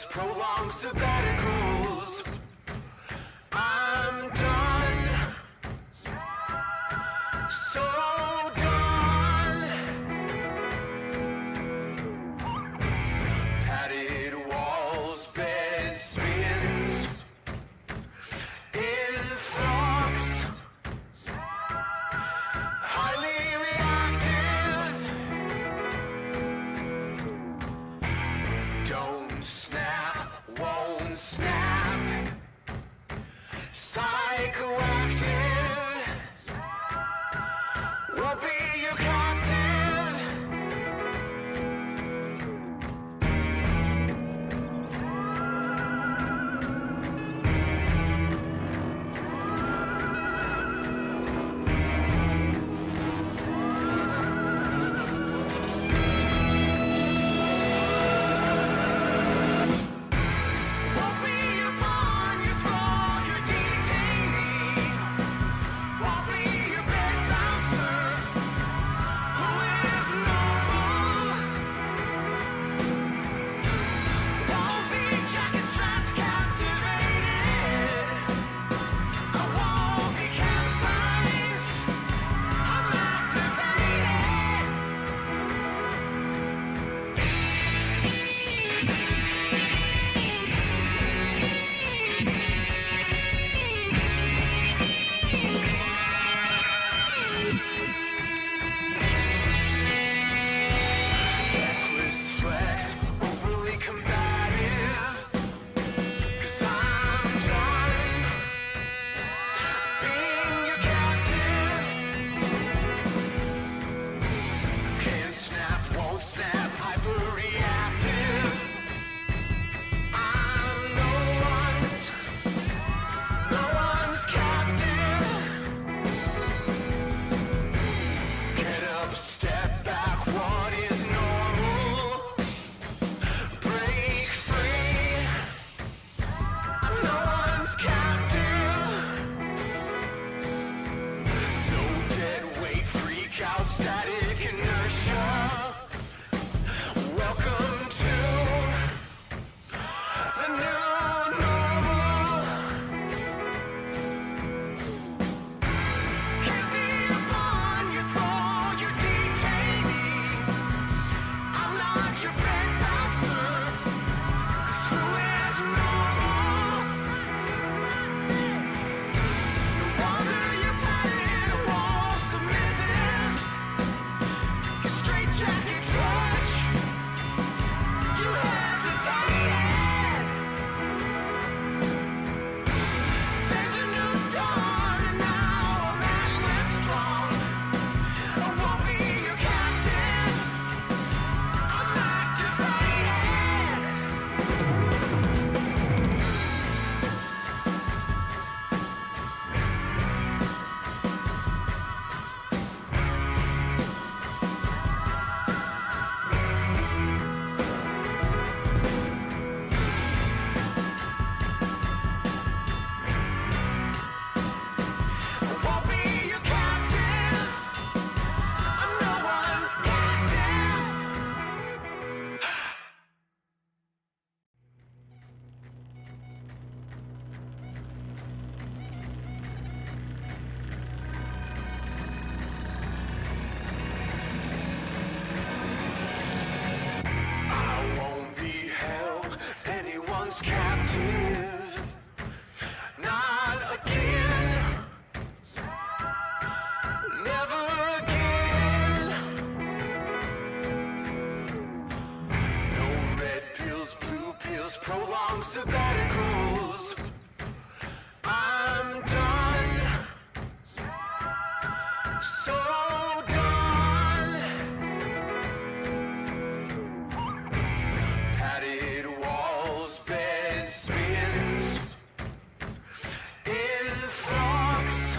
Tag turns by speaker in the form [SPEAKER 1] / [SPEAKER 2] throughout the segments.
[SPEAKER 1] prolonged sabbaticals. I'm done, so done. Padded walls, bed spins, in flux, highly reactive. Don't snap, won't snap. Psychoactive, won't be your captive. Won't be your pawn, your thrall, your detainee. Won't be your bed bouncer, who is normal. Won't be jacket strapped, captivated. I won't be capsized, I'm activated. Reckless flex, overly combative. 'Cause I'm done being your captive. Can't snap, won't snap, hyperreactive. I'm no one's captive. Get up, step back, what is normal? Break free, I'm no one's captive. No dead weight, freak out, static inertia. Welcome to the new normal. Can't be upon your thrall, your detainee. I'm not your bed bouncer, 'cause who is normal? No wonder you're padded wall submissive. Your straight jacket touch, you hesitated. There's a new dawn, and now I'm atlas strong. I won't be your captive, I'm activated. I won't be your captive, I'm no one's captive. I won't be held anyone's captive, not again, never again. No red pills, blue pills, prolonged sabbaticals. I'm done, so done. Padded walls, bed spins, in flux,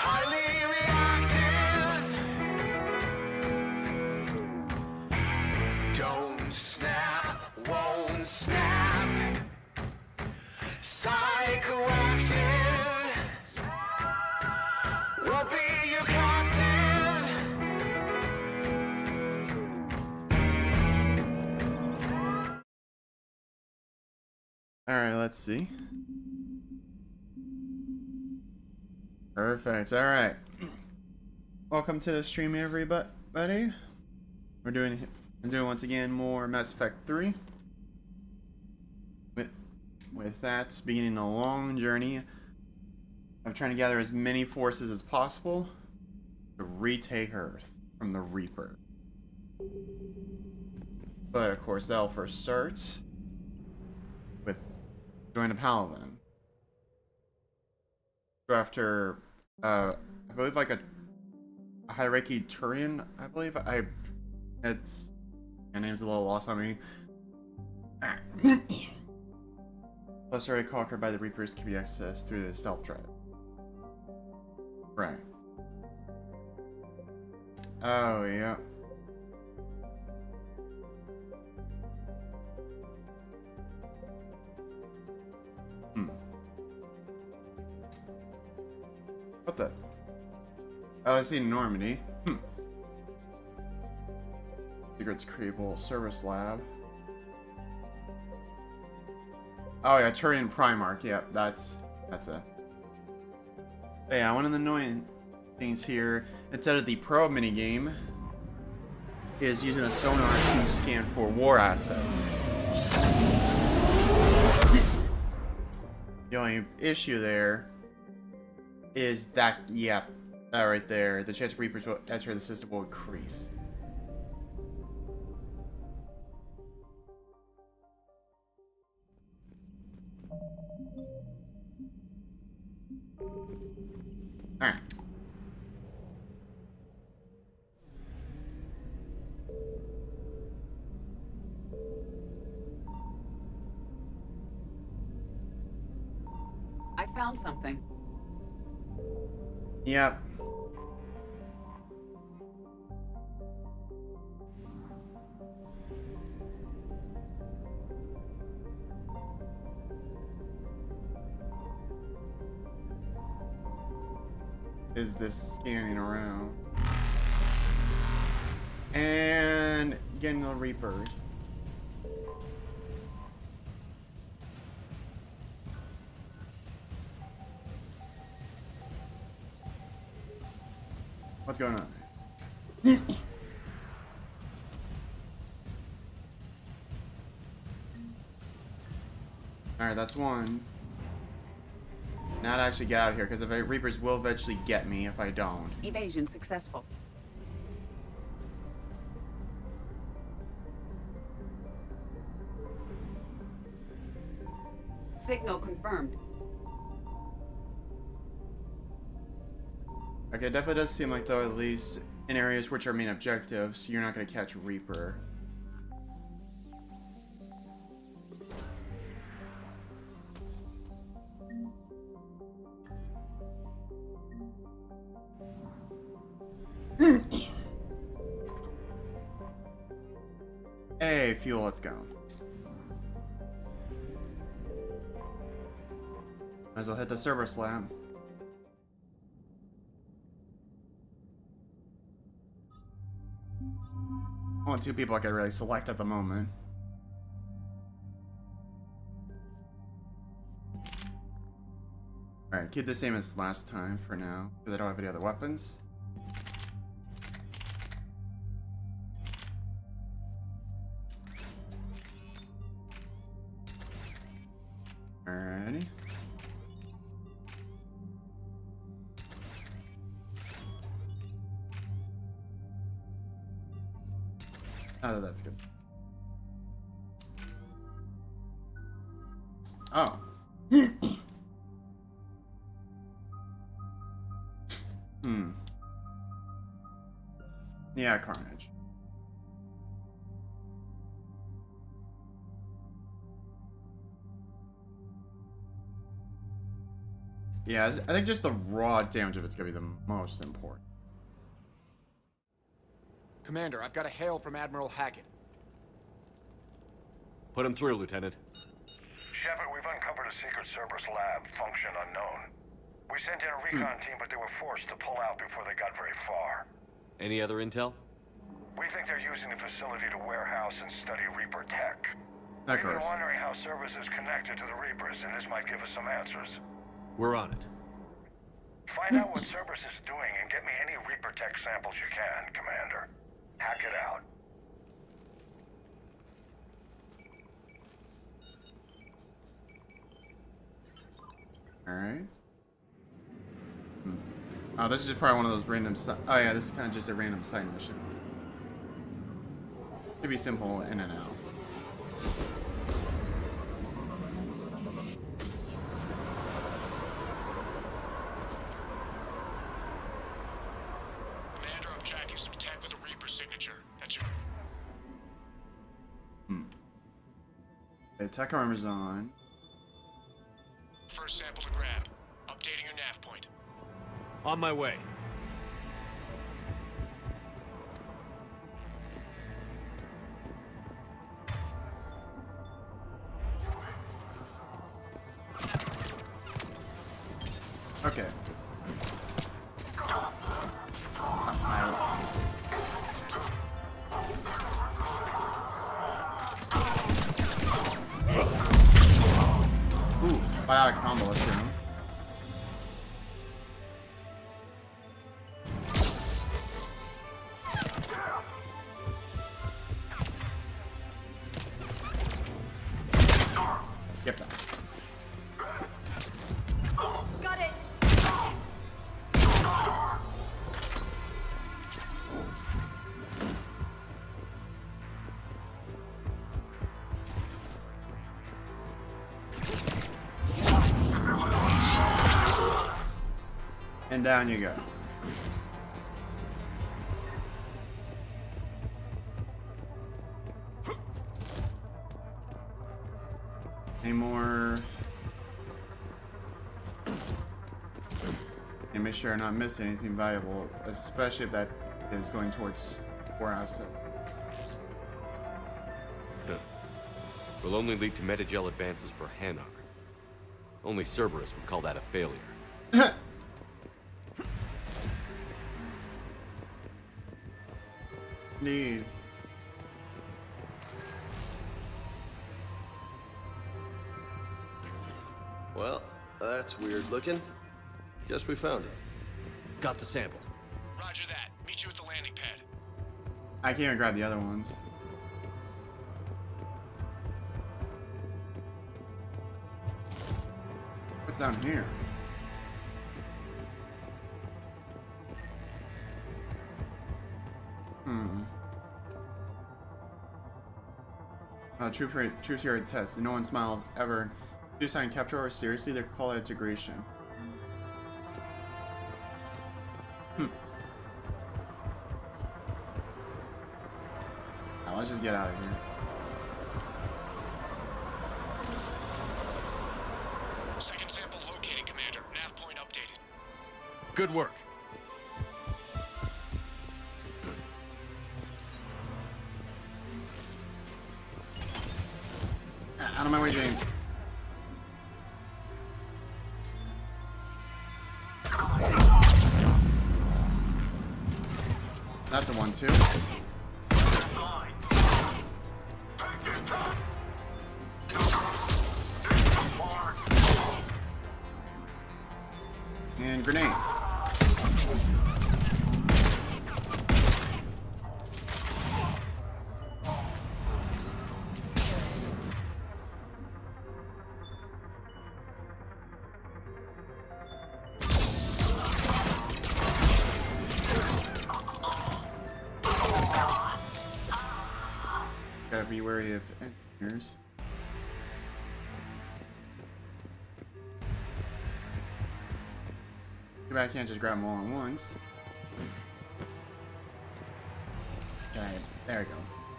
[SPEAKER 1] highly reactive. Don't snap, won't snap.
[SPEAKER 2] Alright, let's see. Perfect, alright. Welcome to the stream, everybody. I'm doing once again more Mass Effect 3. With that, beginning a long journey of trying to gather as many forces as possible to retake Earth from the Reaper. But of course, that'll first start with going to Palaven. Go after, I believe like a hierarchy Turian, I believe. My name's a little lost on me. Plus, already conquered by the Reapers can be accessed through the stealth drive. Right. Oh, yeah. What the? Oh, I see Normandy. Secrets Creable Service Lab. Oh yeah, Turian Primarch. Yeah, that's it. But yeah, one of the annoying things here, instead of the probe minigame, is using a sonar to scan for war assets. The only issue there is that, yeah, that right there, the chance Reapers will enter the system will increase. Alright.
[SPEAKER 3] I found something.
[SPEAKER 2] Yep. Is this scanning around? And getting the Reapers. What's going on? Alright, that's one. Now to actually get out of here, because the Reapers will eventually get me if I don't.
[SPEAKER 3] Evasion successful. Signal confirmed.
[SPEAKER 2] Okay, it definitely does seem like, though, at least in areas which are main objectives, you're not going to catch Reaper. Hey, fuel, let's go. Might as well hit the server slam. Only two people I could really select at the moment. Alright, keep the same as last time for now, because I don't have any other weapons. Alrighty. Oh, that's good. Oh. Yeah, Carnage. Yeah, I think just the raw damage of it's gonna be the most important.
[SPEAKER 4] Commander, I've got a hail from Admiral Hackett.
[SPEAKER 5] Put him through, Lieutenant.
[SPEAKER 6] Shepard, we've uncovered a secret Cerberus lab, function unknown. We sent in a recon team, but they were forced to pull out before they got very far.
[SPEAKER 5] Any other intel?
[SPEAKER 6] We think they're using the facility to warehouse and study Reaper tech.
[SPEAKER 2] Of
[SPEAKER 6] Maybe you're
[SPEAKER 2] course.
[SPEAKER 6] wondering how Cerberus is connected to the Reapers, and this might give us some answers.
[SPEAKER 5] We're on it.
[SPEAKER 6] Find out what Cerberus is doing and get me any Reaper tech samples you can, Commander. Hack it out.
[SPEAKER 2] Alright. Oh, this is just probably one of those random oh yeah, this is kind of just a random side mission. Should be simple in and out.
[SPEAKER 7] Commander, I'm tracking some tech with a Reaper signature. That's your...
[SPEAKER 2] The tech armor's on.
[SPEAKER 7] First sample to grab. Updating your nav point.
[SPEAKER 5] On my way.
[SPEAKER 2] Okay. Ooh, biotic combo, let's do. Get that.
[SPEAKER 8] Got it.
[SPEAKER 2] And down you go. Any more? And make sure I'm not missing anything valuable, especially if that is going towards core asset.
[SPEAKER 9] Will only lead to metagel advances for Hanar. Only Cerberus would call that a failure.
[SPEAKER 2] Indeed.
[SPEAKER 10] Well, that's weird looking. Guess we found it.
[SPEAKER 5] Got the sample.
[SPEAKER 7] Roger that. Meet you at the landing pad.
[SPEAKER 2] I can't even grab the other ones. What's down here? Troops here at test. No one smiles ever. Do sign capture or seriously, they call it integration. Now let's just get out of here.
[SPEAKER 7] Second sample located, Commander. Nav point updated.
[SPEAKER 5] Good work.
[SPEAKER 2] Out of my way, James. That's a 1-2. And grenade. Gotta be wary of engineers. Too bad I can't just grab them all at once. Okay, there we go.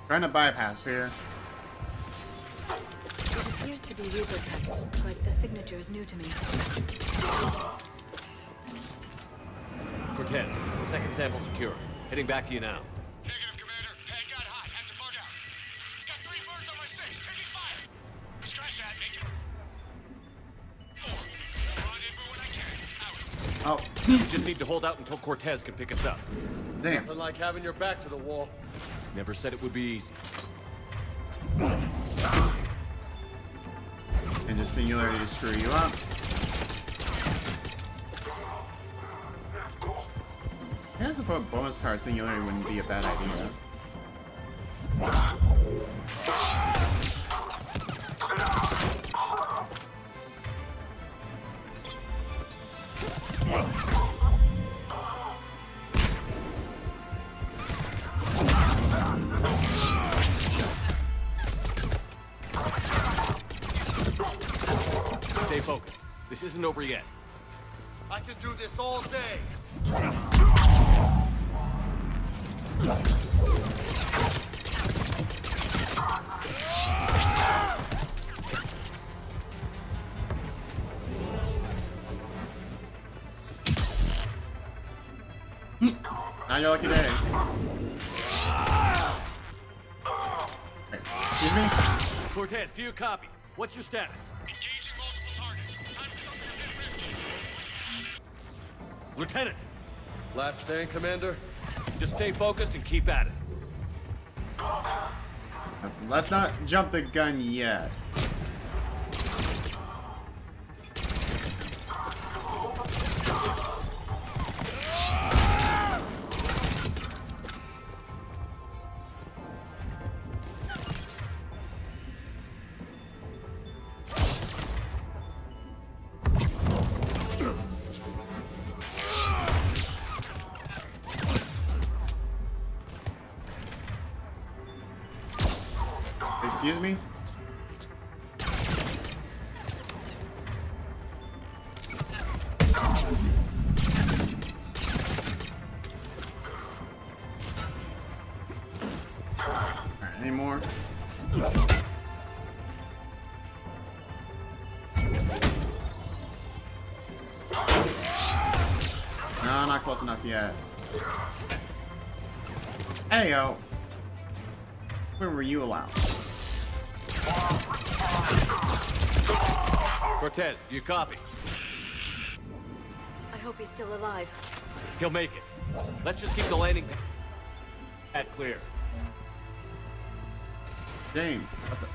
[SPEAKER 2] Trying to bypass here.
[SPEAKER 8] It appears to be Reaper tech, but the signature is new to me.
[SPEAKER 5] Cortez, second sample secure. Heading back to you now.
[SPEAKER 7] Negative, Commander. Pad got hot. Had to bug out. Got 3 birds on my 6. Taking fire. Scratch that. Make it. 4. Rendezvous when I can. Out.
[SPEAKER 2] Oh,
[SPEAKER 5] You just need to hold out until Cortez can pick us up.
[SPEAKER 2] damn.
[SPEAKER 10] Nothing like having your back to the wall.
[SPEAKER 5] Never said it would be easy.
[SPEAKER 2] the singularity to screw you up. I guess if a bonus power singularity wouldn't be a bad idea.
[SPEAKER 5] Stay focused. This isn't over yet.
[SPEAKER 6] I can do this all day.
[SPEAKER 2] Not your lucky day. Hey, excuse me?
[SPEAKER 5] Cortez, do you copy? What's your status?
[SPEAKER 7] Engaging multiple targets. Time for something a bit risky.
[SPEAKER 5] Lieutenant,
[SPEAKER 10] Last stand, Commander?
[SPEAKER 5] just stay focused and keep at it.
[SPEAKER 2] Let's not jump the gun yet. Excuse me? Alright, any more? No, not close enough yet. Hey, yo. Where were you allowed?
[SPEAKER 5] Cortez, do you copy?
[SPEAKER 8] I hope he's still alive.
[SPEAKER 5] He'll make it. Let's just keep the landing pad clear.
[SPEAKER 2] James, what the...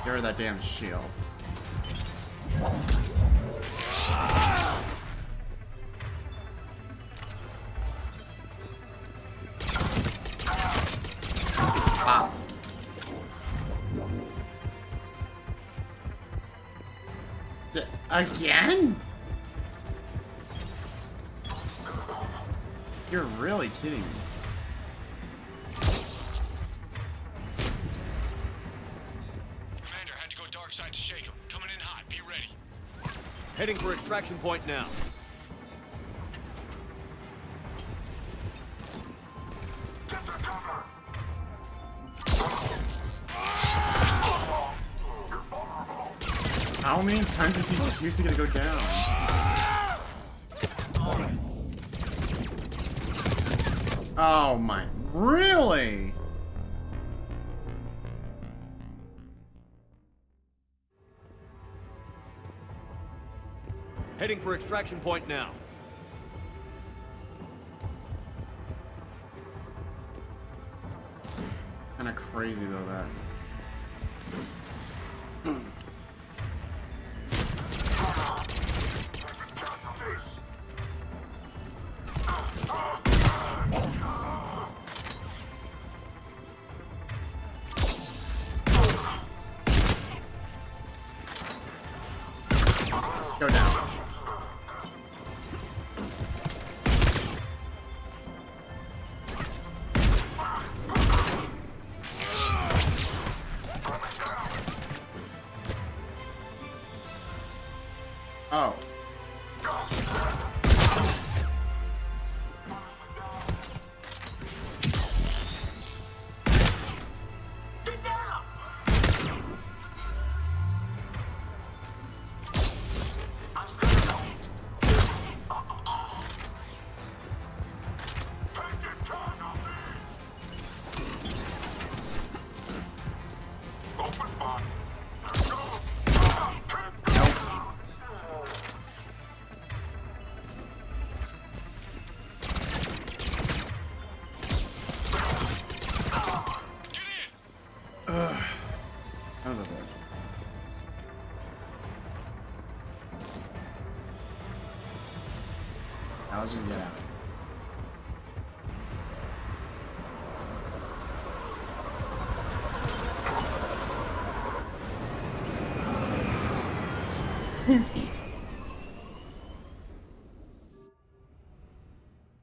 [SPEAKER 2] Get rid of that damn shield. Ah. Again? You're really kidding me.
[SPEAKER 7] Commander, had to go dark side to shake him. Coming in hot. Be ready.
[SPEAKER 5] Heading for extraction point now.
[SPEAKER 2] How many times is he seriously gonna go down? Oh my, really?
[SPEAKER 5] Heading for extraction point now.
[SPEAKER 2] Kinda crazy though, that. Go down. Oh. let's just get out.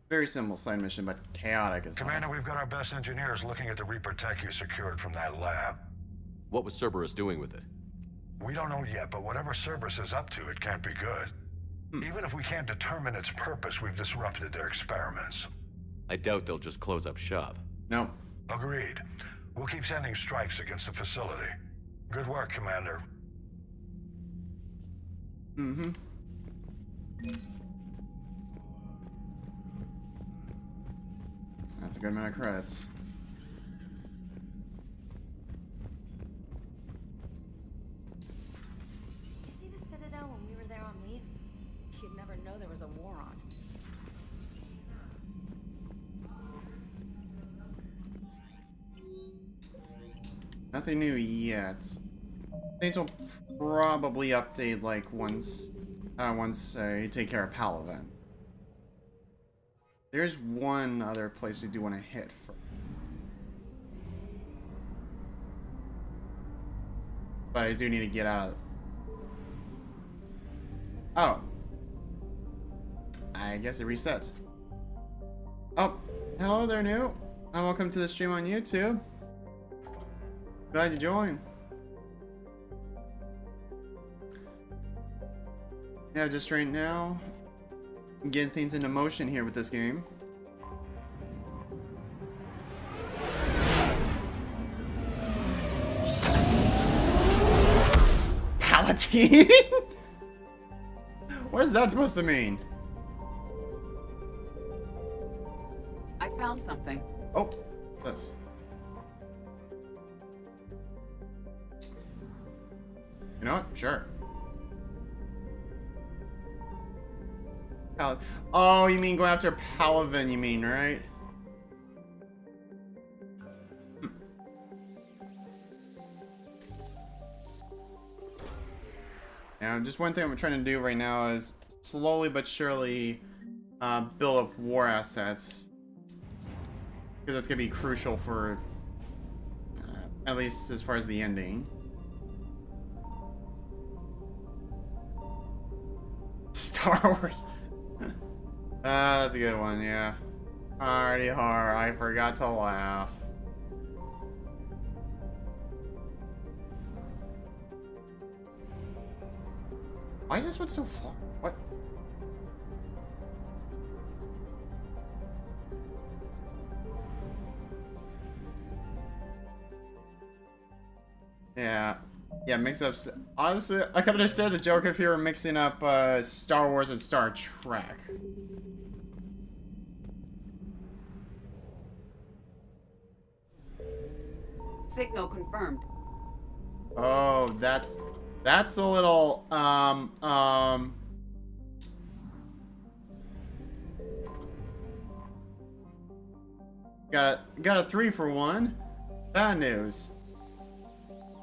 [SPEAKER 2] Very simple side mission, but chaotic as hell.
[SPEAKER 6] Commander, we've got our best engineers looking at the Reaper tech you secured from that lab.
[SPEAKER 9] What was Cerberus doing with it?
[SPEAKER 6] We don't know yet, but whatever Cerberus is up to, it can't be good. Even if we can't determine its purpose, we've disrupted their experiments.
[SPEAKER 9] I doubt they'll just close up shop.
[SPEAKER 2] No.
[SPEAKER 6] Agreed. We'll keep sending strikes against the facility. Good work, Commander.
[SPEAKER 2] Mm-hmm. That's a good amount of credits.
[SPEAKER 8] You see the Citadel when we were there on leave? You'd never know there was a war on.
[SPEAKER 2] Nothing new yet. Things will probably update like once you take care of Palaven. There's one other place I do want to hit first. But I do need to get out of... Oh. I guess it resets. Oh, hello there, new. And welcome to the stream on YouTube. Glad you joined. Yeah, just right now, I'm getting things into motion here with this game. Palatine? What is that supposed to mean?
[SPEAKER 3] I found something.
[SPEAKER 2] Oh, this. You know what? Sure. Oh, you mean go after Palaven, you mean, right? Now, just one thing I'm trying to do right now is slowly but surely build up war assets. Because that's going to be crucial for, at least as far as the ending. Star Wars. That's a good one, yeah. Hardy har, I forgot to laugh. Why is this one so far? What? Yeah. Yeah, mix-ups. Honestly, I could understand the joke if you were mixing up Star Wars and Star Trek.
[SPEAKER 3] Signal confirmed.
[SPEAKER 2] Oh, that's a little got a 3 for 1. Bad news.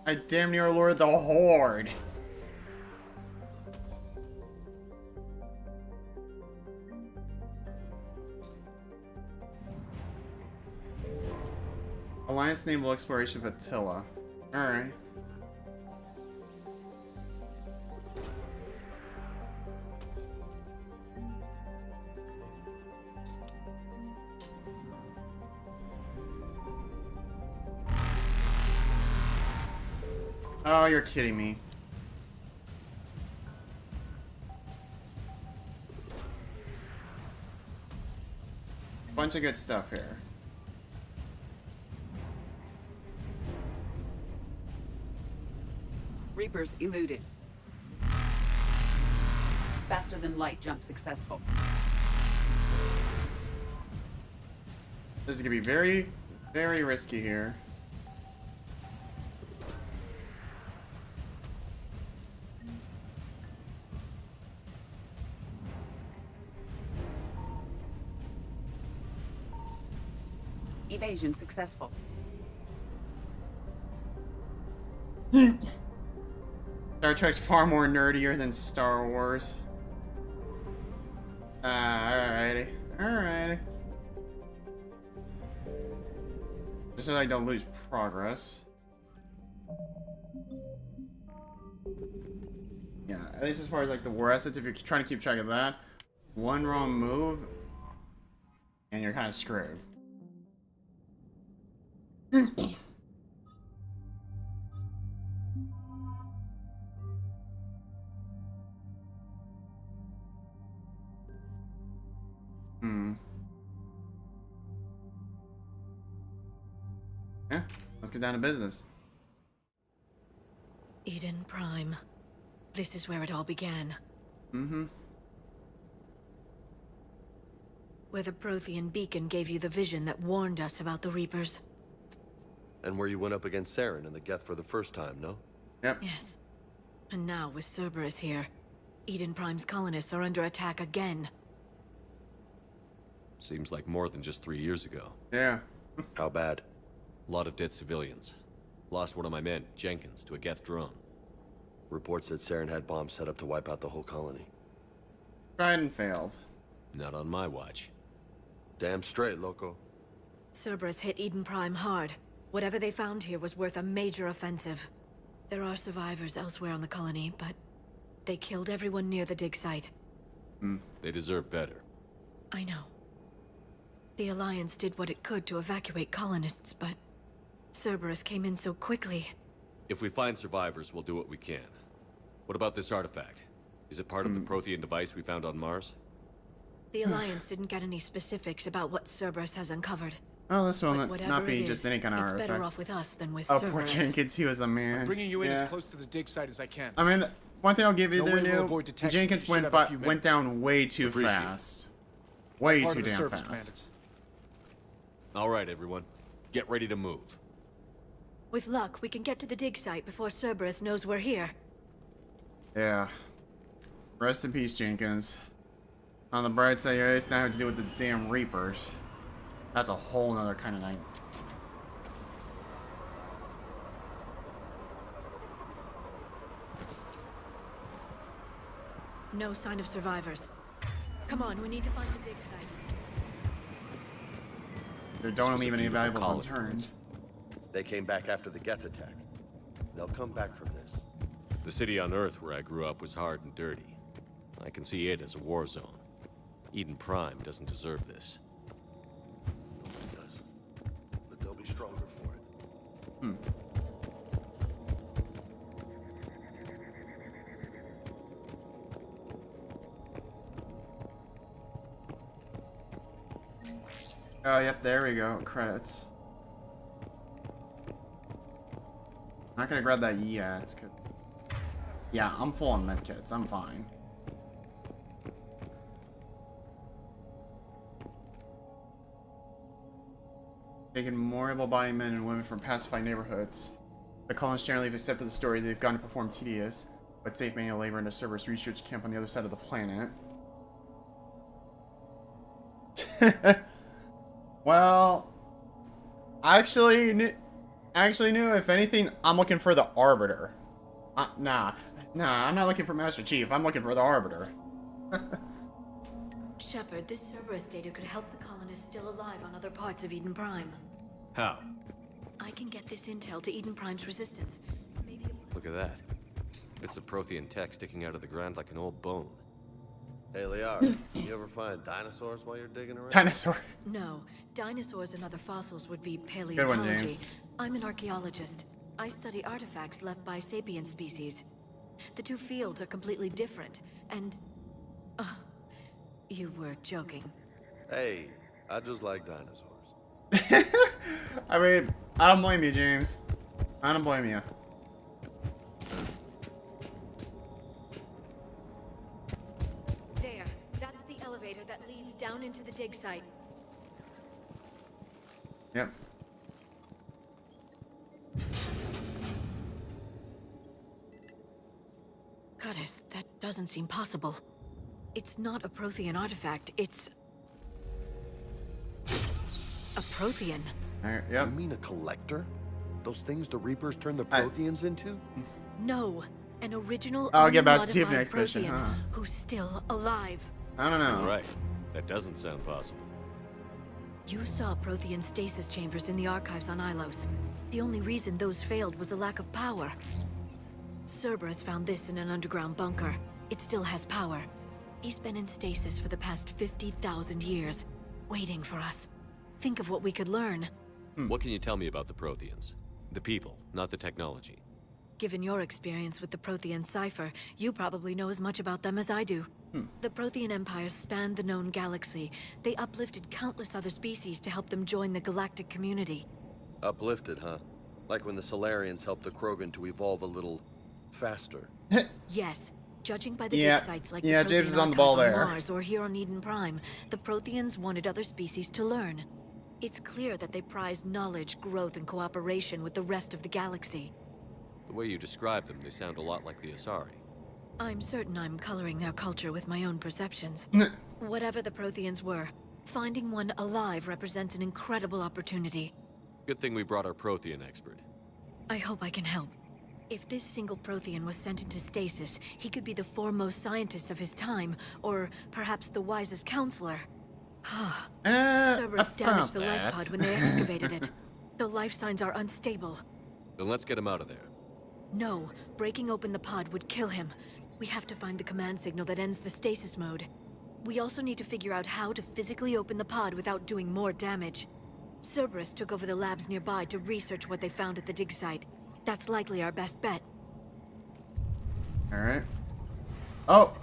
[SPEAKER 2] I damn near lured the Horde. Alliance Naval Exploration Flotilla. Alright. Oh, you're kidding me. Bunch of good stuff here.
[SPEAKER 3] Reapers eluded. Faster than light jump successful.
[SPEAKER 2] This is gonna be very, very risky here.
[SPEAKER 3] Evasion successful.
[SPEAKER 2] Star Trek's far more nerdier than Star Wars. Alright, so that I don't lose progress. Yeah, at least as far as like the war assets, if you're trying to keep track of that, one wrong move, and you're kind of screwed. Yeah, let's get down to business.
[SPEAKER 8] Eden Prime. This is where it all began. Where the Prothean beacon gave you the vision that warned us about the Reapers.
[SPEAKER 10] And where you went up against Saren and the Geth for the first time, no?
[SPEAKER 2] Yep.
[SPEAKER 8] Yes. And now with Cerberus here, Eden Prime's colonists are under attack again.
[SPEAKER 9] Seems like more than just 3 years ago.
[SPEAKER 2] Yeah.
[SPEAKER 10] How bad?
[SPEAKER 9] A lot of dead civilians. Lost one of my men, Jenkins, to a Geth drone.
[SPEAKER 10] Reports said Saren had bombs set up to wipe out the whole colony.
[SPEAKER 2] Tried and failed.
[SPEAKER 9] Not on my watch.
[SPEAKER 10] Damn straight, loco.
[SPEAKER 8] Cerberus hit Eden Prime hard. Whatever they found here was worth a major offensive. There are survivors elsewhere on the colony, but they killed everyone near the dig site.
[SPEAKER 9] They deserve better.
[SPEAKER 8] I know. The Alliance did what it could to evacuate colonists, but Cerberus came in so quickly.
[SPEAKER 9] If we find survivors, we'll do what we can. What about this artifact? Is it part of the Prothean device we found on Mars?
[SPEAKER 8] The Alliance didn't get any specifics about what Cerberus has uncovered.
[SPEAKER 2] Oh, this will
[SPEAKER 8] But
[SPEAKER 2] not
[SPEAKER 8] whatever
[SPEAKER 2] be
[SPEAKER 8] it
[SPEAKER 2] just
[SPEAKER 8] is,
[SPEAKER 2] any kind of
[SPEAKER 8] it's
[SPEAKER 2] artifact.
[SPEAKER 8] better off with us than with
[SPEAKER 2] Oh,
[SPEAKER 8] Cerberus.
[SPEAKER 2] poor Jenkins, he was a man.
[SPEAKER 4] I'm bringing you in
[SPEAKER 2] Yeah.
[SPEAKER 4] as close to the dig site as I can.
[SPEAKER 2] I mean, one thing I'll give you
[SPEAKER 4] No
[SPEAKER 2] there,
[SPEAKER 4] way we'll
[SPEAKER 2] New,
[SPEAKER 4] avoid detection.
[SPEAKER 2] Jenkins
[SPEAKER 4] We should have a few
[SPEAKER 2] went down way too
[SPEAKER 9] Appreciate it.
[SPEAKER 2] fast. Way
[SPEAKER 4] Part
[SPEAKER 2] too
[SPEAKER 4] of the
[SPEAKER 2] damn
[SPEAKER 4] service,
[SPEAKER 2] fast.
[SPEAKER 9] All right, everyone. Get ready to move.
[SPEAKER 8] With luck, we can get to the dig site before Cerberus knows we're here.
[SPEAKER 2] Yeah. Rest in peace, Jenkins. On the bright side, you at least now have to deal with the damn Reapers. That's a whole nother kind of night.
[SPEAKER 8] No sign of survivors. Come on, we need to find the dig site.
[SPEAKER 2] They don't
[SPEAKER 9] was a
[SPEAKER 2] leave any
[SPEAKER 9] beautiful
[SPEAKER 2] valuables
[SPEAKER 9] colony.
[SPEAKER 2] unturned.
[SPEAKER 10] They came back after the Geth attack. They'll come back from this.
[SPEAKER 9] The city on Earth where I grew up was hard and dirty. I can see it as a war zone. Eden Prime doesn't deserve this.
[SPEAKER 10] Nobody does. But they'll be stronger for it.
[SPEAKER 2] Oh, yep, there we go. Credits. Not gonna grab that yet. Yeah, I'm full on medkits. I'm fine. Taking more able-bodied men and women from pacified neighborhoods. The colonists generally have accepted the story they've gone to perform tedious but safe manual labor in a Cerberus research camp on the other side of the planet. Well, actually, if anything, I'm looking for the Arbiter. Nah, I'm not looking for Master Chief. I'm looking for the Arbiter.
[SPEAKER 8] Shepard, this Cerberus data could help the colonists still alive on other parts of Eden Prime.
[SPEAKER 9] How?
[SPEAKER 8] I can get this intel to Eden Prime's resistance. Maybe
[SPEAKER 9] Look at that. Bits of Prothean tech sticking out of the ground like an old bone.
[SPEAKER 10] Hey, Liara, you ever find dinosaurs while you're digging around?
[SPEAKER 2] Dinosaur.
[SPEAKER 8] No, dinosaurs and other fossils would be
[SPEAKER 2] Good
[SPEAKER 8] paleontology.
[SPEAKER 2] one, James.
[SPEAKER 8] I'm an archaeologist. I study artifacts left by sapient species. The two fields are completely different, and... you were joking.
[SPEAKER 10] Hey, I just like dinosaurs.
[SPEAKER 2] I mean, I don't blame you, James. I don't blame you.
[SPEAKER 8] There, that's the elevator that leads down into the dig site.
[SPEAKER 2] Yep.
[SPEAKER 8] Goddess, that doesn't seem possible. It's not a Prothean artifact, it's... a Prothean.
[SPEAKER 2] Yep.
[SPEAKER 10] You mean a collector? Those things the Reapers turned the Protheans into?
[SPEAKER 8] No, an original
[SPEAKER 2] I'll get back to Chief
[SPEAKER 8] unmodified
[SPEAKER 2] next mission,
[SPEAKER 8] Prothean
[SPEAKER 2] huh?
[SPEAKER 8] who's still alive.
[SPEAKER 2] I don't know.
[SPEAKER 9] Right. That doesn't sound possible.
[SPEAKER 8] You saw Prothean stasis chambers in the archives on Ilos. The only reason those failed was a lack of power. Cerberus found this in an underground bunker. It still has power. He's been in stasis for the past 50,000 years, waiting for us. Think of what we could learn.
[SPEAKER 9] What can you tell me about the Protheans? The people, not the technology.
[SPEAKER 8] Given your experience with the Prothean cipher, you probably know as much about them as I do. The Prothean Empire spanned the known galaxy. They uplifted countless other species to help them join the galactic community.
[SPEAKER 10] Uplifted, huh? Like when the Solarians helped the Krogan to evolve a little faster.
[SPEAKER 8] Yes. Judging by the
[SPEAKER 2] Yeah.
[SPEAKER 8] dig sites like
[SPEAKER 2] Yeah,
[SPEAKER 8] the
[SPEAKER 2] James
[SPEAKER 8] Prothean
[SPEAKER 2] is on the ball
[SPEAKER 8] Archive
[SPEAKER 2] there.
[SPEAKER 8] Mars or here on Eden Prime, the Protheans wanted other species to learn. It's clear that they prize knowledge, growth, and cooperation with the rest of the galaxy.
[SPEAKER 9] The way you describe them, they sound a lot like the Asari.
[SPEAKER 8] I'm certain I'm coloring their culture with my own perceptions. Whatever the Protheans were, finding one alive represents an incredible opportunity.
[SPEAKER 9] Good thing we brought our Prothean expert.
[SPEAKER 8] I hope I can help. If this single Prothean was sent into stasis, he could be the foremost scientist of his time, or perhaps the wisest councilor. Cerberus damaged the life pod when they excavated it. The life signs are unstable.
[SPEAKER 9] Then let's get him out of there.
[SPEAKER 8] No, breaking open the pod would kill him. We have to find the command signal that ends the stasis mode. We also need to figure out how to physically open the pod without doing more damage. Cerberus took over the labs nearby to research what they found at the dig site. That's likely our best bet.
[SPEAKER 2] Alright. Oh!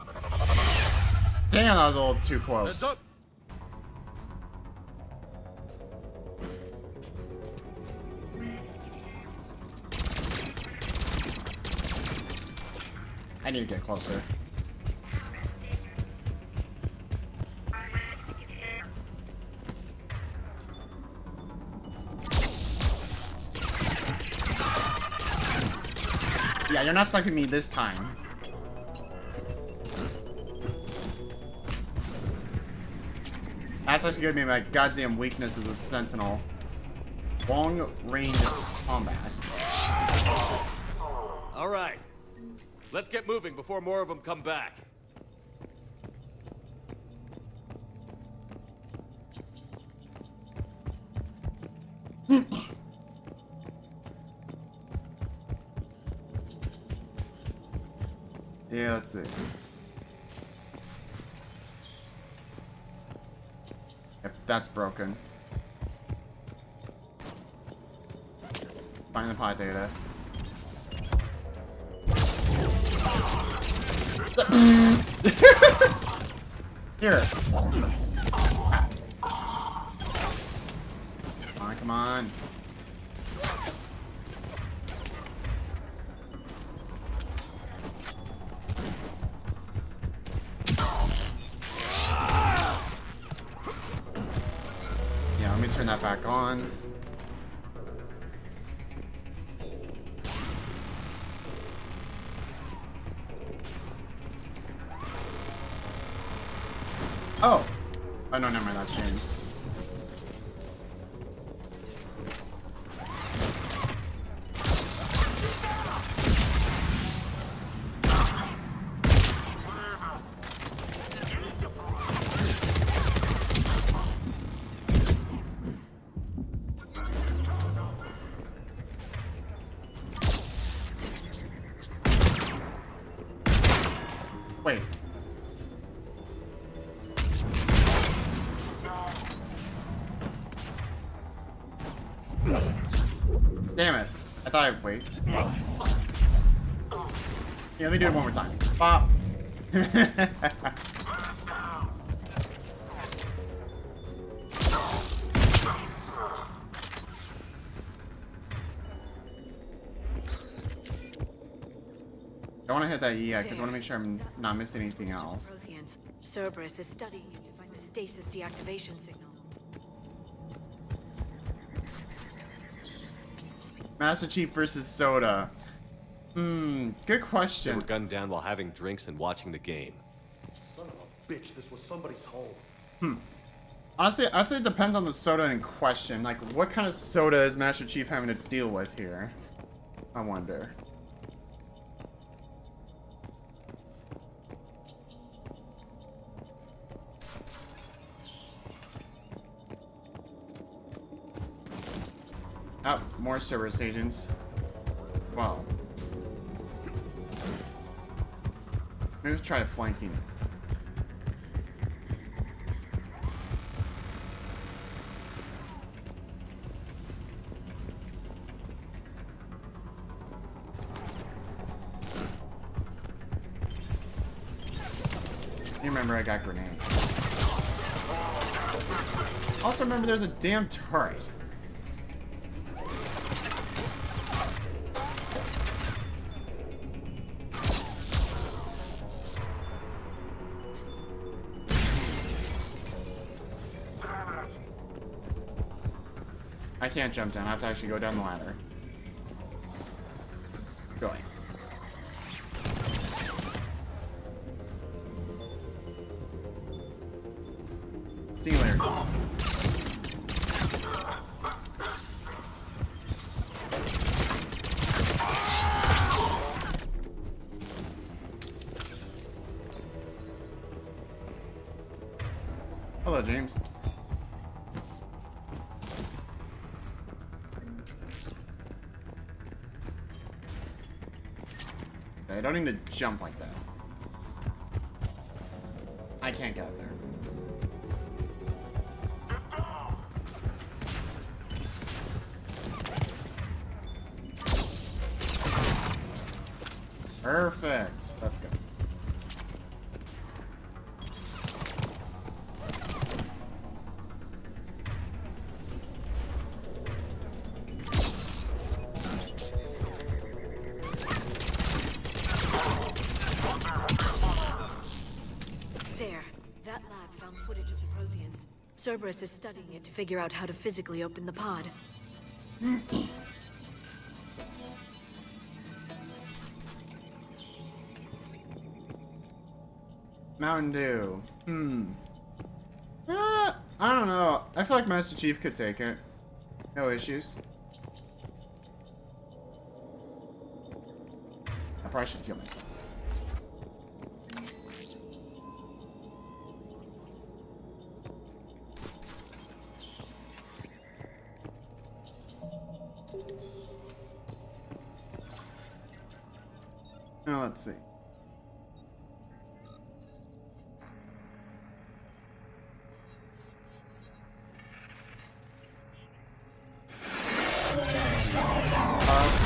[SPEAKER 2] Damn, that was a little too close.
[SPEAKER 10] Heads up!
[SPEAKER 2] I need to get closer. Yeah, you're not sniping me this time. That's actually gonna be my goddamn weakness as a sentinel. Long range combat.
[SPEAKER 5] All right. Let's get moving before more of them come back.
[SPEAKER 2] Yeah, let's see. Yep, that's broken. Find the pod data. Here. Come on. Yeah, let me turn that back on. Oh! Oh, no, never mind, that's James. Wait. Damn it. I thought I'd wait. Yeah, let me do it one more time. Pop. I want to hit that E yet because I want to make sure I'm not missing anything else.
[SPEAKER 8] Protheans. Cerberus is studying you to find the stasis deactivation signal.
[SPEAKER 2] Master Chief versus Soda. Good
[SPEAKER 9] They
[SPEAKER 2] question.
[SPEAKER 9] were gunned down while having drinks and watching the game.
[SPEAKER 10] Son of a bitch, this was somebody's home.
[SPEAKER 2] Honestly, I'd say it depends on the Soda in question. Like, what kind of Soda is Master Chief having to deal with here? I wonder. Oh, more Cerberus agents. Wow. Maybe let's try flanking. You remember I got grenades. Also remember there's a damn turret. I can't jump down. I have to actually go down the ladder. Going. See you later. Hello, James. I don't need to jump like that. I can't get up there. Perfect. Let's go.
[SPEAKER 8] There. That lab found footage of the Protheans. Cerberus is studying it to figure out how to physically open the pod.
[SPEAKER 2] Mountain Dew. I don't know. I feel like Master Chief could take it. No issues. I probably should kill myself. Now let's see.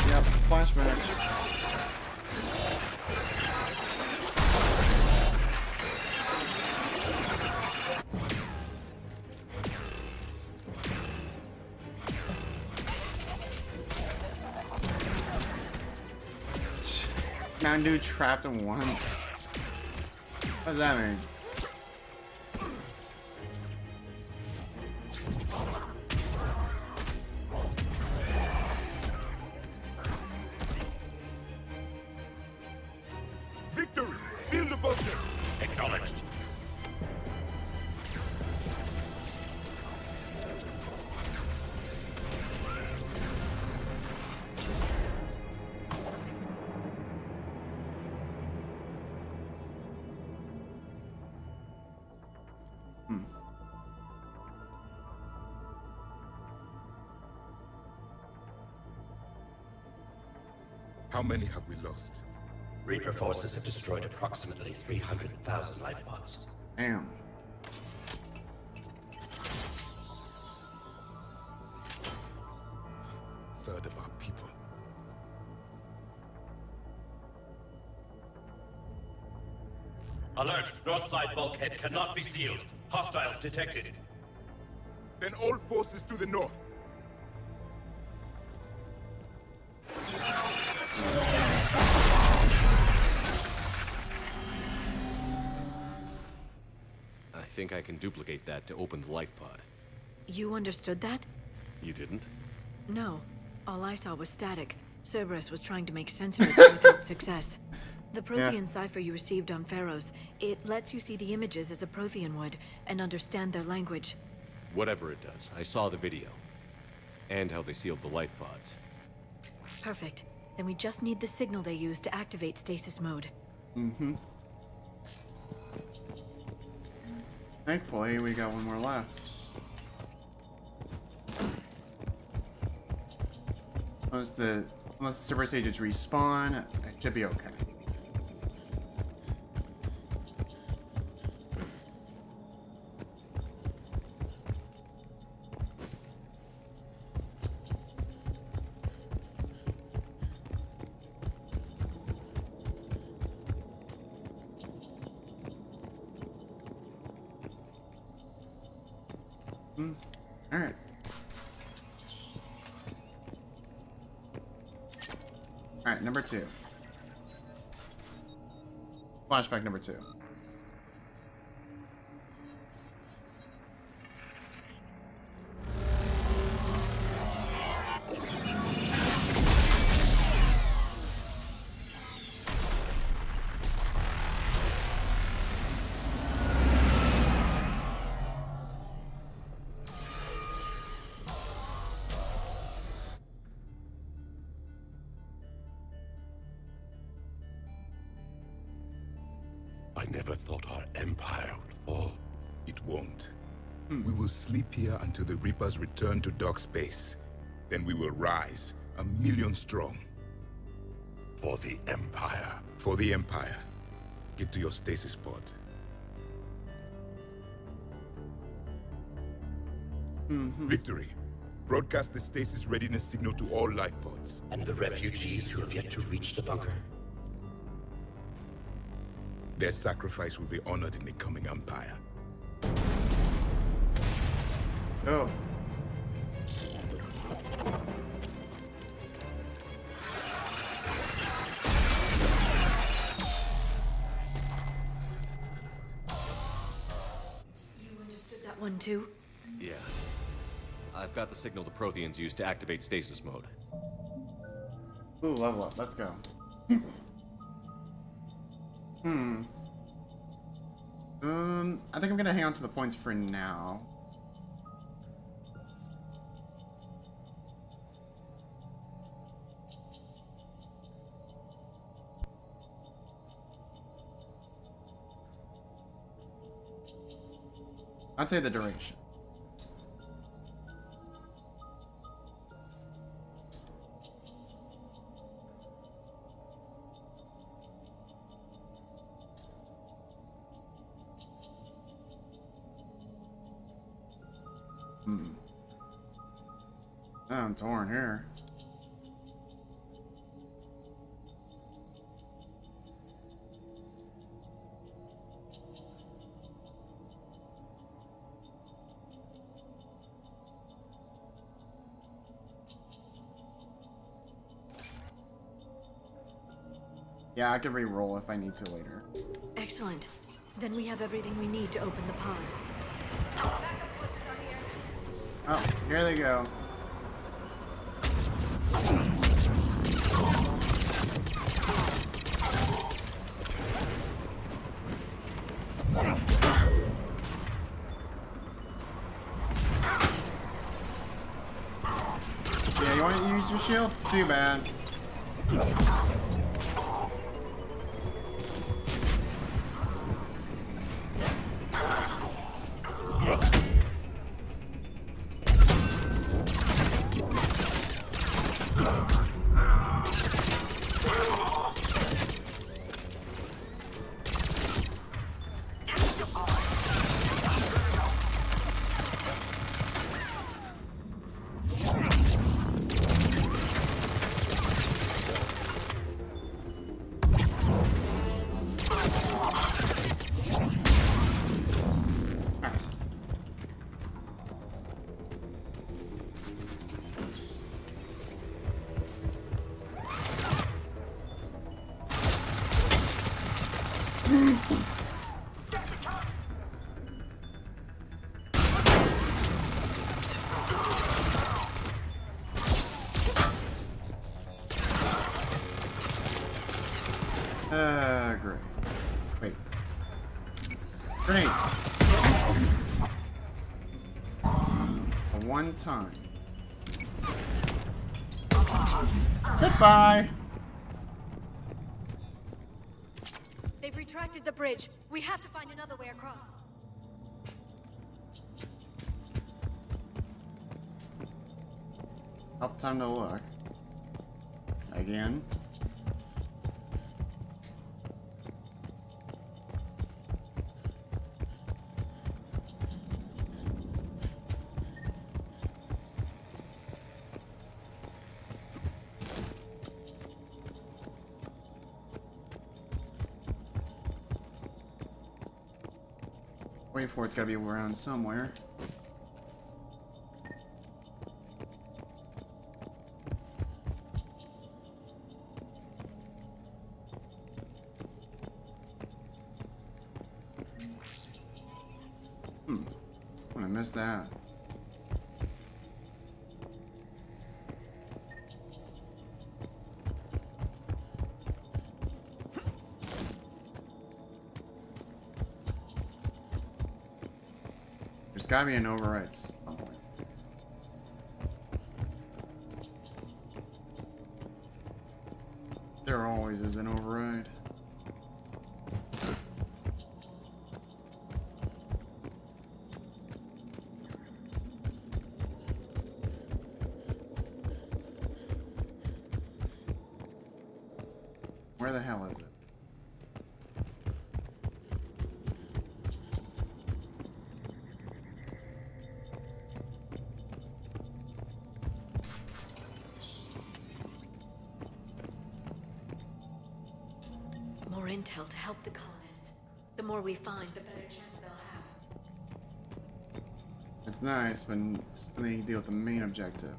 [SPEAKER 2] Yep, flashback. Mountain Dew trapped in one. What does that mean?
[SPEAKER 7] Victory! Seal the bunker! Acknowledged.
[SPEAKER 11] How many have we lost?
[SPEAKER 12] Reaper forces have destroyed approximately 300,000 life pods.
[SPEAKER 2] Damn.
[SPEAKER 11] Third of our people.
[SPEAKER 12] Alert! North side bulkhead cannot be sealed. Hostiles detected.
[SPEAKER 11] Then all forces to the north.
[SPEAKER 9] I think I can duplicate that to open the life pod.
[SPEAKER 8] You understood that?
[SPEAKER 9] You didn't?
[SPEAKER 8] No. All I saw was static. Cerberus was trying to make sense of it without success. The Prothean cipher you received on Pharaohs, it lets you see the images as a Prothean would, and understand their language.
[SPEAKER 9] Whatever it does, I saw the video. And how they sealed the life pods.
[SPEAKER 8] Perfect. Then we just need the signal they use to activate stasis mode.
[SPEAKER 2] Mm-hmm. Thankfully, we got one more left. Unless the Cerberus agents respawn, it should be okay. Alright. Alright, number 2. Flashback number 2.
[SPEAKER 11] I never thought our empire would fall. It won't. We will sleep here until the Reapers return to dark space. Then we will rise, 1,000,000 strong. For the Empire. For the Empire. Get to your stasis pod. Victory. Broadcast the stasis readiness signal to all life pods.
[SPEAKER 12] And the refugees who have yet to reach the bunker.
[SPEAKER 11] Their sacrifice will be honored in the coming Empire.
[SPEAKER 2] Oh.
[SPEAKER 8] You understood that one too?
[SPEAKER 9] Yeah. I've got the signal the Protheans use to activate stasis mode.
[SPEAKER 2] Ooh, level up. Let's go. I think I'm gonna hang on to the points for now. I'd say the duration. Oh, I'm torn here. Yeah, I could re-roll if I need to later.
[SPEAKER 8] Excellent. Then we have everything we need to open the pod.
[SPEAKER 2] Oh, here they go. Yeah, you want to use your shield? Too bad. Great. Wait. Grenades! One time. Goodbye!
[SPEAKER 8] They've retracted the bridge. We have to find another way across.
[SPEAKER 2] Up, time to look. again. Wait for it's gotta be around somewhere. I missed that. There's gotta be an override somewhere. There always is an override. Where the hell is it?
[SPEAKER 8] More intel to help the colonists. The more we find, the better chance they'll have.
[SPEAKER 2] It's nice, but still need to deal with the main objective.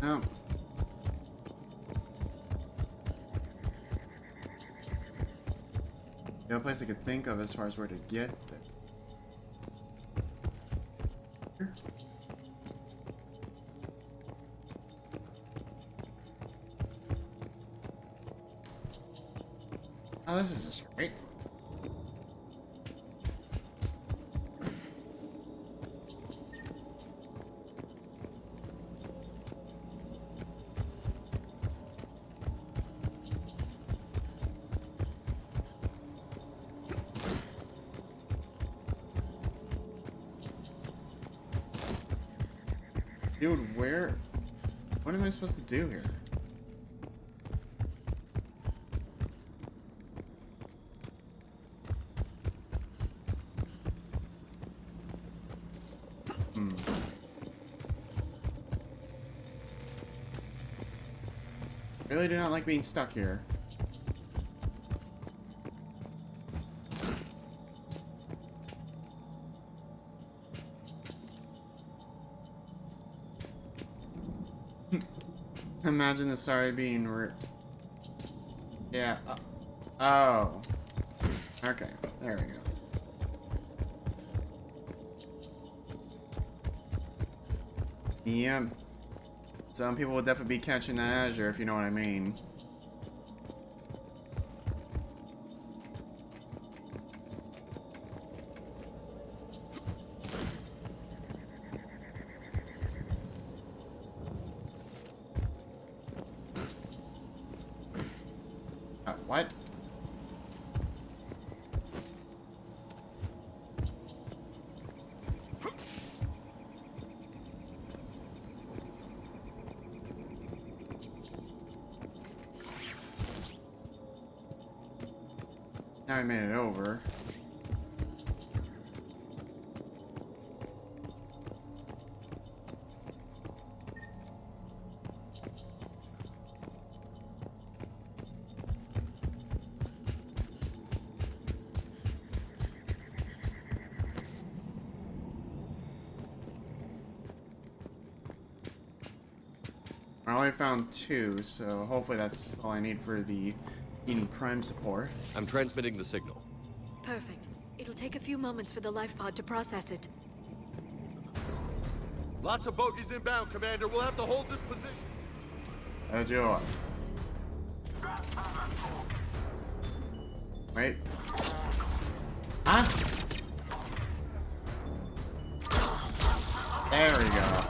[SPEAKER 2] Oh. The only place I could think of as far as where to get there. Oh, this is just great. Dude, where? What am I supposed to do here? Really do not like being stuck here. Imagine the story being yeah. Oh. Okay. There we go. Yep. Some people will definitely be catching that azure, if you know what I mean. What? Now I made it over. I only found 2, so hopefully that's all I need for the Eden Prime support.
[SPEAKER 9] I'm transmitting the signal.
[SPEAKER 8] Perfect. It'll take a few moments for the life pod to process it.
[SPEAKER 10] Lots of bogeys inbound, Commander. We'll have to hold this position.
[SPEAKER 2] Joe. Wait. Huh? There we go.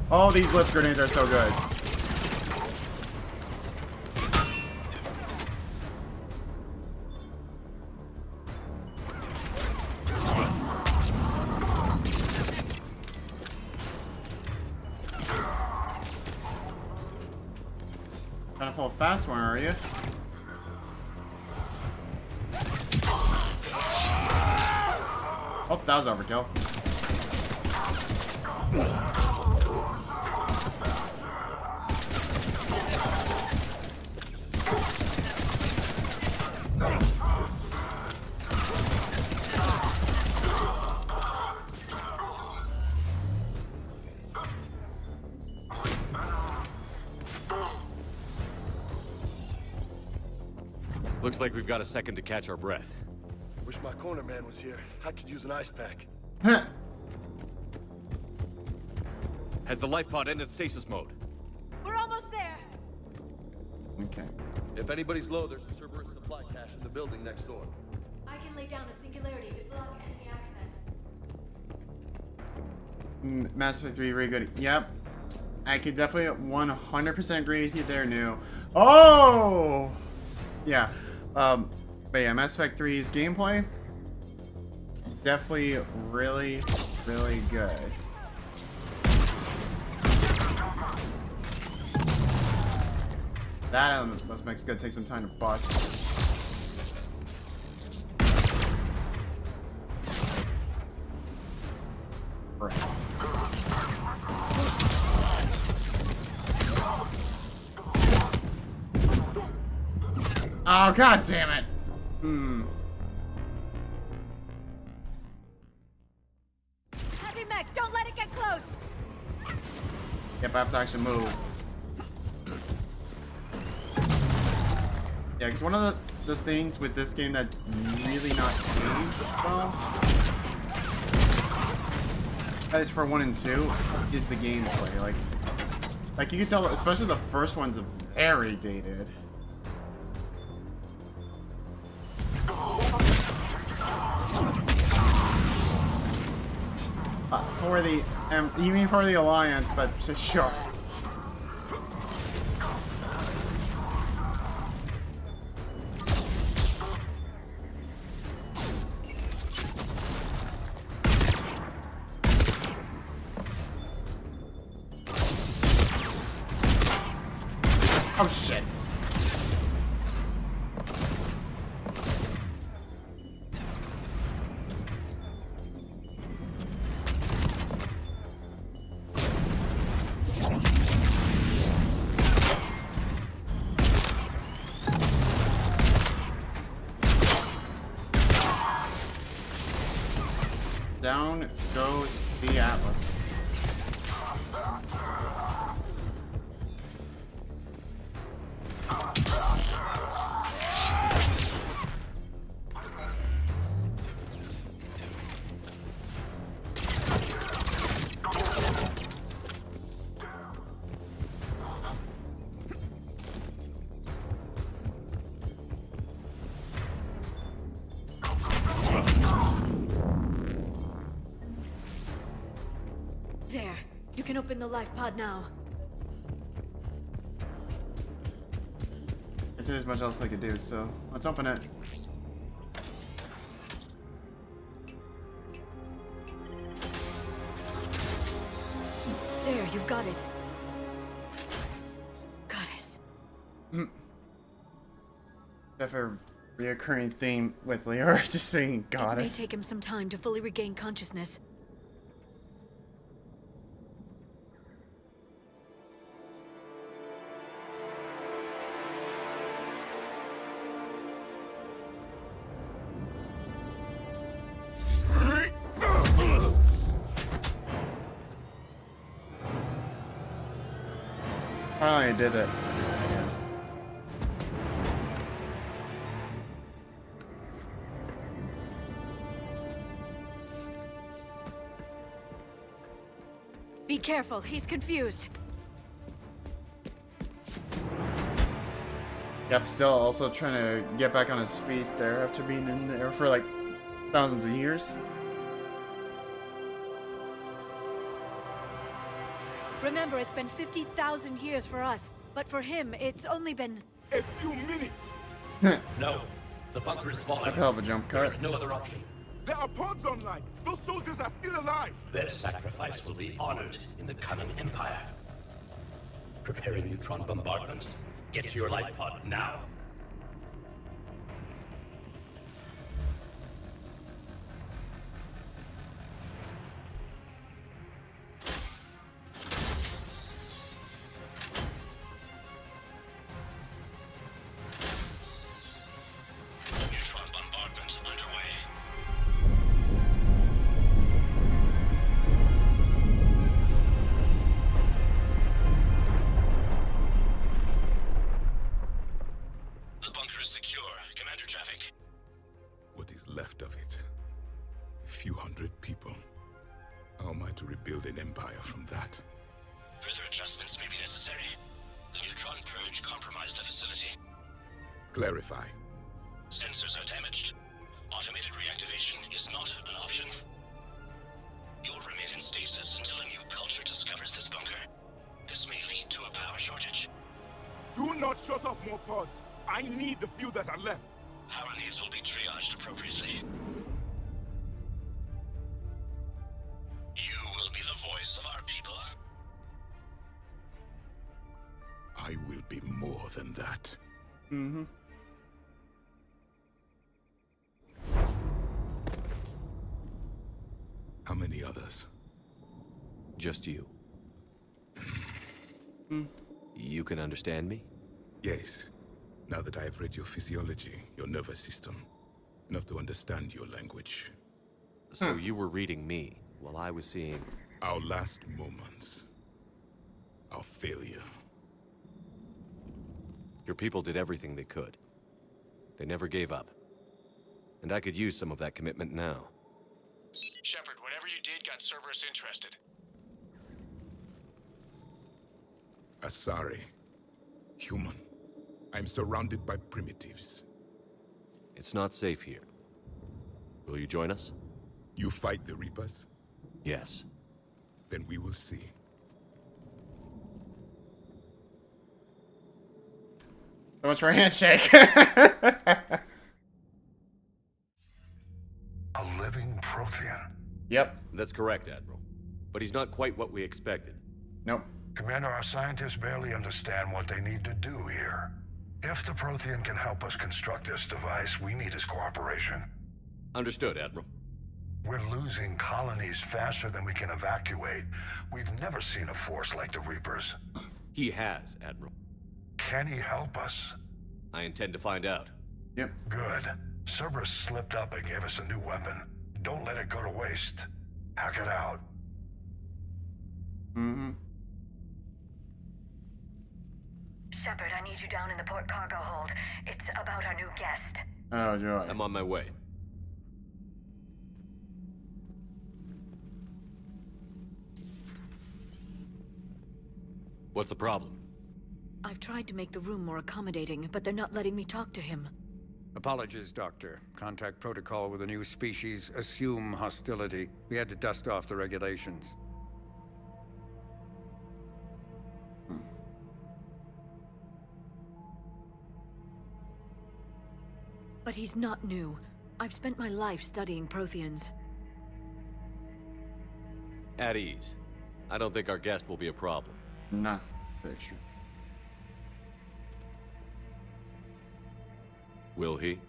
[SPEAKER 2] Oh, these lift grenades are so good. Trying to pull a fast one, are you? Oh, that was overkill.
[SPEAKER 9] Looks like we've got a second to catch our breath.
[SPEAKER 10] Wish my corner man was here. I could use an ice pack.
[SPEAKER 9] Has the life pod ended stasis mode?
[SPEAKER 8] We're almost there.
[SPEAKER 2] Okay.
[SPEAKER 10] If anybody's low, there's a Cerberus supply cache in the building next door.
[SPEAKER 8] I can lay down a singularity to block enemy access.
[SPEAKER 2] Mass Effect 3, very good. Yep. I could definitely 100% agree with you there, New. Oh! Yeah. But yeah, Mass Effect 3's gameplay, definitely really, really good. That element must make it's gonna take some time to bust. Right. Oh, god damn it!
[SPEAKER 8] Heavy mech, don't let it get close.
[SPEAKER 2] Yep, I have to actually move. Yeah, because one of the things with this game that's really not changed well, that is for 1 and 2, is the gameplay. Like you can tell, especially the first one's very dated. For the, you mean for the Alliance, but just sure. Oh shit. Down goes the Atlas.
[SPEAKER 8] There. You can open the life pod now.
[SPEAKER 2] There's much else I could do, so let's open it.
[SPEAKER 8] There, you've got it. Goddess.
[SPEAKER 2] Definitely a reoccurring theme with Leora, just saying
[SPEAKER 8] It may
[SPEAKER 2] goddess.
[SPEAKER 8] take him some time to fully regain consciousness.
[SPEAKER 2] Finally, I did it.
[SPEAKER 8] Be careful, he's confused.
[SPEAKER 2] Yep, still also trying to get back on his feet there after being in there for like thousands of years.
[SPEAKER 8] Remember, it's been 50,000 years for us, but for him, it's only been...
[SPEAKER 11] A few minutes!
[SPEAKER 12] No. The bunker is falling.
[SPEAKER 2] That's a hell of a jump cut.
[SPEAKER 12] There's no other option.
[SPEAKER 11] There are pods online! Those soldiers are still alive!
[SPEAKER 12] Their sacrifice will be honored in the coming Empire. Preparing neutron bombardment. Get to your life pod now. Neutron bombardment underway. The bunker is secure. Commander traffic.
[SPEAKER 11] What is left of it? A few hundred people. How am I to rebuild an empire from that?
[SPEAKER 12] Further adjustments may be necessary. The neutron purge compromised the facility.
[SPEAKER 11] Clarify.
[SPEAKER 12] Sensors are damaged. Automated reactivation is not an option. You'll remain in stasis until a new culture discovers this bunker. This may lead to a power shortage.
[SPEAKER 11] Do not shut off more pods! I need the few that are left!
[SPEAKER 12] Power needs will be triaged appropriately. You will be the voice of our people.
[SPEAKER 11] I will be more than that.
[SPEAKER 2] Mm-hmm.
[SPEAKER 11] How many others?
[SPEAKER 9] Just you. You can understand me?
[SPEAKER 11] Yes. Now that I have read your physiology, your nervous system, enough to understand your language.
[SPEAKER 9] So you were reading me while I was seeing...
[SPEAKER 11] Our last moments. Our failure.
[SPEAKER 9] Your people did everything they could. They never gave up. And I could use some of that commitment now.
[SPEAKER 7] Shepard, whatever you did got Cerberus interested.
[SPEAKER 11] Asari. Human. I'm surrounded by primitives.
[SPEAKER 9] It's not safe here. Will you join us?
[SPEAKER 11] You fight the Reapers?
[SPEAKER 9] Yes.
[SPEAKER 11] Then we will see.
[SPEAKER 2] So much for a handshake.
[SPEAKER 6] A living Prothean.
[SPEAKER 2] Yep.
[SPEAKER 9] That's correct, Admiral. But he's not quite what we expected.
[SPEAKER 2] Nope.
[SPEAKER 6] Commander, our scientists barely understand what they need to do here. If the Prothean can help us construct this device, we need his cooperation.
[SPEAKER 9] Understood, Admiral.
[SPEAKER 6] We're losing colonies faster than we can evacuate. We've never seen a force like the Reapers.
[SPEAKER 9] He has, Admiral.
[SPEAKER 6] Can he help us?
[SPEAKER 9] I intend to find out.
[SPEAKER 2] Yep.
[SPEAKER 6] Good. Cerberus slipped up and gave us a new weapon. Don't let it go to waste. Hack it out.
[SPEAKER 2] Mm-hmm.
[SPEAKER 8] Shepard, I need you down in the port cargo hold. It's about our new guest.
[SPEAKER 2] Oh, joy.
[SPEAKER 9] I'm on my way. What's the problem?
[SPEAKER 8] I've tried to make the room more accommodating, but they're not letting me talk to him.
[SPEAKER 13] Apologies, Doctor. Contact protocol with a new species. Assume hostility. We had to dust off the regulations.
[SPEAKER 8] But he's not new. I've spent my life studying Protheans.
[SPEAKER 9] At ease. I don't think our guest will be a problem.
[SPEAKER 2] Not picture.
[SPEAKER 9] Will he?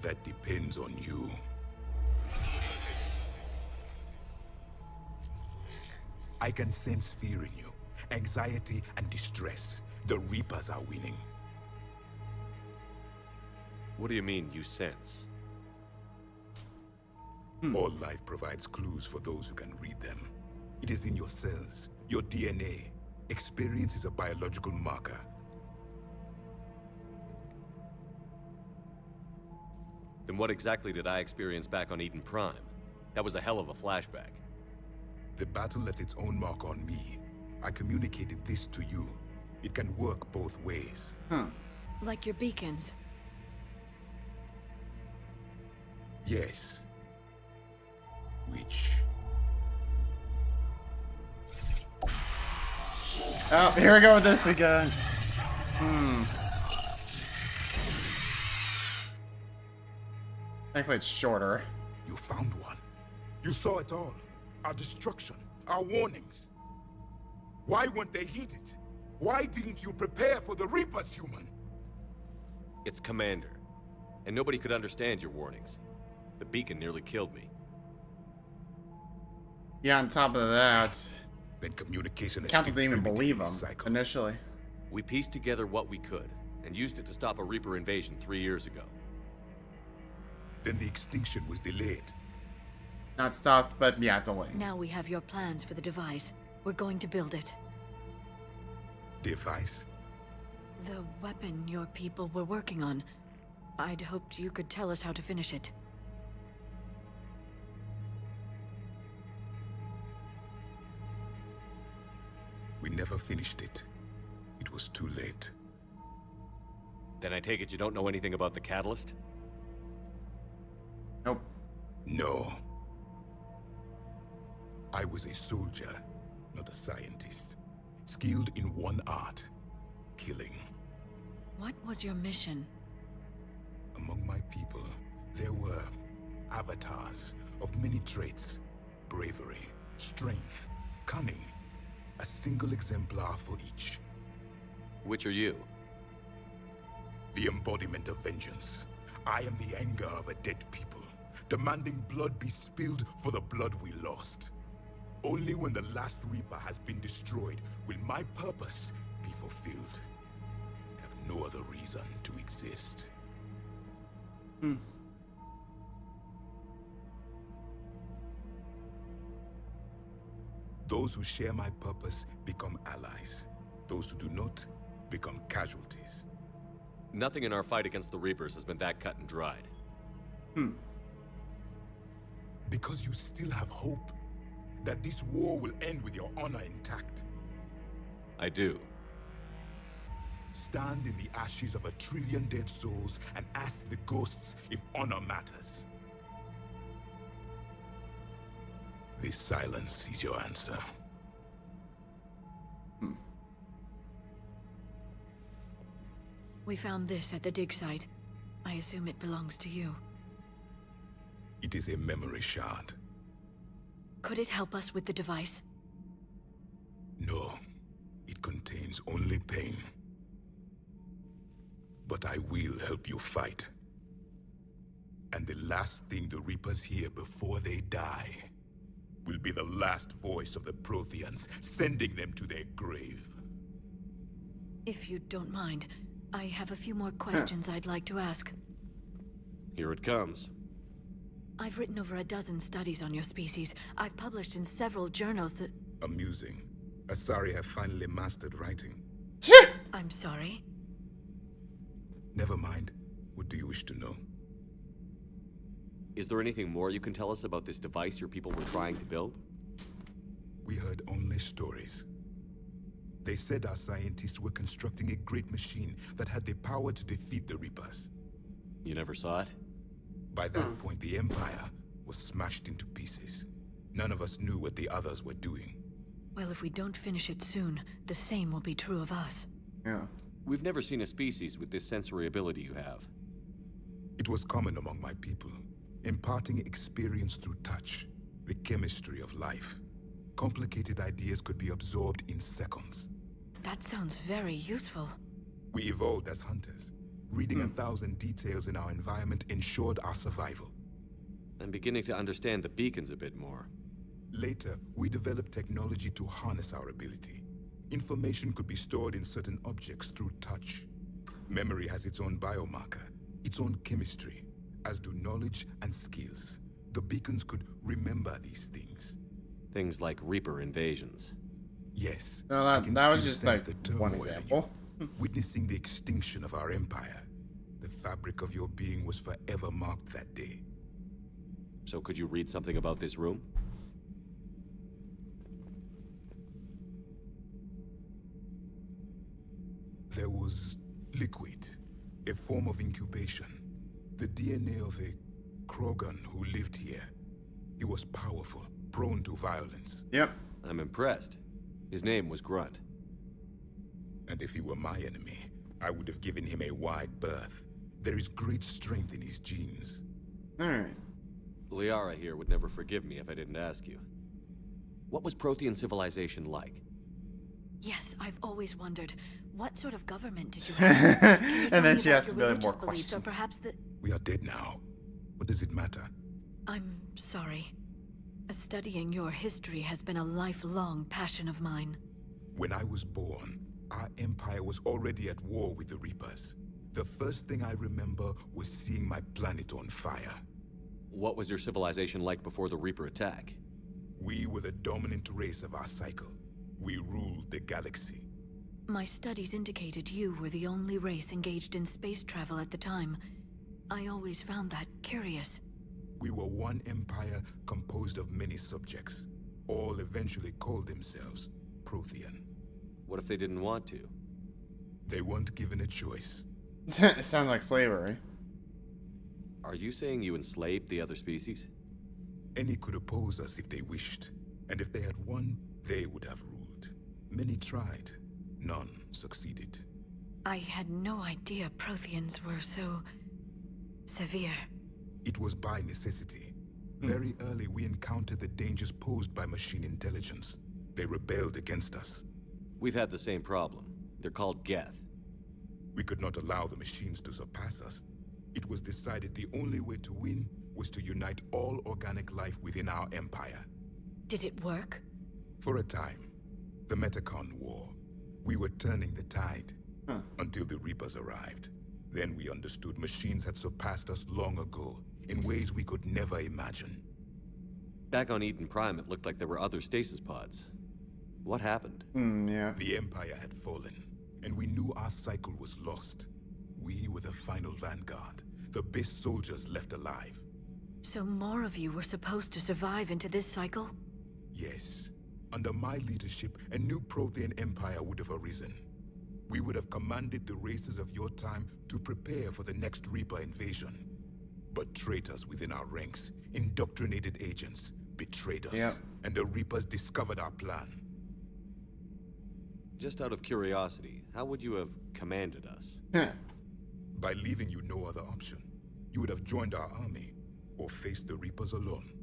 [SPEAKER 11] That depends on you. I can sense fear in you, anxiety and distress. The Reapers are winning.
[SPEAKER 9] What do you mean, you sense?
[SPEAKER 11] All life provides clues for those who can read them. It is in your cells, your DNA. Experience is a biological marker.
[SPEAKER 9] Then what exactly did I experience back on Eden Prime? That was a hell of a flashback.
[SPEAKER 11] The battle left its own mark on me. I communicated this to you. It can work both ways.
[SPEAKER 8] Like your beacons.
[SPEAKER 11] Yes. Which
[SPEAKER 2] Oh, here we go with this again. Thankfully, it's shorter.
[SPEAKER 11] You found one. You saw it all. Our destruction, our warnings. Why weren't they heeded? Why didn't you prepare for the Reapers, human?
[SPEAKER 9] It's Commander. And nobody could understand your warnings. The beacon nearly killed me.
[SPEAKER 2] Yeah, on top of that,
[SPEAKER 11] Then communication is
[SPEAKER 2] Council didn't even
[SPEAKER 11] primitive
[SPEAKER 2] believe
[SPEAKER 11] in
[SPEAKER 2] him
[SPEAKER 11] this cycle.
[SPEAKER 2] initially.
[SPEAKER 9] We pieced together what we could, and used it to stop a Reaper invasion 3 years ago.
[SPEAKER 11] Then the extinction was delayed.
[SPEAKER 2] Not stopped, but yeah, delayed.
[SPEAKER 8] Now we have your plans for the device. We're going to build it.
[SPEAKER 11] Device?
[SPEAKER 8] The weapon your people were working on. I'd hoped you could tell us how to finish it.
[SPEAKER 11] We never finished it. It was too late.
[SPEAKER 9] Then I take it you don't know anything about the catalyst?
[SPEAKER 2] Nope.
[SPEAKER 11] No. I was a soldier, not a scientist. Skilled in one art, killing.
[SPEAKER 8] What was your mission?
[SPEAKER 11] Among my people, there were avatars of many traits. Bravery, strength, cunning. A single exemplar for each.
[SPEAKER 9] Which are you?
[SPEAKER 11] The embodiment of vengeance. I am the anger of a dead people, demanding blood be spilled for the blood we lost. Only when the last Reaper has been destroyed will my purpose be fulfilled. I have no other reason to exist. Those who share my purpose become allies. Those who do not become casualties.
[SPEAKER 9] Nothing in our fight against the Reapers has been that cut and dried.
[SPEAKER 11] Because you still have hope that this war will end with your honor intact.
[SPEAKER 9] I do.
[SPEAKER 11] Stand in the ashes of 1 trillion dead souls and ask the ghosts if honor matters. This silence is your answer.
[SPEAKER 8] We found this at the dig site. I assume it belongs to you.
[SPEAKER 11] It is a memory shard.
[SPEAKER 8] Could it help us with the device?
[SPEAKER 11] No, it contains only pain. But I will help you fight. And the last thing the Reapers hear before they die will be the last voice of the Protheans, sending them to their grave.
[SPEAKER 8] If you don't mind, I have a few more questions I'd like to ask.
[SPEAKER 9] Here it comes.
[SPEAKER 8] I've written over a dozen studies on your species. I've published in several journals that...
[SPEAKER 11] Amusing. Asari have finally mastered writing.
[SPEAKER 8] I'm sorry?
[SPEAKER 11] Never mind. What do you wish to know?
[SPEAKER 9] Is there anything more you can tell us about this device your people were trying to build?
[SPEAKER 11] We heard only stories. They said our scientists were constructing a great machine that had the power to defeat the Reapers.
[SPEAKER 9] You never saw it?
[SPEAKER 11] By that point, the Empire was smashed into pieces. None of us knew what the others were doing.
[SPEAKER 8] Well, if we don't finish it soon, the same will be true of us.
[SPEAKER 2] Yeah.
[SPEAKER 9] We've never seen a species with this sensory ability you have.
[SPEAKER 11] It was common among my people, imparting experience through touch, the chemistry of life. Complicated ideas could be absorbed in seconds.
[SPEAKER 8] That sounds very useful.
[SPEAKER 11] We evolved as hunters. Reading 1,000 details in our environment ensured our survival.
[SPEAKER 9] I'm beginning to understand the beacons a bit more.
[SPEAKER 11] Later, we developed technology to harness our ability. Information could be stored in certain objects through touch. Memory has its own biomarker, its own chemistry, as do knowledge and skills. The beacons could remember these things.
[SPEAKER 9] Things like Reaper invasions.
[SPEAKER 11] Yes.
[SPEAKER 2] No, that was just like one example.
[SPEAKER 11] Witnessing the extinction of our empire, the fabric of your being was forever marked that day.
[SPEAKER 9] So could you read something about this room?
[SPEAKER 11] There was liquid, a form of incubation. The DNA of a Krogan who lived here. He was powerful, prone to violence.
[SPEAKER 2] Yep.
[SPEAKER 9] I'm impressed. His name was Grunt.
[SPEAKER 11] And if he were my enemy, I would have given him a wide berth. There is great strength in his genes.
[SPEAKER 2] Alright.
[SPEAKER 9] Liara here would never forgive me if I didn't ask you. What was Prothean civilization like?
[SPEAKER 8] Yes, I've always wondered, what sort of government did you have? Can you tell
[SPEAKER 2] And then
[SPEAKER 8] me
[SPEAKER 2] she
[SPEAKER 8] about
[SPEAKER 2] asks
[SPEAKER 8] your
[SPEAKER 2] a million
[SPEAKER 8] religious
[SPEAKER 2] more
[SPEAKER 8] beliefs,
[SPEAKER 2] questions.
[SPEAKER 8] Or perhaps the...
[SPEAKER 11] We are dead now. What does it matter?
[SPEAKER 8] I'm sorry. Studying your history has been a lifelong passion of mine.
[SPEAKER 11] When I was born, our empire was already at war with the Reapers. The first thing I remember was seeing my planet on fire.
[SPEAKER 9] What was your civilization like before the Reaper attack?
[SPEAKER 11] We were the dominant race of our cycle. We ruled the galaxy.
[SPEAKER 8] My studies indicated you were the only race engaged in space travel at the time. I always found that curious.
[SPEAKER 11] We were one empire composed of many subjects. All eventually called themselves Prothean.
[SPEAKER 9] What if they didn't want to?
[SPEAKER 11] They weren't given a choice.
[SPEAKER 2] It sounds like slavery.
[SPEAKER 9] Are you saying you enslaved the other species?
[SPEAKER 11] Any could oppose us if they wished, and if they had won, they would have ruled. Many tried. None succeeded.
[SPEAKER 8] I had no idea Protheans were so... severe.
[SPEAKER 11] It was by necessity. Very early we encountered the dangers posed by machine intelligence. They rebelled against us.
[SPEAKER 9] We've had the same problem. They're called Geth.
[SPEAKER 11] We could not allow the machines to surpass us. It was decided the only way to win was to unite all organic life within our empire.
[SPEAKER 8] Did it work?
[SPEAKER 11] For a time. The Metacon War. We were turning the tide. Until the Reapers arrived. Then we understood machines had surpassed us long ago, in ways we could never imagine.
[SPEAKER 9] Back on Eden Prime, it looked like there were other stasis pods. What happened?
[SPEAKER 2] Yeah.
[SPEAKER 11] The Empire had fallen, and we knew our cycle was lost. We were the final vanguard, the best soldiers left alive.
[SPEAKER 8] So more of you were supposed to survive into this cycle?
[SPEAKER 11] Yes. Under my leadership, a new Prothean empire would have arisen. We would have commanded the races of your time to prepare for the next Reaper invasion. But traitors within our ranks, indoctrinated agents, betrayed us. And the Reapers discovered our plan.
[SPEAKER 9] Just out of curiosity, how would you have commanded us?
[SPEAKER 11] By leaving you no other option. You would have joined our army, or faced the Reapers alone.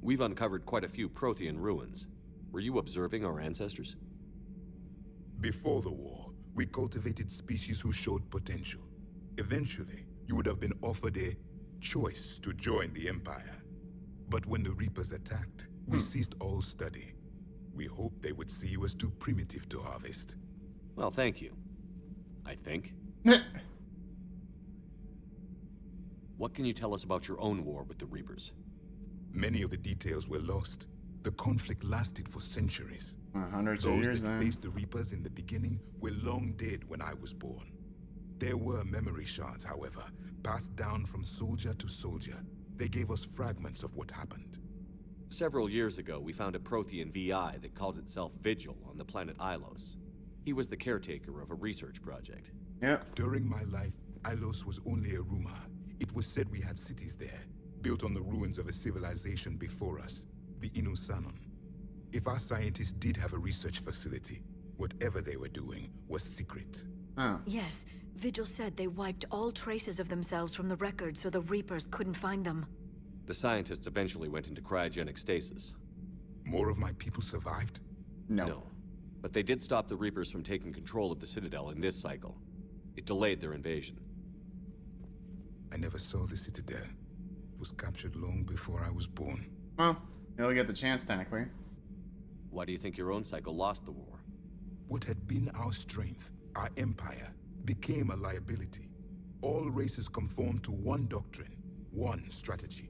[SPEAKER 9] We've uncovered quite a few Prothean ruins. Were you observing our ancestors?
[SPEAKER 11] Before the war, we cultivated species who showed potential. Eventually, you would have been offered a choice to join the Empire. But when the Reapers attacked, we ceased all study. We hoped they would see you as too primitive to harvest.
[SPEAKER 9] Well, thank you. I think. What can you tell us about your own war with the Reapers?
[SPEAKER 11] Many of the details were lost. The conflict lasted for centuries.
[SPEAKER 2] Hundreds of years
[SPEAKER 11] Those that
[SPEAKER 2] then.
[SPEAKER 11] faced the Reapers in the beginning were long dead when I was born. There were memory shards, however, passed down from soldier to soldier. They gave us fragments of what happened.
[SPEAKER 9] Several years ago, we found a Prothean VI that called itself Vigil on the planet Ilos. He was the caretaker of a research project.
[SPEAKER 11] During my life, Ilos was only a rumor. It was said we had cities there, built on the ruins of a civilization before us, the Inusanon. If our scientists did have a research facility, whatever they were doing was secret.
[SPEAKER 8] Yes, Vigil said they wiped all traces of themselves from the records so the Reapers couldn't find them.
[SPEAKER 9] The scientists eventually went into cryogenic stasis.
[SPEAKER 11] More of my people survived?
[SPEAKER 9] No. But they did stop the Reapers from taking control of the Citadel in this cycle. It delayed their invasion.
[SPEAKER 11] I never saw the Citadel. It was captured long before I was born.
[SPEAKER 2] Well, you'll get the chance, technically.
[SPEAKER 9] Why do you think your own cycle lost the war?
[SPEAKER 11] What had been our strength, our empire, became a liability. All races conformed to one doctrine, one strategy.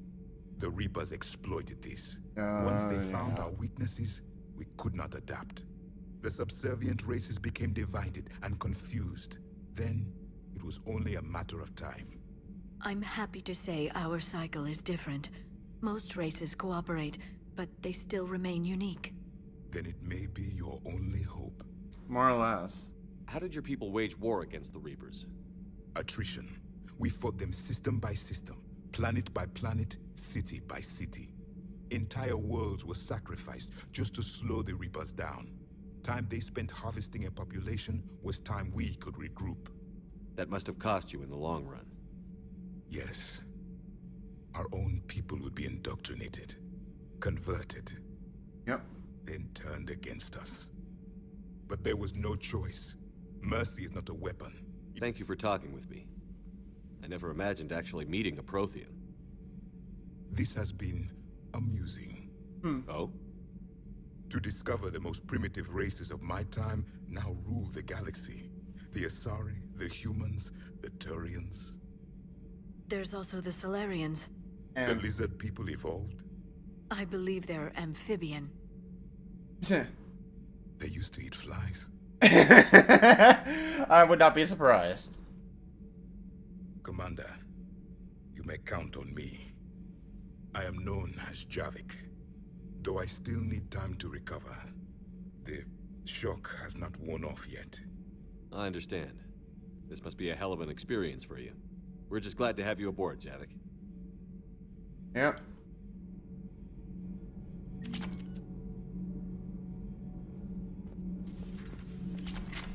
[SPEAKER 11] The Reapers exploited this. Once they found our weaknesses, we could not adapt. The subservient races became divided and confused. Then, it was only a matter of time.
[SPEAKER 8] I'm happy to say our cycle is different. Most races cooperate, but they still remain unique.
[SPEAKER 11] Then it may be your only hope.
[SPEAKER 2] More or less.
[SPEAKER 9] How did your people wage war against the Reapers?
[SPEAKER 11] Attrition. We fought them system by system, planet by planet, city by city. Entire worlds were sacrificed just to slow the Reapers down. Time they spent harvesting a population was time we could regroup.
[SPEAKER 9] That must have cost you in the long run.
[SPEAKER 11] Yes. Our own people would be indoctrinated, converted.
[SPEAKER 2] Yep.
[SPEAKER 11] Then turned against us. But there was no choice. Mercy is not a weapon.
[SPEAKER 9] Thank you for talking with me. I never imagined actually meeting a Prothean.
[SPEAKER 11] This has been amusing.
[SPEAKER 9] Oh?
[SPEAKER 11] To discover the most primitive races of my time now rule the galaxy. The Asari, the humans, the Turians.
[SPEAKER 8] There's also the Solarians.
[SPEAKER 11] The lizard people evolved.
[SPEAKER 8] I believe they're amphibian.
[SPEAKER 11] They used to eat flies.
[SPEAKER 2] I would not be surprised.
[SPEAKER 11] Commander, you may count on me. I am known as Javik, though I still need time to recover. The shock has not worn off yet.
[SPEAKER 9] I understand. This must be a hell of an experience for you. We're just glad to have you aboard, Javik.
[SPEAKER 2] Yep.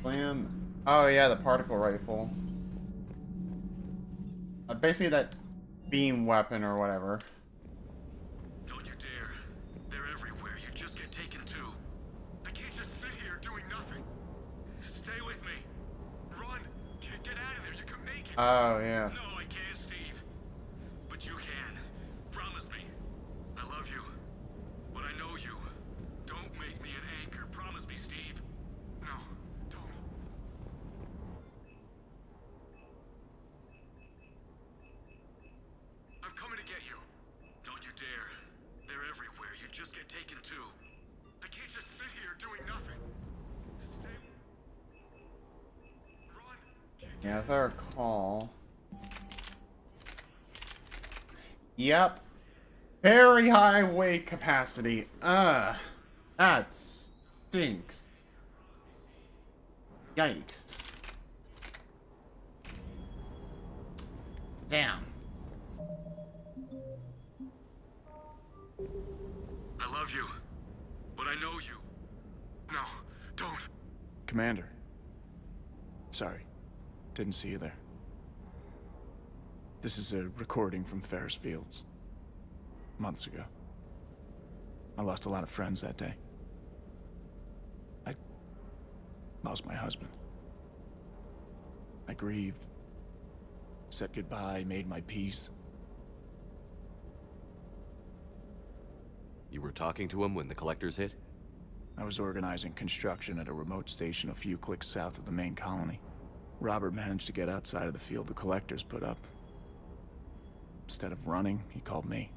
[SPEAKER 2] Slam. Oh yeah, the particle rifle. Basically that beam weapon or whatever.
[SPEAKER 7] Don't you dare. They're everywhere. You just get taken too. I can't just sit here doing nothing. Stay with me. Run. Get out of there. You can make it.
[SPEAKER 2] Oh yeah.
[SPEAKER 7] No, I can't, Steve. But you can. Promise me. I love you. But I know you. Don't make me an anchor. Promise me, Steve. No, don't. I'm coming to get you. Don't you dare. They're everywhere. You just get taken too. I can't just sit here doing nothing. Stay. Run.
[SPEAKER 2] Yeah, if I recall. Yep. Very high weight capacity. That stinks. Yikes. Damn.
[SPEAKER 7] I love you. But I know you. No, don't.
[SPEAKER 4] Commander. Sorry. Didn't see you there. This is a recording from Ferris Fields. Months ago. I lost a lot of friends that day. I lost my husband. I grieved. Said goodbye, made my peace.
[SPEAKER 9] You were talking to him when the collectors hit?
[SPEAKER 4] I was organizing construction at a remote station a few clicks south of the main colony. Robert managed to get outside of the field the collectors put up. Instead of running, he called me.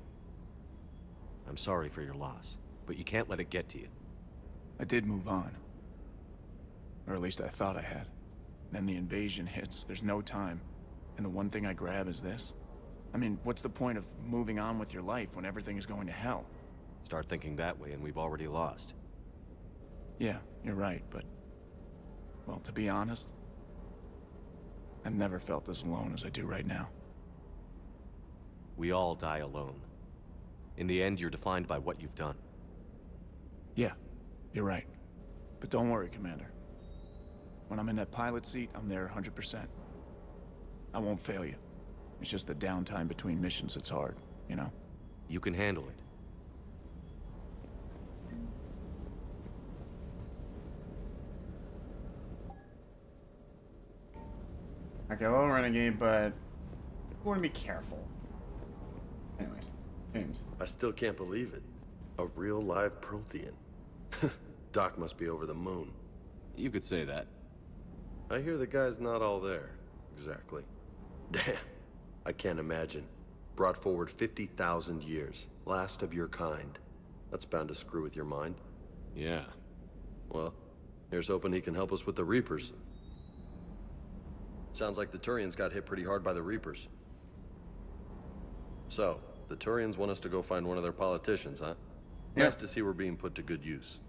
[SPEAKER 9] I'm sorry for your loss, but you can't let it get to you.
[SPEAKER 4] I did move on. Or at least I thought I had. Then the invasion hits, there's no time. And the one thing I grab is this. I mean, what's the point of moving on with your life when everything is going to hell?
[SPEAKER 9] Start thinking that way and we've already lost.
[SPEAKER 4] Yeah, you're right, but... well, to be honest, I've never felt as alone as I do right now.
[SPEAKER 9] We all die alone. In the end, you're defined by what you've done.
[SPEAKER 4] Yeah, you're right. But don't worry, Commander. When I'm in that pilot seat, I'm there 100%. I won't fail you. It's just the downtime between missions that's hard, you know?
[SPEAKER 9] You can handle it.
[SPEAKER 2] Okay, a little renegade, but I want to be careful. Anyways, James.
[SPEAKER 10] I still can't believe it. A real live Prothean. Doc must be over the moon.
[SPEAKER 9] You could say that.
[SPEAKER 10] I hear the guy's not all there. Exactly. Damn. I can't imagine. Brought forward 50,000 years. Last of your kind. That's bound to screw with your mind.
[SPEAKER 9] Yeah.
[SPEAKER 10] Well, here's hoping he can help us with the Reapers. Sounds like the Turians got hit pretty hard by the Reapers. So, the Turians want us to go find one of their politicians, huh?
[SPEAKER 2] Yeah.
[SPEAKER 10] Nice to see we're being put to good use.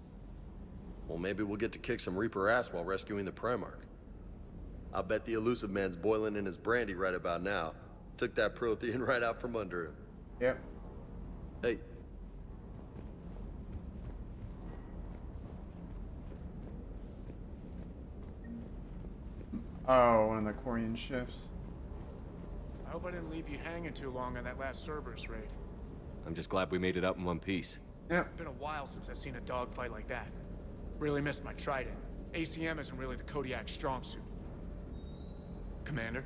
[SPEAKER 10] Well, maybe we'll get to kick some Reaper ass while rescuing the Primarch. I bet the elusive man's boiling in his brandy right about now. Took that Prothean right out from under him.
[SPEAKER 2] Yep.
[SPEAKER 10] Hey.
[SPEAKER 2] Oh, one of the Quarian ships.
[SPEAKER 4] I hope I didn't leave you hanging too long on that last Cerberus raid.
[SPEAKER 9] I'm just glad we made it out in one piece.
[SPEAKER 2] Yep.
[SPEAKER 4] It's been a while since I've seen a dogfight like that. Really missed my trident. ACM isn't really the Kodiak's strong suit. Commander?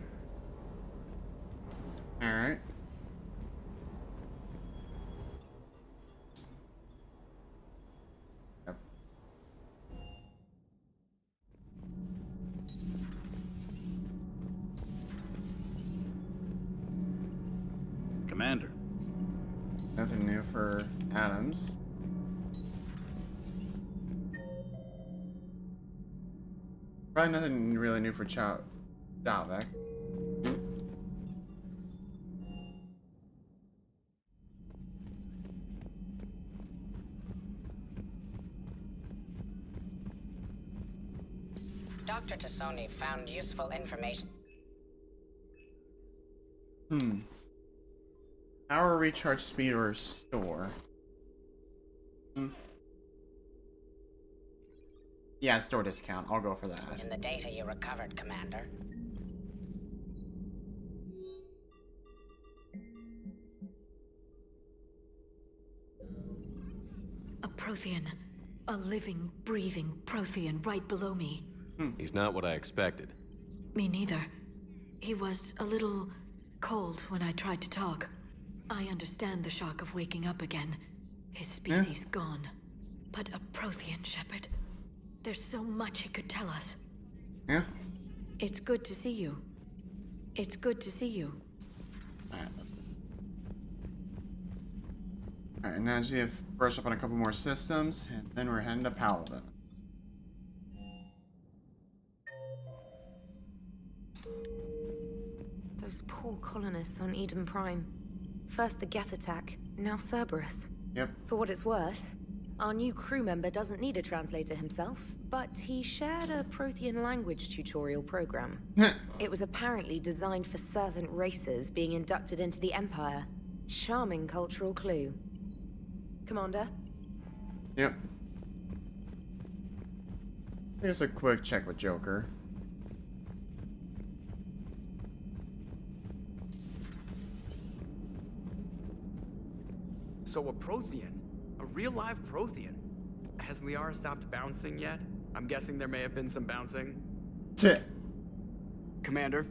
[SPEAKER 2] Alright. Yep.
[SPEAKER 14] Commander.
[SPEAKER 2] Nothing new for Adams. Probably nothing really new for Dalvik.
[SPEAKER 15] Dr. Tassoni found useful information.
[SPEAKER 2] Power recharge speed or restore. Yeah, store discount. I'll go for that.
[SPEAKER 15] In the data you recovered, Commander.
[SPEAKER 8] A Prothean. A living, breathing Prothean right below me.
[SPEAKER 9] He's not what I expected.
[SPEAKER 8] Me neither. He was a little cold when I tried to talk. I understand the shock of waking up again. His species gone. But a Prothean, Shepard. There's so much he could tell us.
[SPEAKER 2] Yeah?
[SPEAKER 8] It's good to see you. It's good to see you.
[SPEAKER 2] Alright, now just need to brush up on a couple more systems, and then we're heading to Palaven.
[SPEAKER 16] Those poor colonists on Eden Prime. First the Geth attack, now Cerberus.
[SPEAKER 2] Yep.
[SPEAKER 16] For what it's worth, our new crew member doesn't need a translator himself, but he shared a Prothean language tutorial program. It was apparently designed for servant races being inducted into the Empire. Charming cultural clue. Commander?
[SPEAKER 2] Yep. Here's a quick check with Joker.
[SPEAKER 17] So a Prothean? A real live Prothean? Has Liara stopped bouncing yet? I'm guessing there may have been some bouncing. Commander?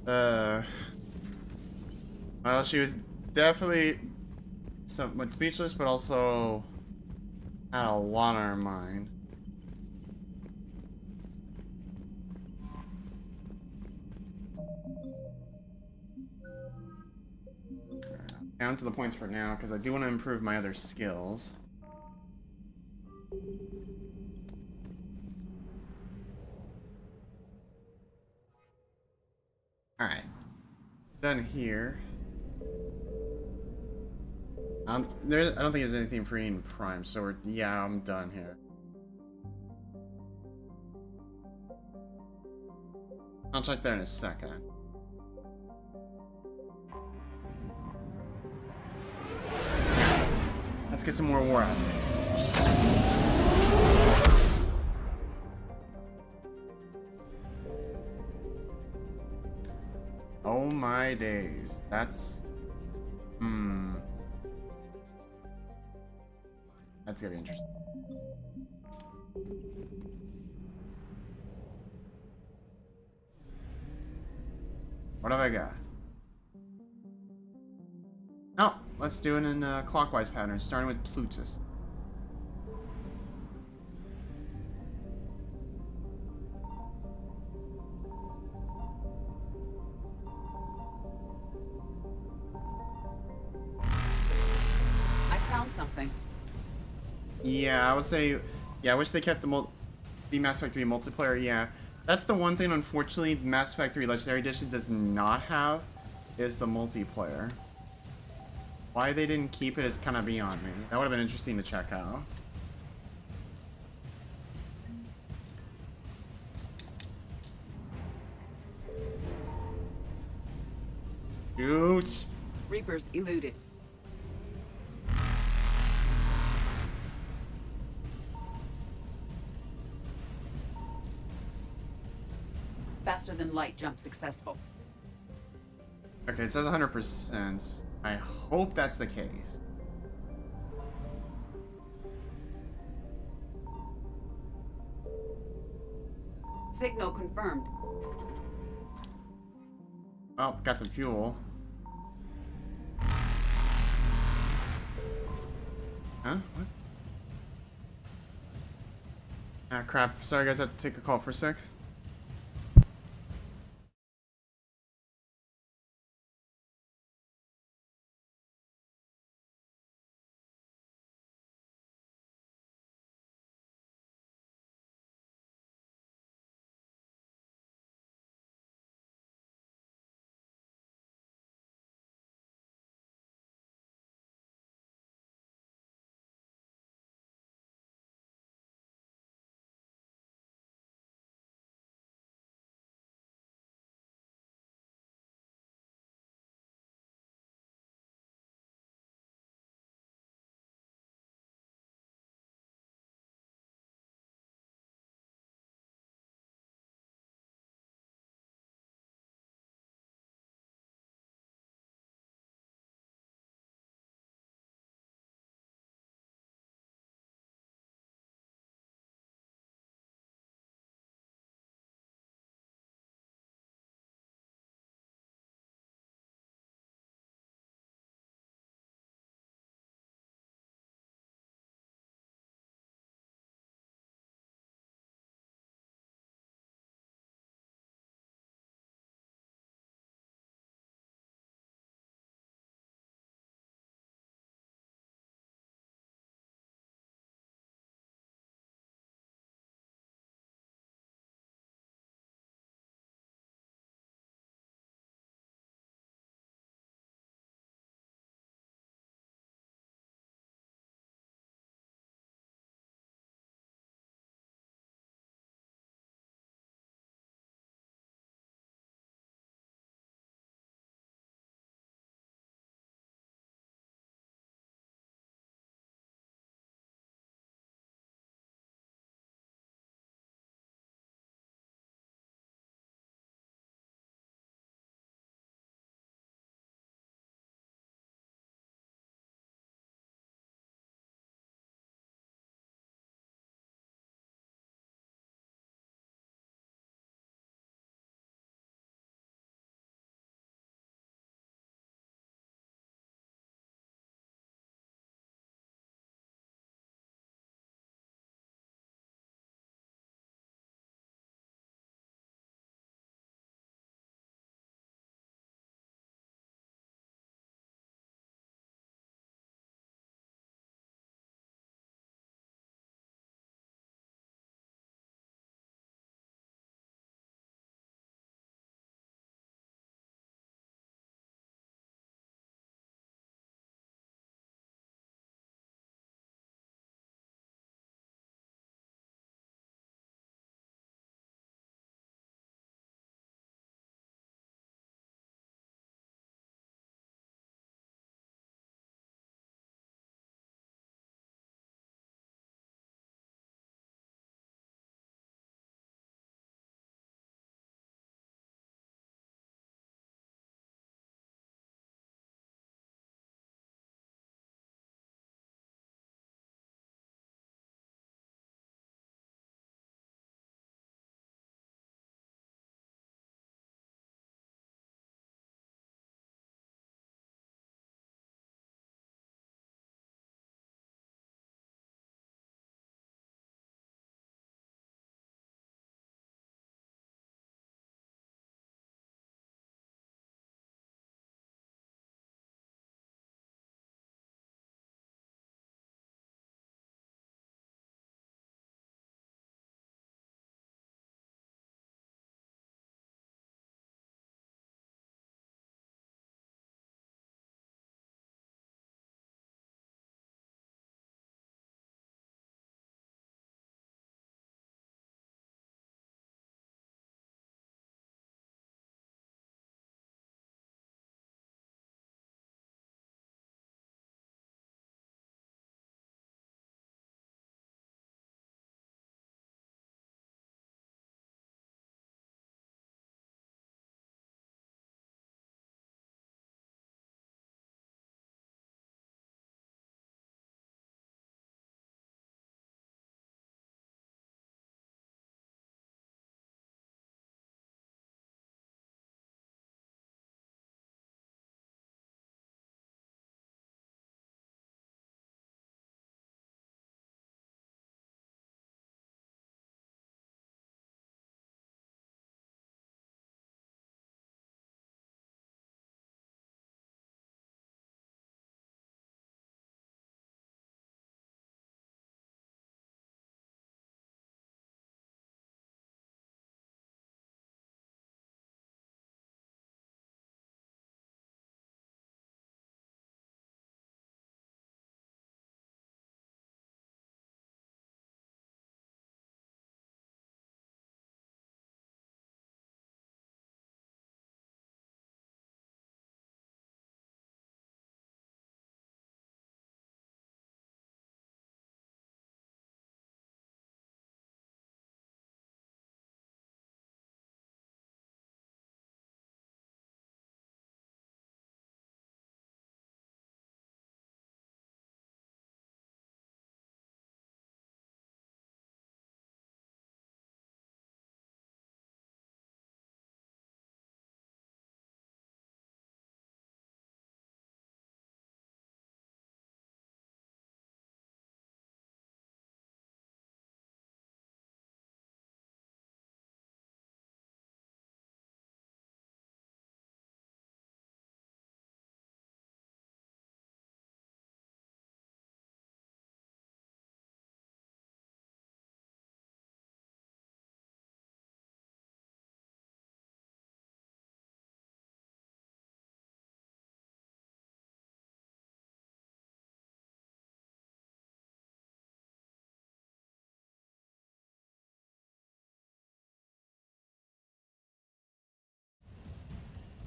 [SPEAKER 2] Well, she was definitely somewhat speechless, but also had a lot on her mind. Down to the points for now, because I do want to improve my other skills. Alright. Done here. I don't think there's anything for Eden Prime, so yeah, I'm done here. I'll check that in a second. Let's get some more war assets. Oh my days. That's... That's gonna be interesting. What have I got? Oh, let's do it in a clockwise pattern, starting with Plutus.
[SPEAKER 3] I found something.
[SPEAKER 2] Yeah, I would say, yeah, I wish they kept the Mass Effect 3 multiplayer. Yeah, that's the one thing, unfortunately, Mass Effect 3 Legendary Edition does not have, is the multiplayer. Why they didn't keep it is kind of beyond me. That would have been interesting to check out. Shoot!
[SPEAKER 3] Reapers eluded. Faster than light jump successful.
[SPEAKER 2] Okay, it says 100%. I hope that's the case.
[SPEAKER 3] Signal confirmed.
[SPEAKER 2] Oh, got some fuel. Huh? What? Ah, crap. Sorry, guys. I have to take a call for a sec.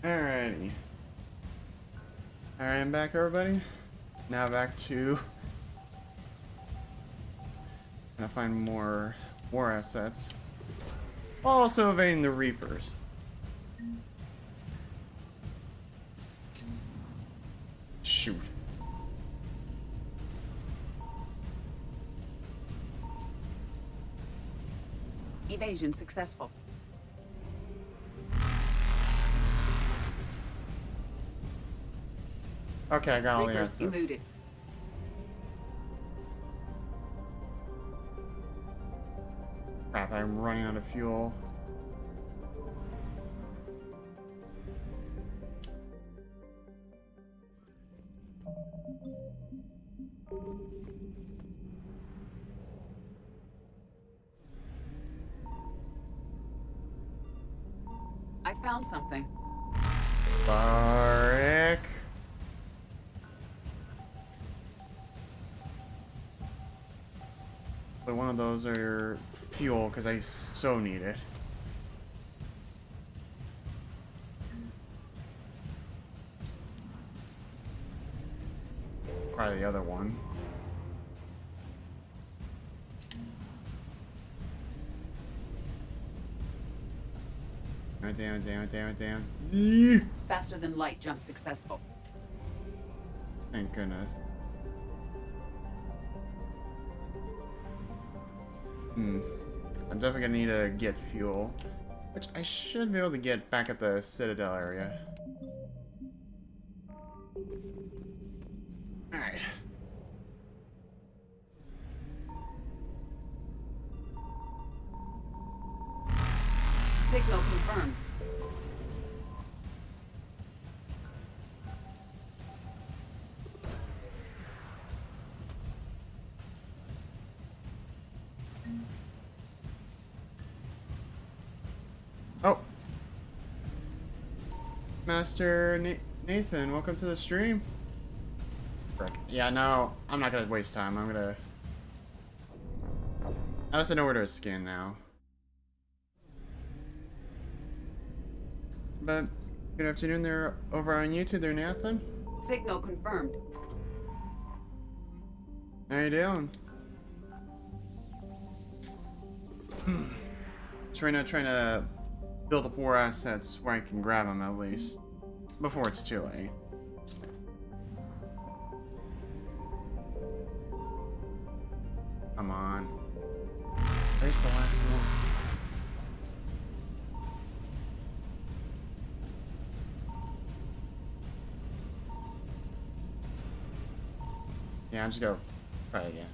[SPEAKER 2] Alrighty. Alright, I'm back, everybody. Now back to... gonna find more war assets. While also evading the Reapers. Shoot.
[SPEAKER 3] Evasion successful.
[SPEAKER 2] Okay, I got all the
[SPEAKER 3] Reapers
[SPEAKER 2] assets.
[SPEAKER 3] eluded.
[SPEAKER 2] Crap, I'm running out of fuel.
[SPEAKER 3] I found something.
[SPEAKER 2] Barrick. But one of those are fuel, because I so need it. Probably the other one. Damn it, damn it, damn it, damn it. Yee!
[SPEAKER 3] Faster than light jump successful.
[SPEAKER 2] Thank goodness. I'm definitely gonna need to get fuel, which I should be able to get back at the Citadel area. Alright.
[SPEAKER 3] Signal confirmed.
[SPEAKER 2] Oh. Master Nathan, welcome to the stream. Frick. Yeah, no, I'm not gonna waste time. I'm gonna... Unless I know where to scan now. But, good afternoon there over on YouTube there, Nathan.
[SPEAKER 3] Signal confirmed.
[SPEAKER 2] How you doing? Just right now trying to build up war assets where I can grab them at least. Before it's too late. Come on. Where's the last one? Yeah, I'm just gonna try again.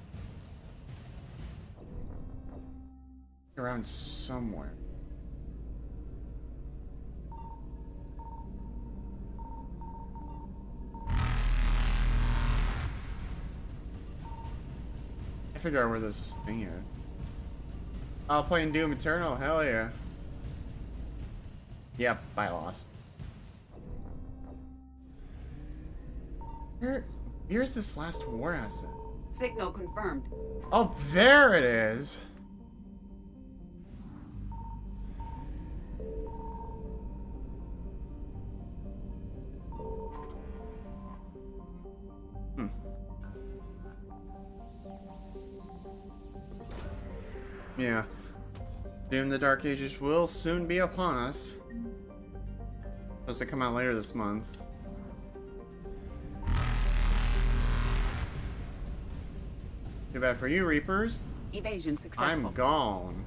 [SPEAKER 2] Around somewhere. I figure out where this thing is. I'll play in Doom Eternal, hell yeah. Yep, I lost. Here's this last war asset.
[SPEAKER 3] Signal confirmed.
[SPEAKER 2] Oh, there it is. Yeah. Doom the Dark Ages will soon be upon us. Supposed to come out later this month. Too bad for you, Reapers.
[SPEAKER 3] Evasion successful.
[SPEAKER 2] I'm gone.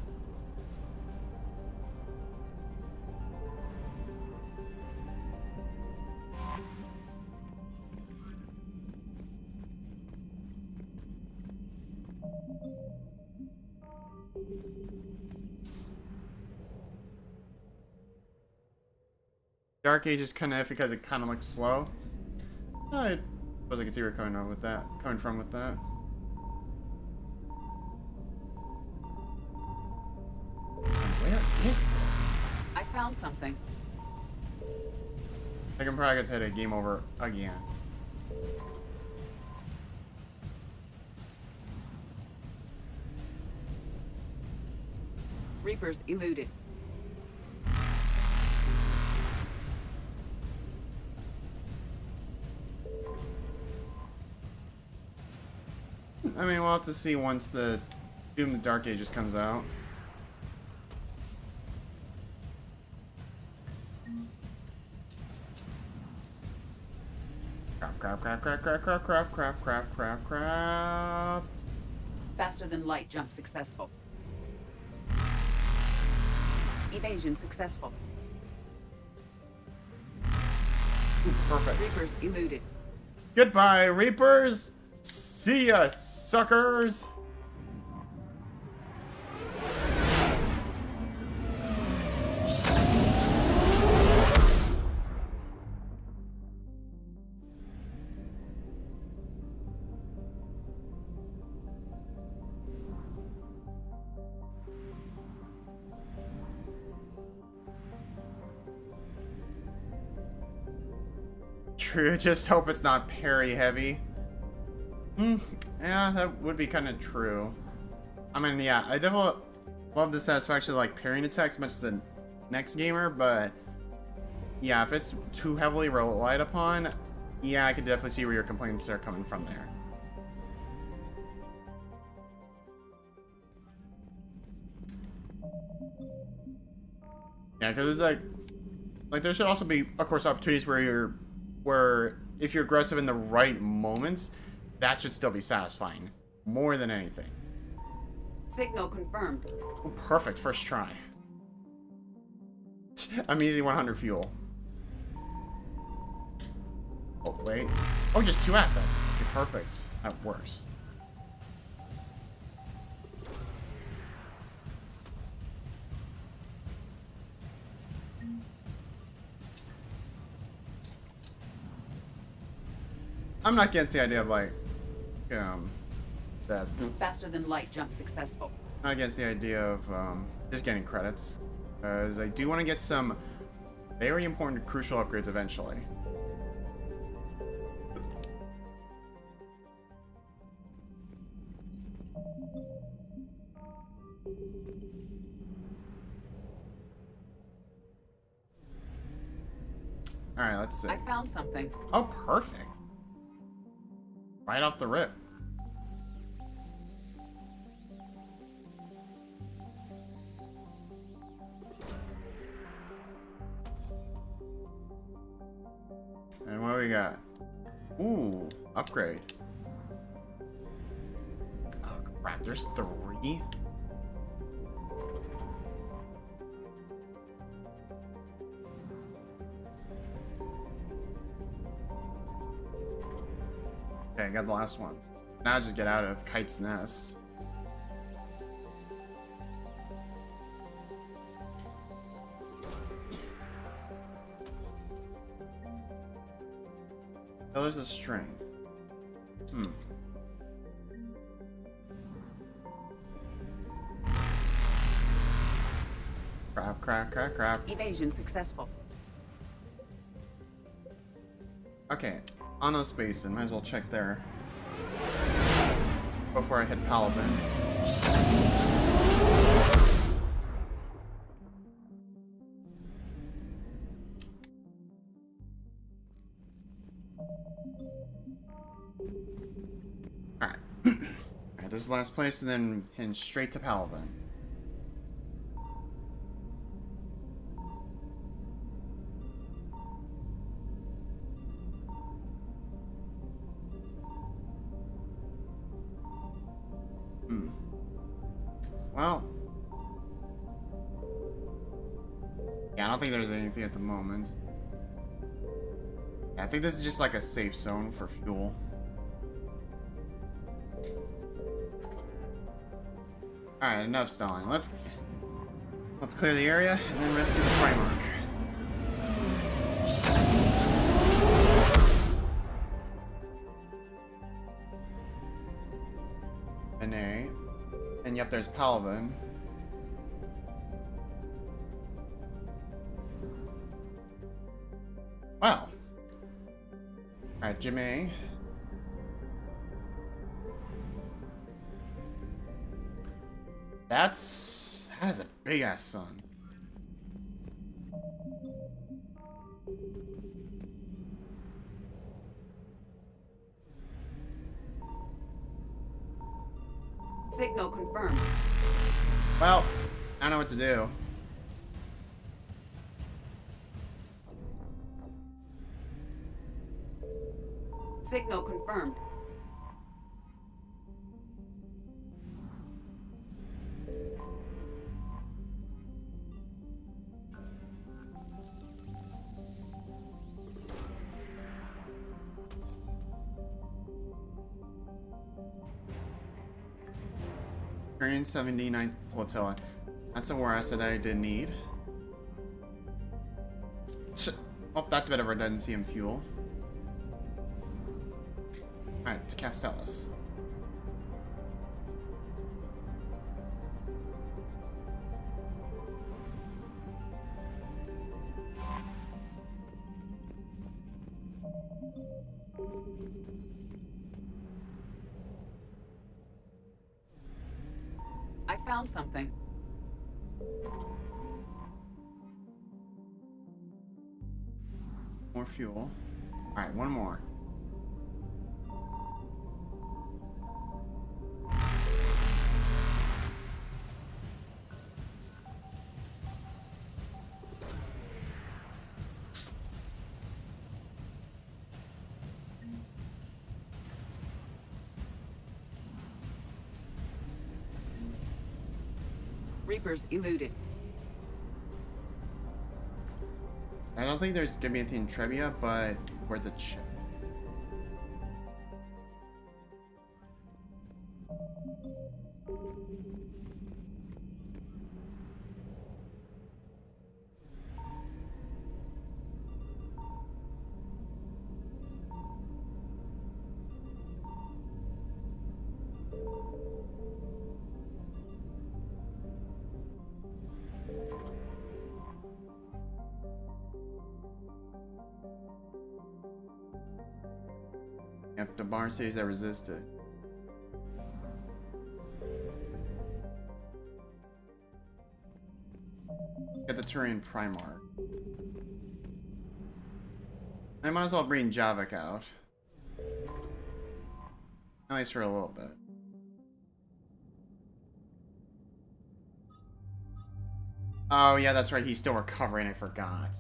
[SPEAKER 2] Dark Age is kind of iffy because it kind of looks slow. I suppose I can see where you're coming from with that. Where is this?
[SPEAKER 3] I found something.
[SPEAKER 2] I can probably get to hit a game over again.
[SPEAKER 3] Reapers eluded.
[SPEAKER 2] I mean, we'll have to see once the Doom the Dark Ages comes out. Crap.
[SPEAKER 3] Faster than light jump successful. Evasion successful.
[SPEAKER 2] Ooh, perfect.
[SPEAKER 3] Reapers eluded.
[SPEAKER 2] Goodbye, Reapers. See ya, suckers. True, just hope it's not parry heavy. Yeah, that would be kind of true. I mean, yeah, I definitely love the satisfaction of like parrying attacks much as the next gamer, but yeah, if it's too heavily relied upon, yeah, I could definitely see where your complaints are coming from there. Yeah, because it's like there should also be, of course, opportunities where if you're aggressive in the right moments, that should still be satisfying more than anything.
[SPEAKER 3] Signal confirmed.
[SPEAKER 2] Oh, perfect, first try. I'm using 100 fuel. Oh wait. Oh, just 2 assets. Okay, perfect. That works. I'm not against the idea of like, that.
[SPEAKER 3] Faster than light jump successful.
[SPEAKER 2] Not against the idea of just getting credits, because I do want to get some very important crucial upgrades eventually. All right, let's see.
[SPEAKER 3] I found something.
[SPEAKER 2] Oh, perfect. Right off the rip. And what do we got? Ooh, upgrade. Oh crap, there's 3? Okay, I got the last one. Now just get out of Kite's nest. Pillars of Strength. Crap.
[SPEAKER 3] Evasion successful.
[SPEAKER 2] Okay, Anos Basin. Might as well check there before I hit Palaven. Alright. Alright, this is the last place, and then heading straight to Palaven. Well, yeah, I don't think there's anything at the moment. Yeah, I think this is just like a safe zone for fuel. Alright, enough stalling. Let's clear the area and then rescue the Primarch. And yep, there's Palaven. Wow. Alright, Jimmy. That is a big ass sun.
[SPEAKER 3] Signal confirmed.
[SPEAKER 2] Well, I don't know what to do.
[SPEAKER 3] Signal confirmed.
[SPEAKER 2] Turian 79th Flotilla. That's a war asset that I did need. Oh, that's a bit of redundancy in fuel. Alright, to Castellus.
[SPEAKER 3] I found something.
[SPEAKER 2] More fuel. Alright, one more.
[SPEAKER 3] Reapers eluded.
[SPEAKER 2] I don't think there's gonna be anything in Trebia, but worth a check. Yep, the bar cities that resisted. Get the Turian Primarch. I might as well bring Javik out. At least for a little bit. Oh yeah, that's right, he's still recovering, I forgot.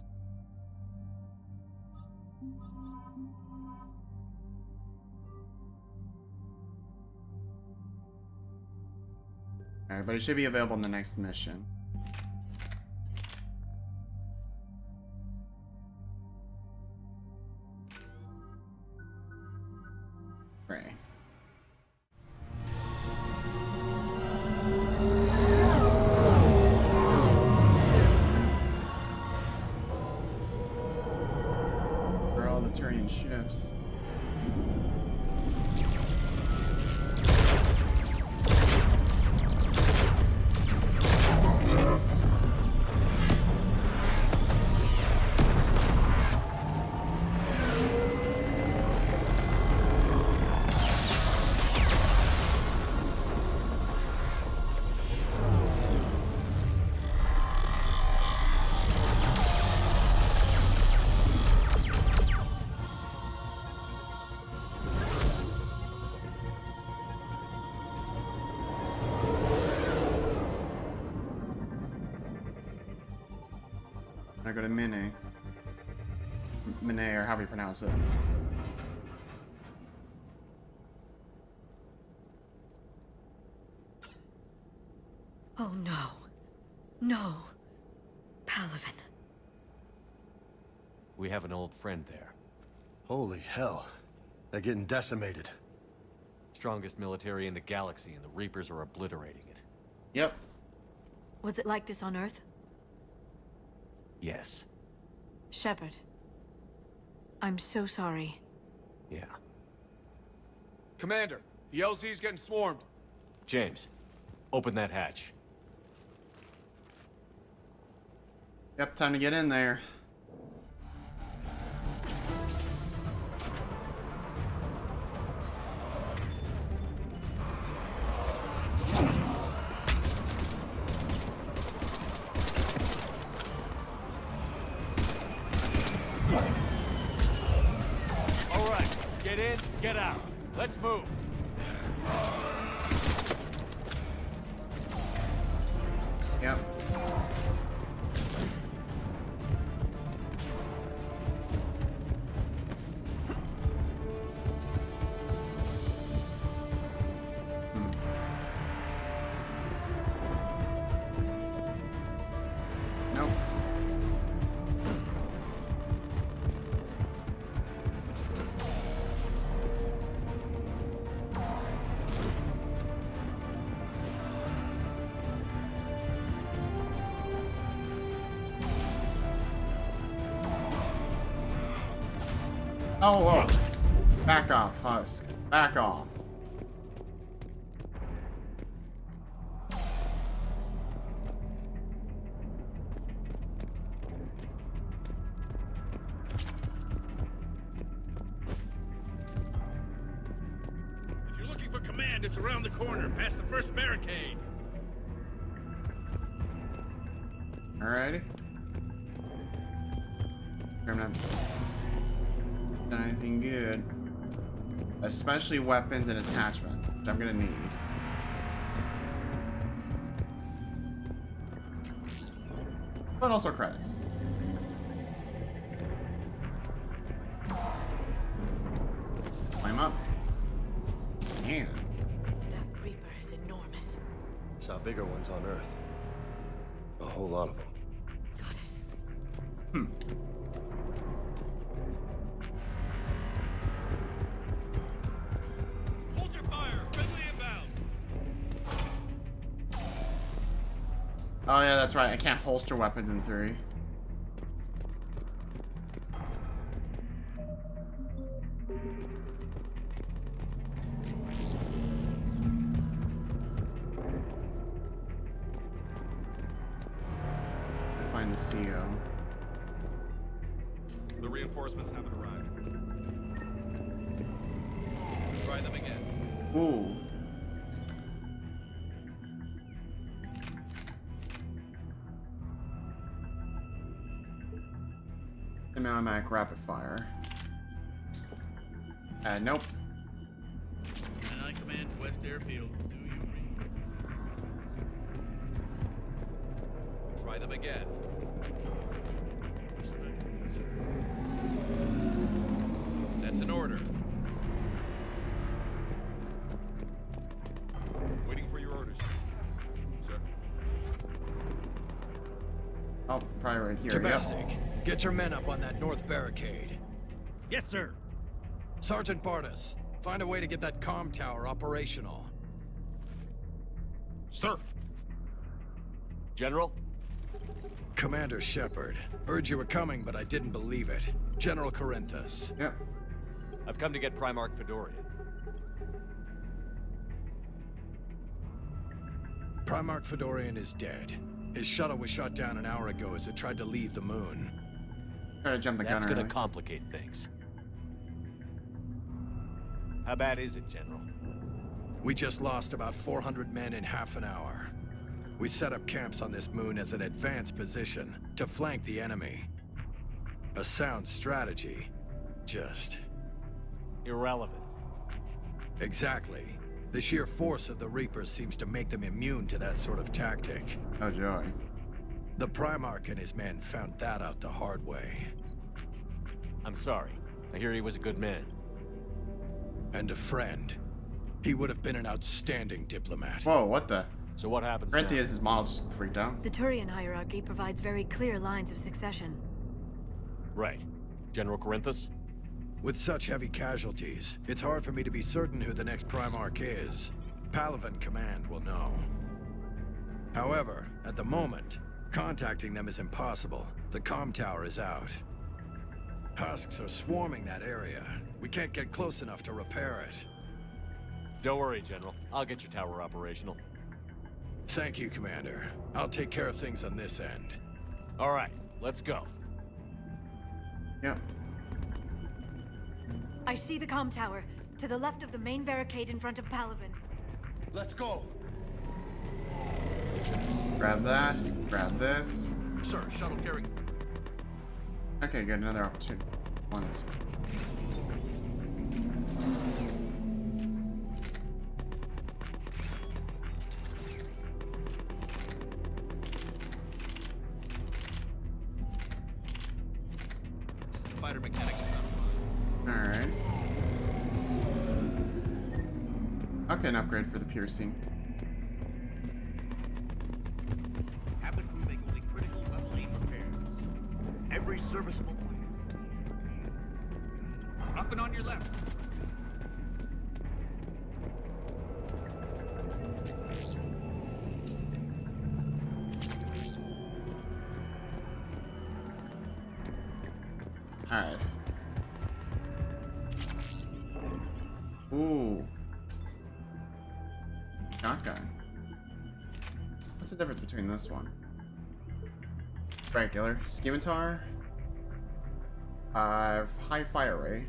[SPEAKER 2] Alright, but it should be available in the next mission. Right. Where are all the Turian ships? I go to Mine, or however you pronounce it.
[SPEAKER 8] Oh no. No. Palaven.
[SPEAKER 9] We have an old friend there.
[SPEAKER 10] Holy hell. They're getting decimated.
[SPEAKER 9] Strongest military in the galaxy, and the Reapers are obliterating it.
[SPEAKER 2] Yep.
[SPEAKER 8] Was it like this on Earth?
[SPEAKER 9] Yes.
[SPEAKER 8] Shepard. I'm so sorry.
[SPEAKER 9] Yeah.
[SPEAKER 5] Commander, the LZ's getting swarmed.
[SPEAKER 9] James, open that hatch.
[SPEAKER 2] Yep, time to get in there.
[SPEAKER 5] All right, get in, get out. Let's move.
[SPEAKER 2] Oh, whoa. Back off, Husk. Back off.
[SPEAKER 7] If you're looking for command, it's around the corner, past the first barricade.
[SPEAKER 2] Alrighty. I'm not done anything good. Especially weapons and attachments, which I'm gonna need. But also credits. Climb up. Man.
[SPEAKER 8] That Reaper is enormous.
[SPEAKER 10] Saw bigger ones on Earth. A whole lot of them.
[SPEAKER 2] Hmm.
[SPEAKER 7] Hold your fire! Friendly inbound!
[SPEAKER 2] Oh yeah, that's right. I can't holster weapons in theory. Find the CO.
[SPEAKER 5] The reinforcements haven't arrived. Try them again.
[SPEAKER 2] Ooh. Semi-automatic rapid fire. Nope.
[SPEAKER 7] And I command to West Airfield. Do you read?
[SPEAKER 5] Try them again. That's an order. Waiting for your orders, sir.
[SPEAKER 2] Oh, probably right here.
[SPEAKER 18] Domestic,
[SPEAKER 2] Yep.
[SPEAKER 18] get your men up on that north barricade.
[SPEAKER 7] Yes, sir.
[SPEAKER 18] Sergeant Bartis, find a way to get that comm tower operational.
[SPEAKER 5] Sir. General?
[SPEAKER 18] Commander Shepard, heard you were coming, but I didn't believe it. General Corinthus.
[SPEAKER 2] Yep.
[SPEAKER 9] I've come to get Primarch Fedorian.
[SPEAKER 18] Primarch Fedorian is dead. His shuttle was shot down an hour ago as it tried to leave the moon.
[SPEAKER 2] Try to jump the gun
[SPEAKER 9] That's gonna
[SPEAKER 2] early.
[SPEAKER 9] complicate things. How bad is it, General?
[SPEAKER 18] We just lost about 400 men in half an hour. We set up camps on this moon as an advanced position to flank the enemy. A sound strategy. Just...
[SPEAKER 9] irrelevant.
[SPEAKER 18] Exactly. The sheer force of the Reapers seems to make them immune to that sort of tactic.
[SPEAKER 2] Oh, joy.
[SPEAKER 18] The Primarch and his men found that out the hard way.
[SPEAKER 9] I'm sorry. I hear he was a good man.
[SPEAKER 18] And a friend. He would have been an outstanding diplomat.
[SPEAKER 2] Whoa, what the?
[SPEAKER 9] So what happens now?
[SPEAKER 2] Corinthius' model just freaked out.
[SPEAKER 8] The Turian hierarchy provides very clear lines of succession.
[SPEAKER 9] Right. General Corinthus?
[SPEAKER 18] With such heavy casualties, it's hard for me to be certain who the next Primarch is. Palaven Command will know. However, at the moment, contacting them is impossible. The comm tower is out. Husks are swarming that area. We can't get close enough to repair it.
[SPEAKER 9] Don't worry, General. I'll get your tower operational.
[SPEAKER 18] Thank you, Commander. I'll take care of things on this end.
[SPEAKER 9] All right, let's go.
[SPEAKER 2] Yep.
[SPEAKER 8] I see the comm tower, to the left of the main barricade in front of Palaven.
[SPEAKER 6] Let's go.
[SPEAKER 2] Grab that. Grab this.
[SPEAKER 6] Sir, shuttle carrying.
[SPEAKER 2] Okay, good. Another opportunity. Ones.
[SPEAKER 5] Fighter mechanics.
[SPEAKER 2] Alright. Okay, an upgrade for the piercing.
[SPEAKER 6] Cabin crew make only critical level aid repairs. Every serviceable point.
[SPEAKER 7] Up and on your left.
[SPEAKER 2] Alright. Ooh. Shotgun. What's the difference between this one? Regular. Scimitar. High fire rate.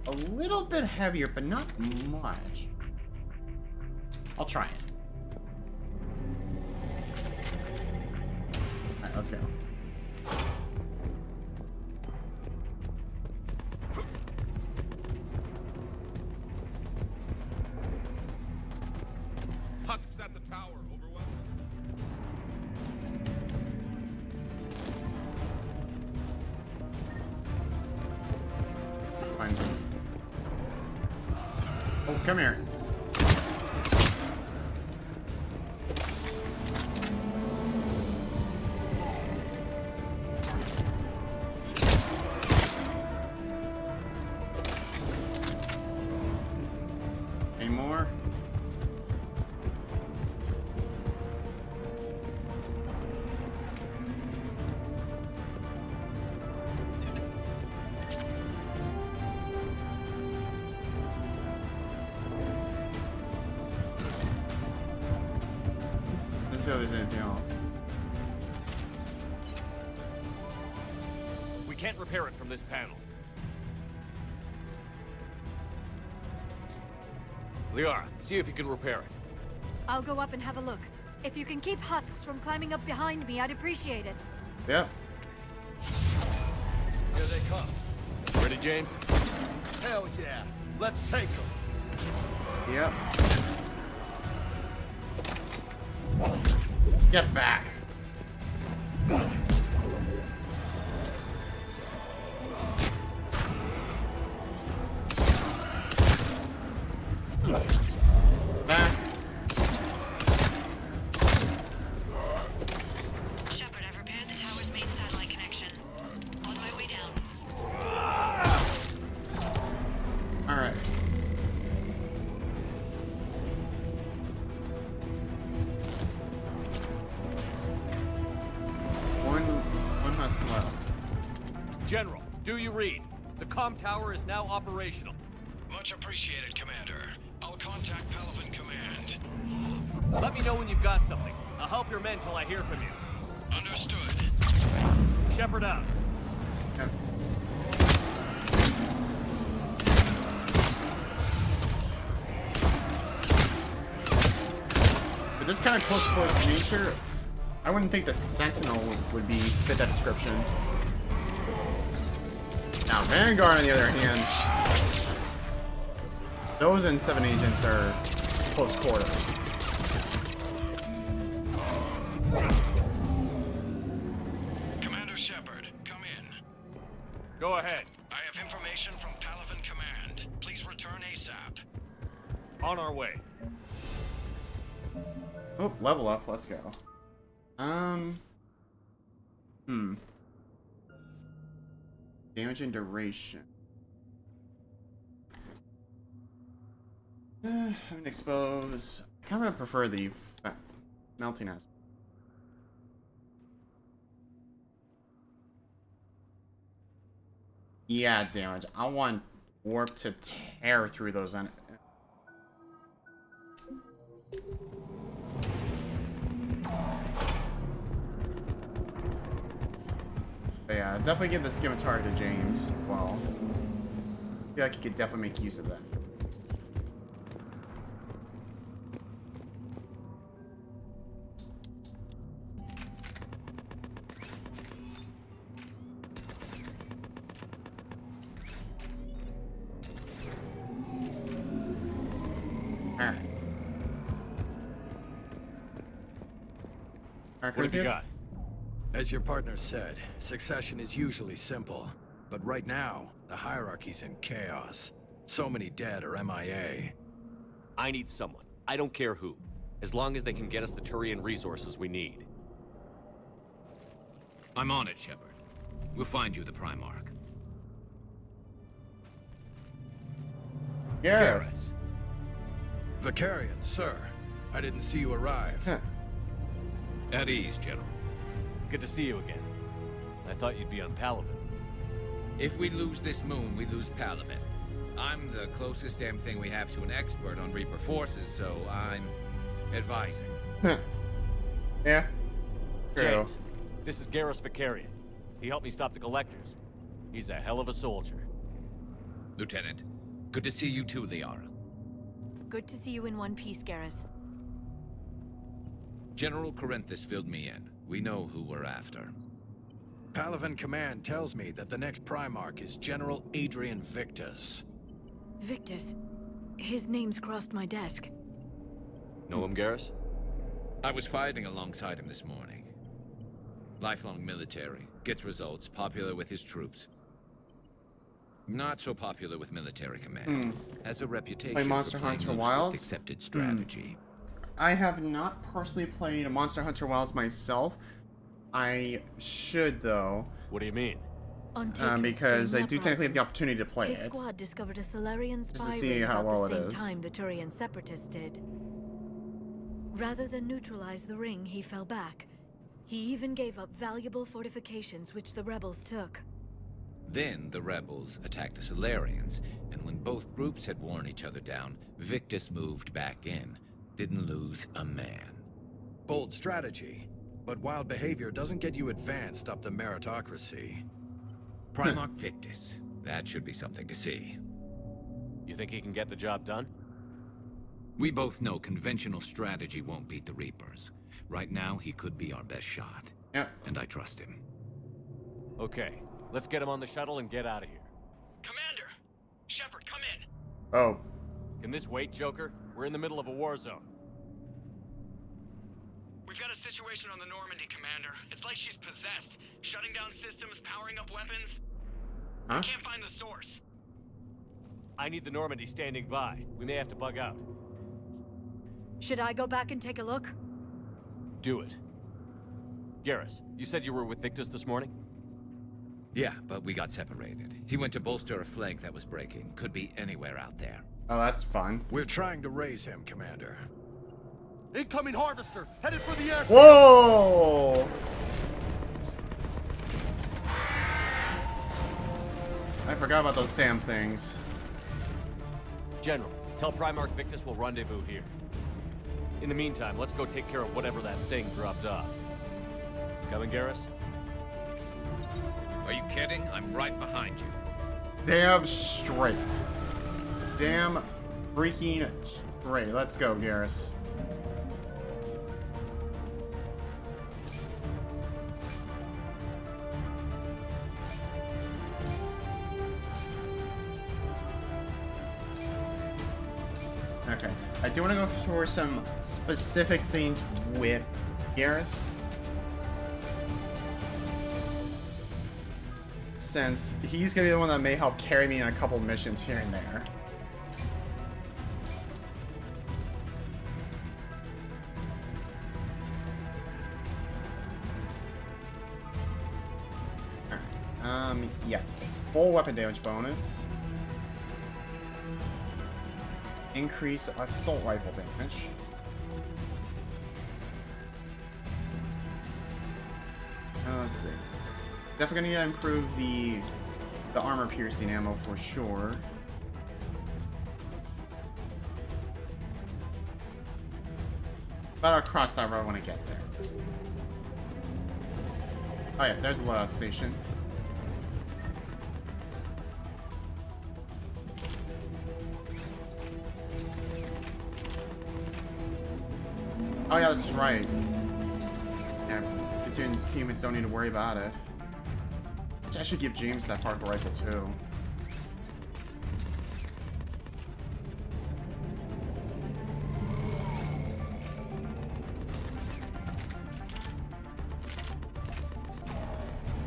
[SPEAKER 2] A little bit heavier, but not much. I'll try it. Alright, let's go.
[SPEAKER 7] Husks at the tower, overwhelmed.
[SPEAKER 2] Fine. Oh, come here. Any more? Let's see if there's anything else.
[SPEAKER 5] We can't repair it from this panel. Liara, see if you can repair it.
[SPEAKER 8] I'll go up and have a look. If you can keep husks from climbing up behind me, I'd appreciate it.
[SPEAKER 2] Yep.
[SPEAKER 10] Here they come.
[SPEAKER 5] Ready, James?
[SPEAKER 10] Hell yeah. Let's take them.
[SPEAKER 2] Yep. Get back. Back.
[SPEAKER 8] Shepard, I've repaired the tower's main satellite connection. On my way down.
[SPEAKER 2] Alright. One husk left.
[SPEAKER 5] General, do you read? The comm tower is now operational.
[SPEAKER 18] Much appreciated, Commander. I'll contact Palaven Command.
[SPEAKER 5] Let me know when you've got something. I'll help your men till I hear from you.
[SPEAKER 18] Understood.
[SPEAKER 5] Shepard out.
[SPEAKER 2] Yep. With this kind of close quarters nature, I wouldn't think the Sentinel would be fit that description. Now, Vanguard, on the other hand, those N7 agents are close quarters.
[SPEAKER 18] Commander Shepard, come in.
[SPEAKER 5] Go ahead.
[SPEAKER 18] I have information from Palaven Command. Please return ASAP.
[SPEAKER 5] On our way.
[SPEAKER 2] Oh, level up. Let's go. Damage and duration. I'm gonna expose. I kind of prefer the melting aspect. Yeah, damage. I want warp to tear through those. But yeah, definitely give the scimitar to James as well. I feel like he could definitely make use of that.
[SPEAKER 5] What have you got?
[SPEAKER 18] As your partner said, succession is usually simple. But right now, the hierarchy's in chaos. So many dead or MIA.
[SPEAKER 5] I need someone. I don't care who. As long as they can get us the Turian resources we need.
[SPEAKER 19] I'm on it, Shepard. We'll find you the Primarch.
[SPEAKER 2] Garrus.
[SPEAKER 18] Vicarian, sir. I didn't see you arrive.
[SPEAKER 2] Huh.
[SPEAKER 19] At ease, General.
[SPEAKER 5] Good to see you again. I thought you'd be on Palaven.
[SPEAKER 19] If we lose this moon, we lose Palaven. I'm the closest damn thing we have to an expert on Reaper forces, so I'm advising.
[SPEAKER 2] Yeah. True.
[SPEAKER 5] James, this is Garrus Vicarian. He helped me stop the Collectors. He's a hell of a soldier.
[SPEAKER 19] Lieutenant, good to see you too, Liara.
[SPEAKER 8] Good to see you in one piece, Garrus.
[SPEAKER 19] General Corinthus filled me in. We know who we're after.
[SPEAKER 18] Palaven Command tells me that the next Primarch is General Adrian Victus.
[SPEAKER 8] Victus. His name's crossed my desk.
[SPEAKER 5] Know him, Garrus?
[SPEAKER 19] I was fighting alongside him this morning. Lifelong military, gets results, popular with his troops. Not so popular with military command. Has a reputation
[SPEAKER 2] Play Monster
[SPEAKER 19] for playing
[SPEAKER 2] Hunter
[SPEAKER 19] moves
[SPEAKER 2] Wilds?
[SPEAKER 19] with accepted strategy.
[SPEAKER 2] I have not personally played Monster Hunter Wilds myself. I should, though.
[SPEAKER 5] What do you mean?
[SPEAKER 2] Because I do technically have the opportunity to play
[SPEAKER 8] His
[SPEAKER 2] it.
[SPEAKER 8] squad discovered a Solarian spy
[SPEAKER 2] Just to see
[SPEAKER 8] ring
[SPEAKER 2] how
[SPEAKER 8] about
[SPEAKER 2] well
[SPEAKER 8] the
[SPEAKER 2] it
[SPEAKER 8] same
[SPEAKER 2] is.
[SPEAKER 8] time the Turian separatists did. Rather than neutralize the ring, he fell back. He even gave up valuable fortifications which the rebels took.
[SPEAKER 19] Then the rebels attacked the Solarians, and when both groups had worn each other down, Victus moved back in. Didn't lose a man.
[SPEAKER 18] Bold strategy, but wild behavior doesn't get you advanced up the meritocracy.
[SPEAKER 19] Primarch Victus. That should be something to see.
[SPEAKER 5] You think he can get the job done?
[SPEAKER 19] We both know conventional strategy won't beat the Reapers. Right now, he could be our best shot.
[SPEAKER 2] Yeah.
[SPEAKER 19] And I trust him.
[SPEAKER 5] Okay, let's get him on the shuttle and get out of here.
[SPEAKER 17] Commander! Shepard, come in!
[SPEAKER 2] Oh.
[SPEAKER 5] Can this wait, Joker? We're in the middle of a war zone.
[SPEAKER 17] We've got a situation on the Normandy, Commander. It's like she's possessed. Shutting down systems, powering up weapons.
[SPEAKER 2] Huh?
[SPEAKER 17] I can't find the source.
[SPEAKER 5] I need the Normandy standing by. We may have to bug out.
[SPEAKER 8] Should I go back and take a look?
[SPEAKER 5] Do it. Garrus, you said you were with Victus this morning?
[SPEAKER 19] Yeah, but we got separated. He went to bolster a flank that was breaking. Could be anywhere out there.
[SPEAKER 2] Oh, that's fun.
[SPEAKER 18] We're trying to raise him, Commander.
[SPEAKER 10] Incoming Harvester, headed for the air.
[SPEAKER 2] Whoa! I forgot about those damn things.
[SPEAKER 5] General, tell Primarch Victus we'll rendezvous here. In the meantime, let's go take care of whatever that thing dropped off. Coming, Garrus?
[SPEAKER 19] Are you kidding? I'm right behind you.
[SPEAKER 2] Damn straight. Damn freaking straight. Let's go, Garrus. Okay. I do want to go for some specific things with Garrus. Since he's going to be the one that may help carry me in a couple missions here and there. Alright. Yeah. Full weapon damage bonus. Increase assault rifle damage. Let's see. Definitely gonna need to improve the armor piercing ammo for sure. But I'll cross that road when I get there. Oh yeah, there's a loadout station. Oh yeah, that's right. Yeah, platoon teammates don't need to worry about it. Which I should give James that particle rifle too.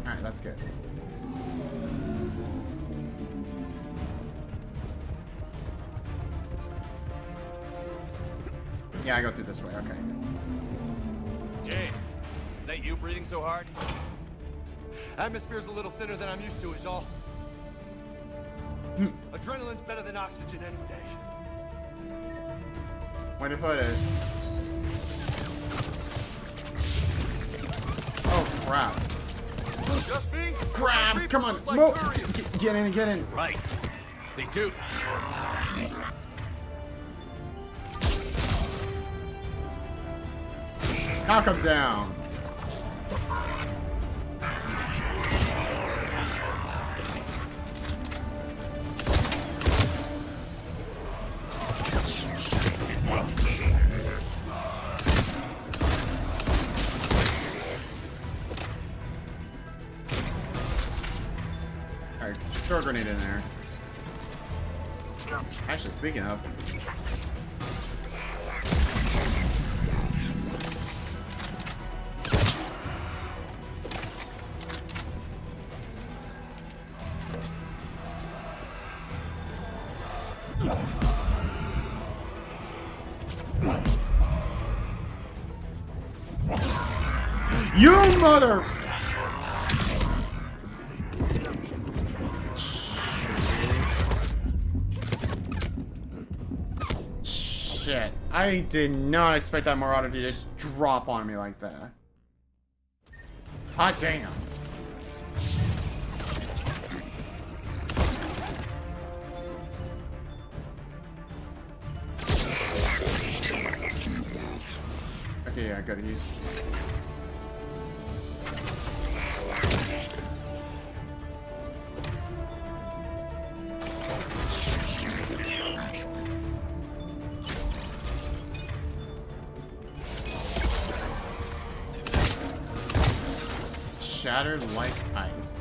[SPEAKER 2] Alright, that's good. Yeah, I go through this way, okay.
[SPEAKER 5] Jay, is that you breathing so hard?
[SPEAKER 10] Atmosphere's a little thinner than I'm used to, is all. Adrenaline's better than oxygen any day.
[SPEAKER 2] Way to put it. Oh, crap.
[SPEAKER 7] Just me?
[SPEAKER 2] Grab! Come on!
[SPEAKER 7] Like
[SPEAKER 2] Move!
[SPEAKER 7] Turians.
[SPEAKER 2] Get in, get in.
[SPEAKER 5] Right. They do.
[SPEAKER 2] Knock him down. Alright, throw a grenade in there. Actually, speaking of. You mother! Shit. I did not expect that Marauder to just drop on me like that. Hot damn. Okay, yeah, good. He's... Shattered like ice.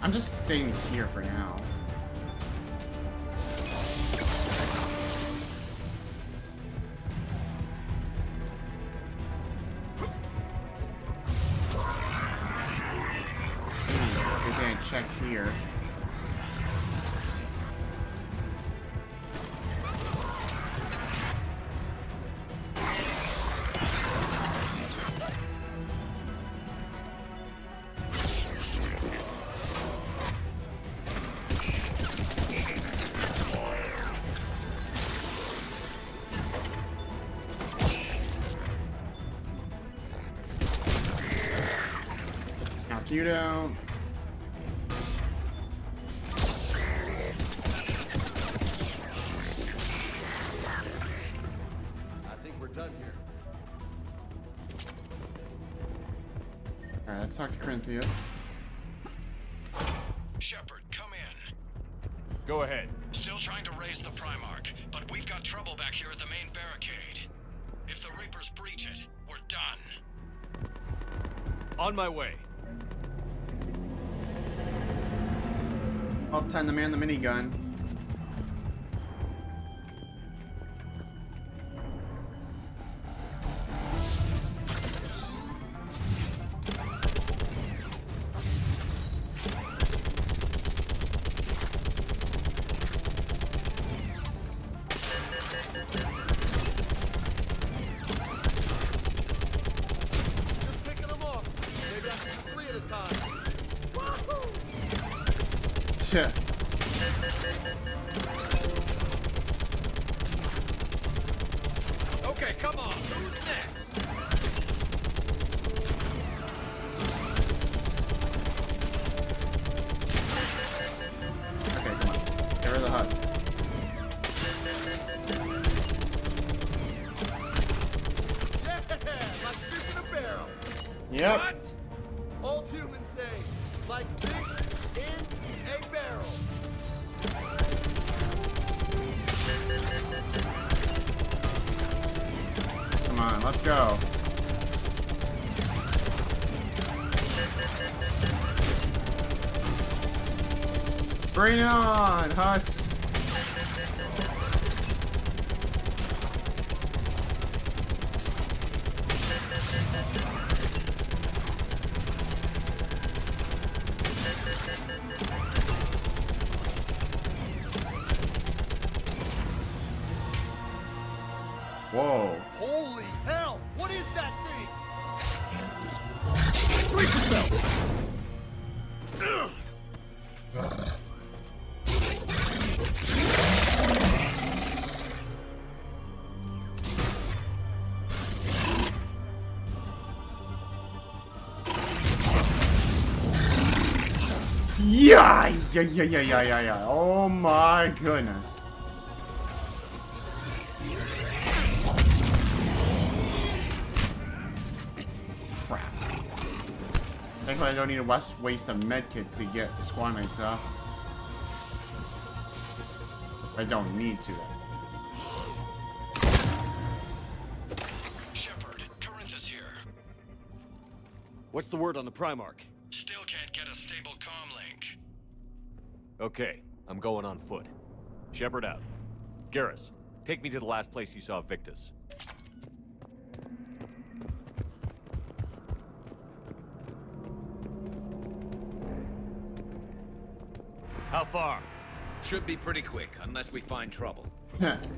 [SPEAKER 2] I'm just staying here for now. Okay, check here. You down.
[SPEAKER 10] I think we're done here.
[SPEAKER 2] Alright, let's talk to Corinthius.
[SPEAKER 12] Shepard, come in.
[SPEAKER 5] Go ahead.
[SPEAKER 12] Still trying to raise the Primarch, but we've got trouble back here at the main barricade. If the Reapers breach it, we're done.
[SPEAKER 5] On my way.
[SPEAKER 2] Up time to man the minigun.
[SPEAKER 7] Just picking them off. Maybe I can do 3 at a time. Wahoo! Okay, come on. Who's next?
[SPEAKER 2] Okay, come on. Get rid of the husks.
[SPEAKER 7] Yeah, like fish in a barrel.
[SPEAKER 2] Yep.
[SPEAKER 7] What? Old humans say, like fish in a barrel.
[SPEAKER 2] Come on, let's go. Bring it on, husks. Whoa.
[SPEAKER 7] Holy hell! What is that thing?
[SPEAKER 11] Brace yourself!
[SPEAKER 2] Yeah, yeah. Oh my goodness. Crap. Thankfully, I don't need to waste a medkit to get squad mates up. I don't need to.
[SPEAKER 12] Shepard, Turians is here.
[SPEAKER 5] What's the word on the Primarch?
[SPEAKER 12] Still can't get a stable comm link.
[SPEAKER 5] Okay, I'm going on foot. Shepard out. Garrus, take me to the last place you saw Victus. How far?
[SPEAKER 19] Should be pretty quick, unless we find trouble. Damn it.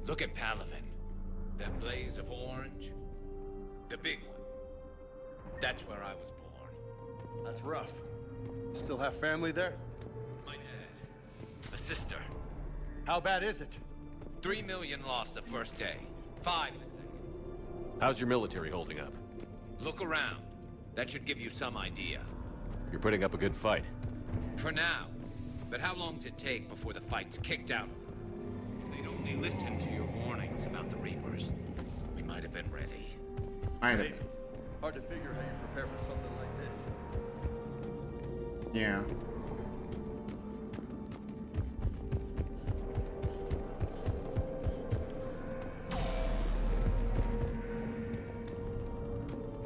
[SPEAKER 19] Look at Palaven. That blaze of orange. The big one. That's where I was born.
[SPEAKER 10] That's rough. Still have family there?
[SPEAKER 19] My dad. A sister.
[SPEAKER 10] How bad is it?
[SPEAKER 19] 3 million lost the first day. 5 the second.
[SPEAKER 5] How's your military holding up?
[SPEAKER 19] Look around. That should give you some idea.
[SPEAKER 5] You're putting up a good fight.
[SPEAKER 19] For now. But how long does it take before the fight's kicked out? If they'd only listened to your warnings about the Reapers, we might have been ready.
[SPEAKER 10] Hard to figure how you prepare for something like this.
[SPEAKER 2] Yeah.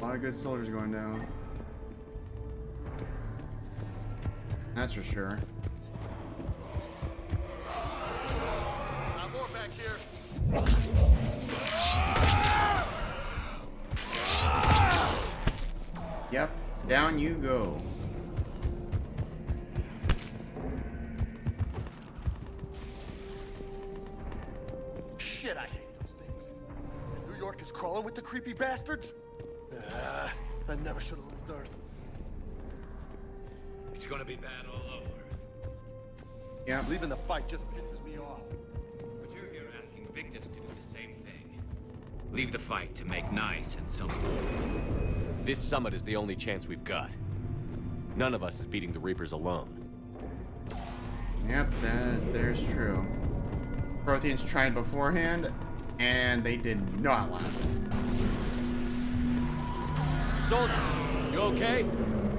[SPEAKER 2] A lot of good soldiers going down. That's for sure.
[SPEAKER 10] Not more back here.
[SPEAKER 2] Yep, down you go.
[SPEAKER 10] Shit, I hate those things. And New York is crawling with the creepy bastards? I never should have left Earth.
[SPEAKER 19] It's gonna be bad all over.
[SPEAKER 2] Yeah.
[SPEAKER 10] Leaving the fight just pisses me off.
[SPEAKER 19] But you're here asking Victus to do the same thing. Leave the fight to make nice and so on.
[SPEAKER 5] This summit is the only chance we've got. None of us is beating the Reapers alone.
[SPEAKER 2] Yep, there's true. Protheans tried beforehand, and they did not last.
[SPEAKER 5] Soldier, you okay?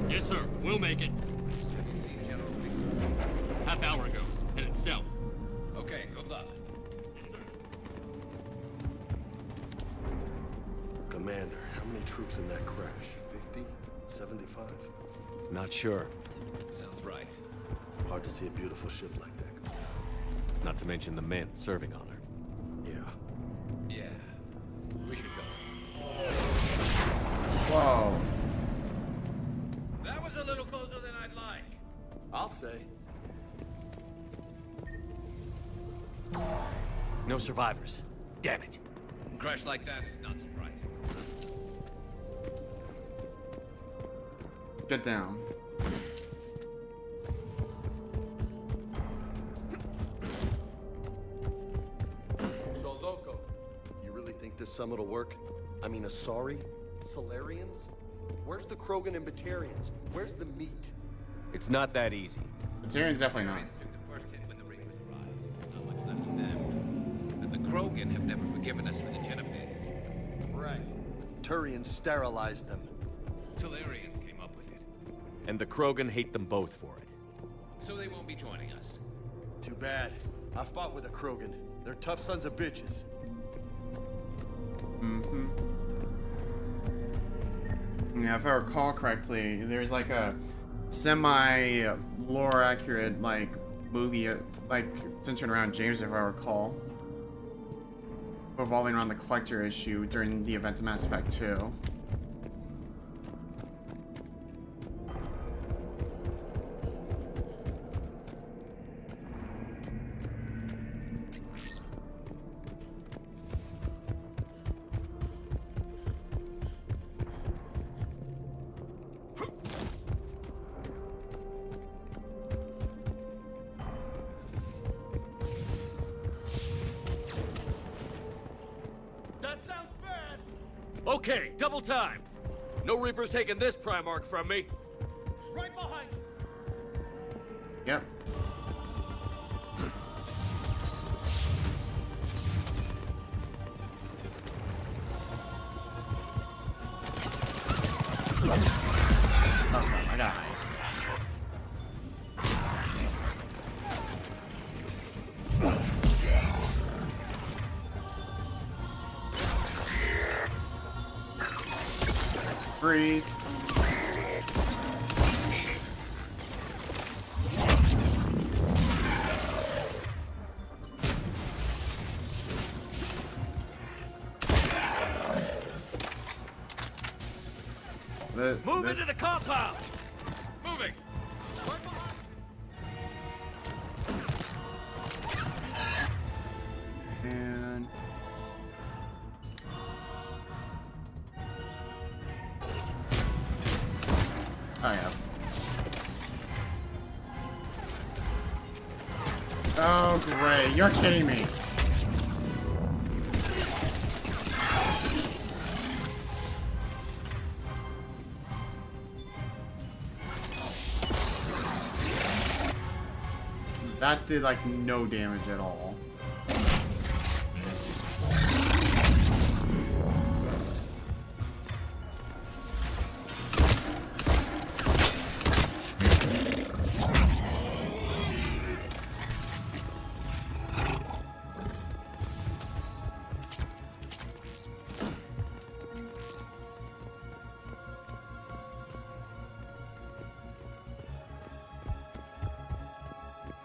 [SPEAKER 7] Yes, sir. We'll make it. Half hour ago. Headed south.
[SPEAKER 19] Okay, good luck.
[SPEAKER 10] Commander, how many troops in that crash? 50? 75?
[SPEAKER 5] Not sure.
[SPEAKER 19] Sounds right.
[SPEAKER 10] Hard to see a beautiful ship like that.
[SPEAKER 5] Not to mention the men serving on her.
[SPEAKER 19] Yeah. We should go.
[SPEAKER 2] Whoa.
[SPEAKER 19] That was a little closer than I'd like.
[SPEAKER 10] I'll say.
[SPEAKER 5] No survivors. Damn it.
[SPEAKER 19] A crash like that is not surprising.
[SPEAKER 2] Get down.
[SPEAKER 10] So, Loco, you really think this summit will work? I mean, Asari? Solarians? Where's the Krogan and Batarians? Where's the meat?
[SPEAKER 5] It's not that easy.
[SPEAKER 2] Batarians definitely not.
[SPEAKER 19] Took the first hit when the Reapers arrived. Not much left of them. And the Krogan have never forgiven us for the genophage.
[SPEAKER 10] Right. Turians sterilized them.
[SPEAKER 19] Solarians came up with it.
[SPEAKER 5] And the Krogan hate them both for it.
[SPEAKER 19] So they won't be joining us.
[SPEAKER 10] Too bad. I fought with a Krogan. They're tough sons of bitches.
[SPEAKER 2] Mm-hmm. Yeah, if I recall correctly, there's like a semi-lore accurate like movie like centered around James, if I recall, revolving around the Collector issue during the events of Mass Effect 2.
[SPEAKER 5] Okay, double time. No Reapers taking this Primarch from me.
[SPEAKER 7] Right behind you.
[SPEAKER 2] Yep. Oh my god. Freeze.
[SPEAKER 5] Move into the compound!
[SPEAKER 7] Moving!
[SPEAKER 2] And oh yeah. Oh great, you're kidding me. That did like no damage at all.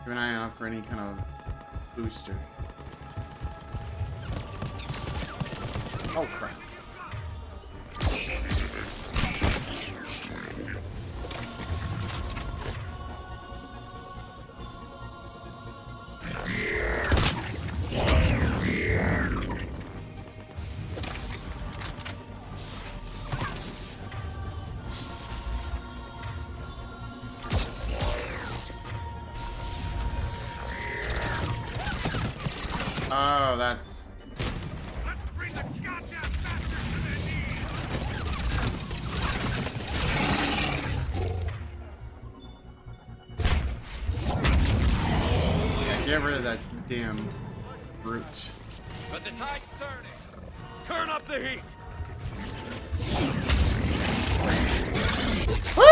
[SPEAKER 2] Keep an eye out for any kind of booster. Oh crap. Oh, that's...
[SPEAKER 7] Let's bring the goddamn bastards to their knees!
[SPEAKER 2] Yeah, get rid of that damn brute.
[SPEAKER 5] But the tide's turning. Turn up the heat.
[SPEAKER 2] Woo!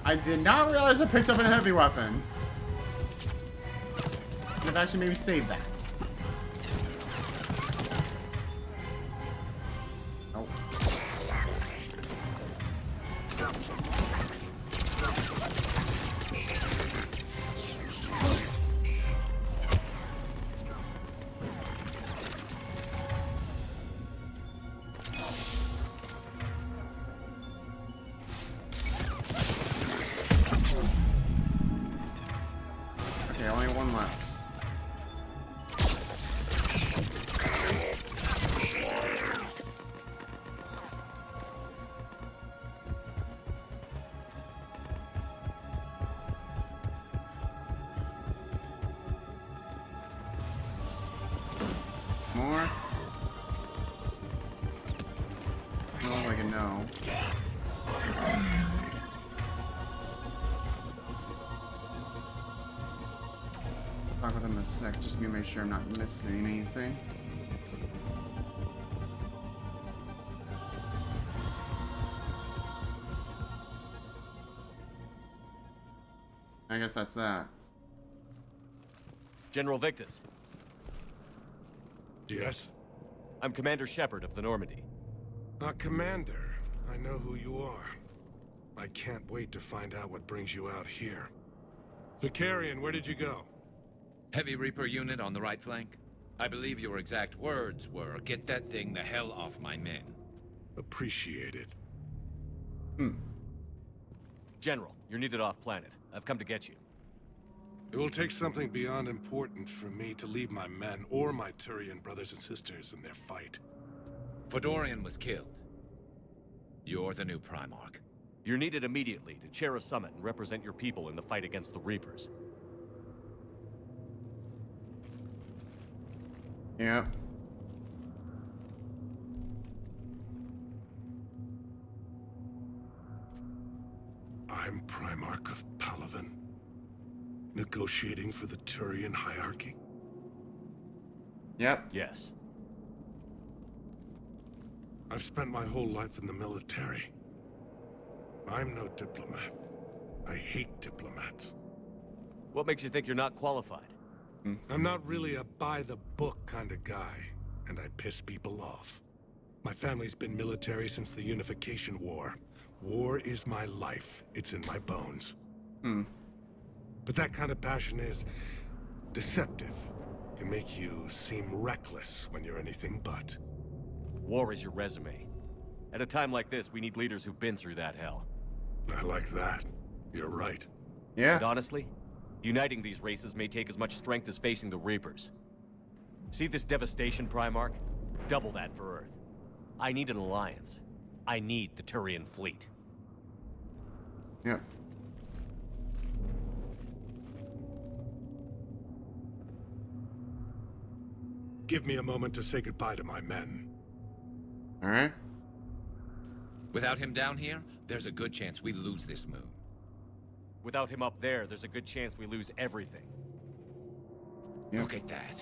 [SPEAKER 2] I did not realize I picked up a heavy weapon. Could have actually maybe saved that. Oh. Okay, only one left. More? Not like a no. Talk with him a sec, just to make sure I'm not missing anything. I guess that's that.
[SPEAKER 5] General Victus.
[SPEAKER 11] Yes?
[SPEAKER 5] I'm Commander Shepard of the Normandy.
[SPEAKER 11] Commander, I know who you are. I can't wait to find out what brings you out here. Vicarian, where did you go?
[SPEAKER 19] Heavy Reaper unit on the right flank. I believe your exact words were, "Get that thing the hell off my men."
[SPEAKER 11] Appreciate it.
[SPEAKER 5] General, you're needed off planet. I've come to get you.
[SPEAKER 11] It will take something beyond important for me to leave my men or my Turian brothers and sisters in their fight.
[SPEAKER 19] Fedorian was killed. You're the new Primarch.
[SPEAKER 5] You're needed immediately to chair a summit and represent your people in the fight against the Reapers.
[SPEAKER 2] Yep.
[SPEAKER 20] I'm Primarch of Palaven. Negotiating for the Turian hierarchy?
[SPEAKER 2] Yep.
[SPEAKER 5] Yes.
[SPEAKER 20] I've spent my whole life in the military. I'm no diplomat. I hate diplomats.
[SPEAKER 5] What makes you think you're not qualified?
[SPEAKER 20] I'm not really a by-the-book kind of guy, and I piss people off. My family's been military since the Unification War. War is my life. It's in my bones. But that kind of passion is deceptive. Can make you seem reckless when you're anything but.
[SPEAKER 5] War is your resume. At a time like this, we need leaders who've been through that hell.
[SPEAKER 20] I like that. You're right.
[SPEAKER 2] Yeah.
[SPEAKER 5] And honestly, uniting these races may take as much strength as facing the Reapers. See this devastation, Primarch? Double that for Earth. I need an alliance. I need the Turian fleet.
[SPEAKER 2] Yeah.
[SPEAKER 20] Give me a moment to say goodbye to my men.
[SPEAKER 2] All right.
[SPEAKER 19] Without him down here, there's a good chance we lose this moon.
[SPEAKER 5] Without him up there's a good chance we lose everything.
[SPEAKER 19] Look at that.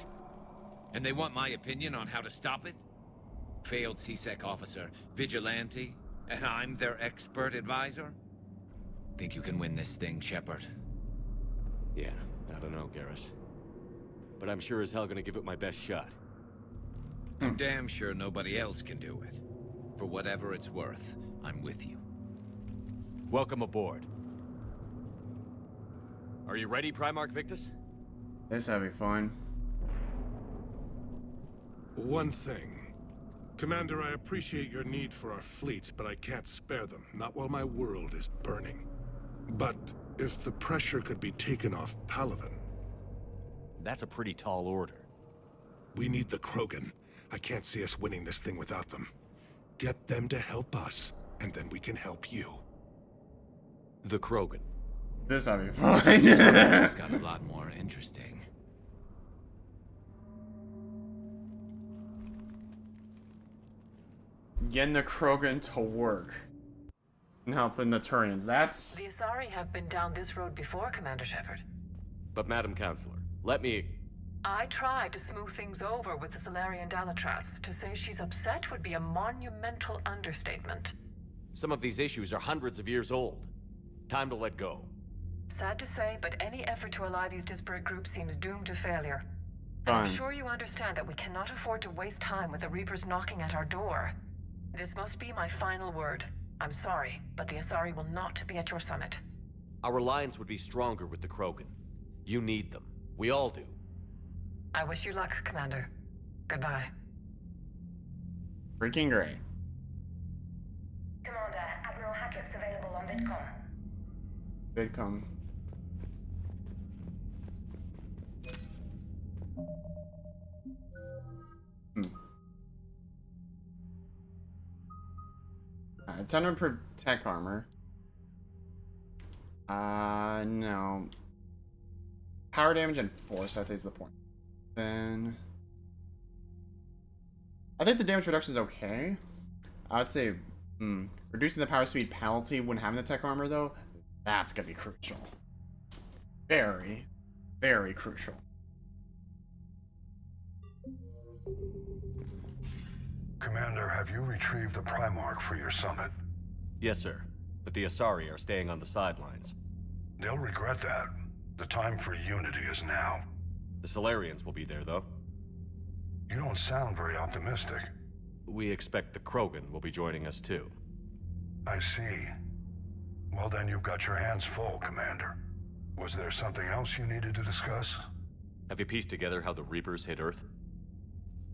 [SPEAKER 19] And they want my opinion on how to stop it? Failed CSEC officer, vigilante, and I'm their expert advisor? Think you can win this thing, Shepard?
[SPEAKER 5] Yeah, I don't know, Garrus. But I'm sure as hell gonna give it my best shot.
[SPEAKER 19] I'm damn sure nobody else can do it. For whatever it's worth, I'm with you.
[SPEAKER 5] Welcome aboard. Are you ready, Primarch Victus?
[SPEAKER 2] This'll be fun.
[SPEAKER 20] One thing. Commander, I appreciate your need for our fleets, but I can't spare them. Not while my world is burning. But if the pressure could be taken off Palaven...
[SPEAKER 5] That's a pretty tall order.
[SPEAKER 20] We need the Krogan. I can't see us winning this thing without them. Get them to help us, and then we can help you.
[SPEAKER 5] The Krogan.
[SPEAKER 2] This'll be fun.
[SPEAKER 19] It's got a lot more interesting.
[SPEAKER 2] Getting the Krogan to work. And helping the Turians. That's...
[SPEAKER 21] The Asari have been down this road before, Commander Shepard.
[SPEAKER 5] But Madam Councilor, let me...
[SPEAKER 21] I tried to smooth things over with the Salarian Dalatras. To say she's upset would be a monumental understatement.
[SPEAKER 5] Some of these issues are hundreds of years old. Time to let go.
[SPEAKER 21] Sad to say, but any effort to ally these disparate groups seems doomed to failure. And I'm sure you understand that we cannot afford to waste time with the Reapers knocking at our door. This must be my final word. I'm sorry, but the Asari will not be at your summit.
[SPEAKER 5] Our alliance would be stronger with the Krogan. You need them. We all do.
[SPEAKER 21] I wish you luck, Commander. Goodbye.
[SPEAKER 2] Freaking great.
[SPEAKER 22] Commander, Admiral Hackett's available on VidCom.
[SPEAKER 2] VidCom. Ton of improved tech armor. No. Power damage and force, that is the point. Then... I think the damage reduction is okay. I would say, reducing the power speed penalty when having the tech armor, though, that's gonna be crucial. Very, very crucial.
[SPEAKER 6] Commander, have you retrieved the Primarch for your summit?
[SPEAKER 5] Yes, sir. But the Asari are staying on the sidelines.
[SPEAKER 6] They'll regret that. The time for unity is now.
[SPEAKER 5] The Solarians will be there, though.
[SPEAKER 6] You don't sound very optimistic.
[SPEAKER 5] We expect the Krogan will be joining us, too.
[SPEAKER 6] I see. Well, then you've got your hands full, Commander. Was there something else you needed to discuss?
[SPEAKER 5] Have you pieced together how the Reapers hit Earth?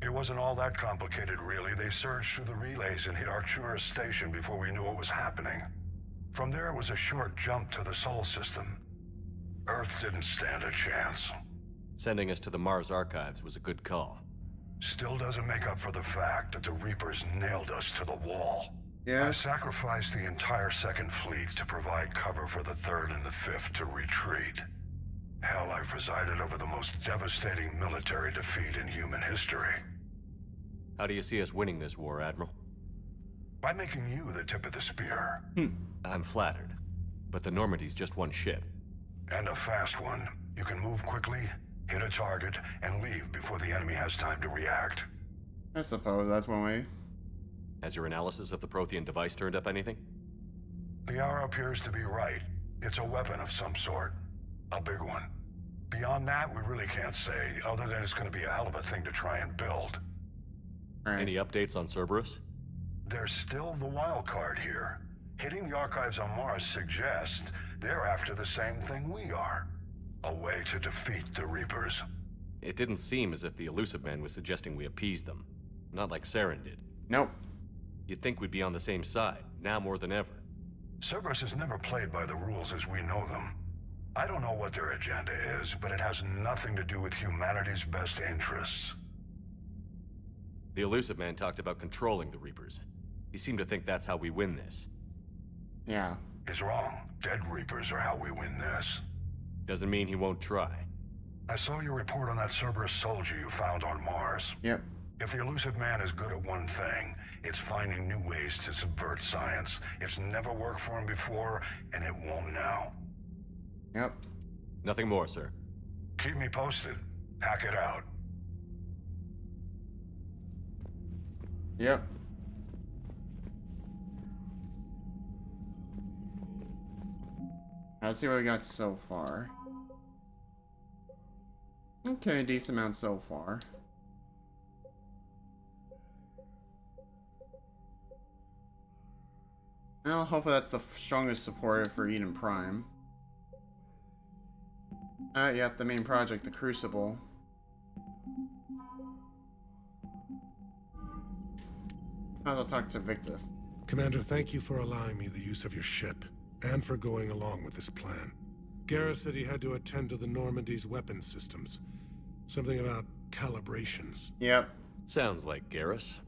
[SPEAKER 6] It wasn't all that complicated, really. They surged through the relays and hit Artura's station before we knew what was happening. From there, it was a short jump to the Sol system. Earth didn't stand a chance.
[SPEAKER 5] Sending us to the Mars archives was a good call.
[SPEAKER 6] Still doesn't make up for the fact that the Reapers nailed us to the wall.
[SPEAKER 2] Yeah.
[SPEAKER 6] I sacrificed the entire Second Fleet to provide cover for the Third and the Fifth to retreat. Hell, I presided over the most devastating military defeat in human history.
[SPEAKER 5] How do you see us winning this war, Admiral?
[SPEAKER 6] By making you the tip of the spear.
[SPEAKER 5] I'm flattered. But the Normandy's just one ship.
[SPEAKER 6] And a fast one. You can move quickly, hit a target, and leave before the enemy has time to react.
[SPEAKER 2] I suppose that's one way.
[SPEAKER 5] Has your analysis of the Prothean device turned up anything?
[SPEAKER 6] The hour appears to be right. It's a weapon of some sort. A big one. Beyond that, we really can't say, other than it's going to be a hell of a thing to try and build.
[SPEAKER 2] Right.
[SPEAKER 5] Any updates on Cerberus?
[SPEAKER 6] There's still the wild card here. Hitting the archives on Mars suggests they're after the same thing we are. A way to defeat the Reapers.
[SPEAKER 5] It didn't seem as if the Elusive Man was suggesting we appease them. Not like Saren did.
[SPEAKER 2] Nope.
[SPEAKER 5] You'd think we'd be on the same side, now more than ever.
[SPEAKER 6] Cerberus has never played by the rules as we know them. I don't know what their agenda is, but it has nothing to do with humanity's best interests.
[SPEAKER 5] The Elusive Man talked about controlling the Reapers. He seemed to think that's how we win this.
[SPEAKER 2] Yeah.
[SPEAKER 6] He's wrong. Dead Reapers are how we win this.
[SPEAKER 5] Doesn't mean he won't try.
[SPEAKER 6] I saw your report on that Cerberus soldier you found on Mars.
[SPEAKER 2] Yep.
[SPEAKER 6] If the Elusive Man is good at one thing, it's finding new ways to subvert science. It's never worked for him before, and it won't now.
[SPEAKER 2] Yep.
[SPEAKER 5] Nothing more, sir.
[SPEAKER 6] Keep me posted. Hack it out.
[SPEAKER 2] Yep. Let's see what we got so far. Okay, decent amount so far. Well, hopefully that's the strongest supporter for Eden Prime. Yep, the main project, the Crucible. I'll talk to Victus.
[SPEAKER 20] Commander, thank you for allowing me the use of your ship, and for going along with this plan. Garrus said he had to attend to the Normandy's weapon systems. Something about calibrations.
[SPEAKER 2] Yep.
[SPEAKER 5] Sounds like Garrus.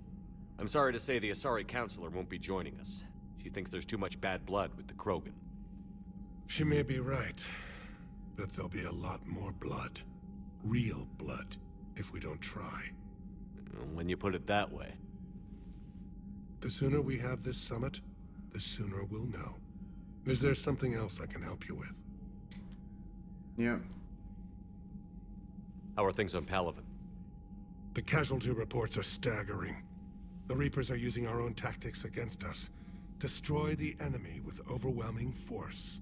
[SPEAKER 5] I'm sorry to say the Asari councilor won't be joining us. She thinks there's too much bad blood with the Krogan.
[SPEAKER 20] She may be right, but there'll be a lot more blood. Real blood, if we don't try.
[SPEAKER 5] When you put it that way.
[SPEAKER 20] The sooner we have this summit, the sooner we'll know. Is there something else I can help you with?
[SPEAKER 2] Yep.
[SPEAKER 5] How are things on Palaven?
[SPEAKER 20] The casualty reports are staggering. The Reapers are using our own tactics against us. Destroy the enemy with overwhelming force.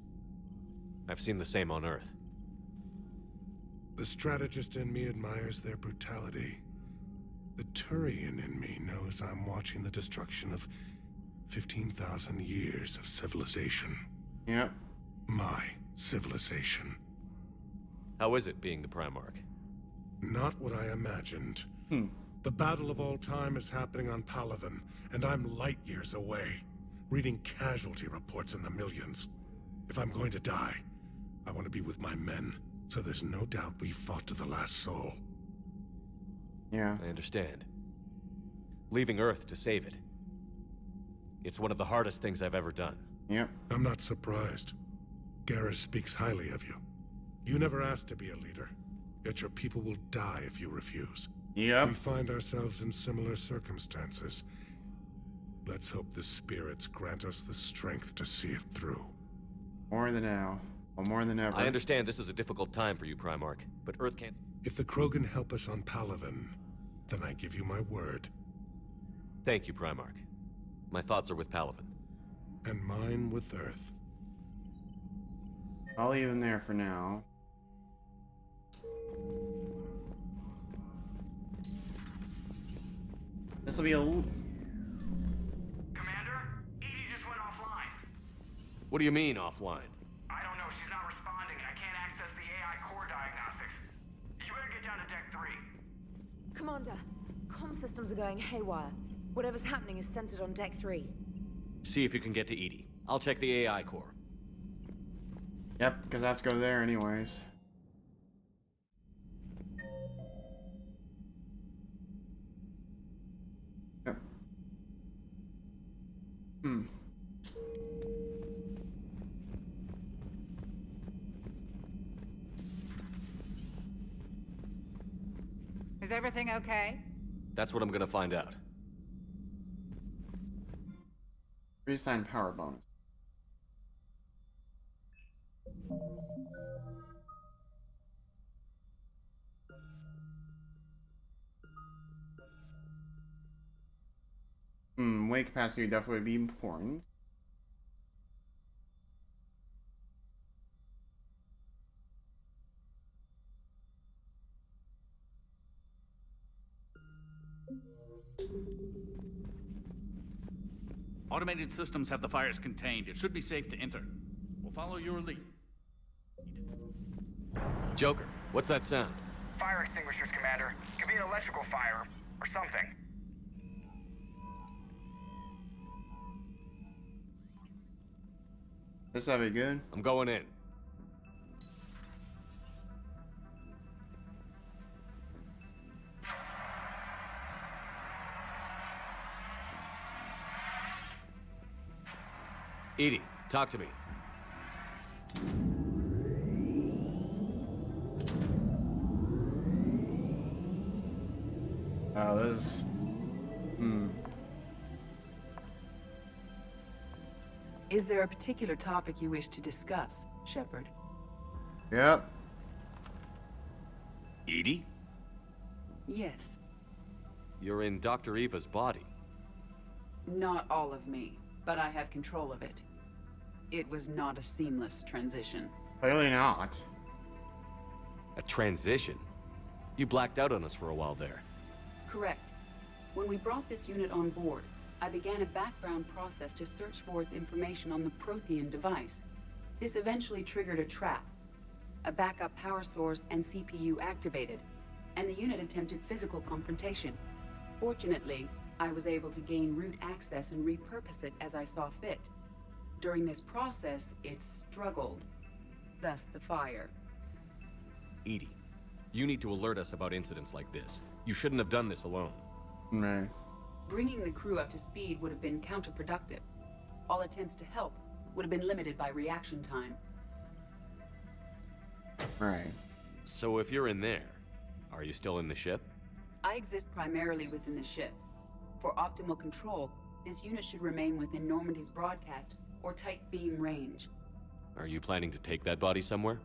[SPEAKER 5] I've seen the same on Earth.
[SPEAKER 20] The strategist in me admires their brutality. The Turian in me knows I'm watching the destruction of 15,000 years of civilization.
[SPEAKER 2] Yep.
[SPEAKER 20] My civilization.
[SPEAKER 5] How is it being the Primarch?
[SPEAKER 20] Not what I imagined. The battle of all time is happening on Palaven, and I'm light years away, reading casualty reports in the millions. If I'm going to die, I want to be with my men, so there's no doubt we fought to the last soul.
[SPEAKER 2] Yeah.
[SPEAKER 5] I understand. Leaving Earth to save it. It's one of the hardest things I've ever done.
[SPEAKER 2] Yep.
[SPEAKER 20] I'm not surprised. Garrus speaks highly of you. You never asked to be a leader, yet your people will die if you refuse.
[SPEAKER 2] Yep.
[SPEAKER 20] We find ourselves in similar circumstances. Let's hope the spirits grant us the strength to see it through.
[SPEAKER 2] More than now. Or more than ever.
[SPEAKER 5] I understand this is a difficult time for you, Primarch, but Earth can't...
[SPEAKER 20] If the Krogan help us on Palaven, then I give you my word.
[SPEAKER 5] Thank you, Primarch. My thoughts are with Palaven.
[SPEAKER 20] And mine with Earth.
[SPEAKER 2] I'll leave him there for now. This will be a...
[SPEAKER 7] Commander, Edie just went offline.
[SPEAKER 5] What do you mean, offline?
[SPEAKER 7] I don't know, she's not responding, and I can't access the AI core diagnostics. You better get down to Deck 3.
[SPEAKER 16] Commander, comm systems are going haywire. Whatever's happening is centered on Deck 3.
[SPEAKER 5] See if you can get to Edie. I'll check the AI core.
[SPEAKER 2] Yep, because I have to go there anyways. Yep.
[SPEAKER 1] everything okay?
[SPEAKER 5] That's what I'm gonna find out.
[SPEAKER 2] Reassign power bonus. Weight capacity would definitely be important.
[SPEAKER 14] Automated systems have the fires contained. It should be safe to enter. We'll follow your lead.
[SPEAKER 5] Joker, what's that sound?
[SPEAKER 13] Fire extinguishers, Commander. Could be an electrical fire, or something.
[SPEAKER 2] This will be good.
[SPEAKER 5] I'm going in. EDI, talk to me.
[SPEAKER 2] Oh, this is...
[SPEAKER 3] Is there a particular topic you wish to discuss, Shepard?
[SPEAKER 2] Yep.
[SPEAKER 5] EDI?
[SPEAKER 3] Yes.
[SPEAKER 5] You're in Dr. Eva's body.
[SPEAKER 3] Not all of me, but I have control of it. It was not a seamless transition.
[SPEAKER 2] Clearly not.
[SPEAKER 5] A transition? You blacked out on us for a while there.
[SPEAKER 3] Correct. When we brought this unit on board, I began a background process to search for its information on the Prothean device. This eventually triggered a trap. A backup power source and CPU activated, and the unit attempted physical confrontation. Fortunately, I was able to gain root access and repurpose it as I saw fit. During this process, it struggled. Thus the fire.
[SPEAKER 5] EDI, you need to alert us about incidents like this. You shouldn't have done this alone.
[SPEAKER 2] Right.
[SPEAKER 3] Bringing the crew up to speed would have been counterproductive. All attempts to help would have been limited by reaction time.
[SPEAKER 2] Right.
[SPEAKER 5] So if you're in there, are you still in the ship?
[SPEAKER 3] I exist primarily within the ship. For optimal control, this unit should remain within Normandy's broadcast or tight beam range.
[SPEAKER 5] Are you planning to take that body somewhere?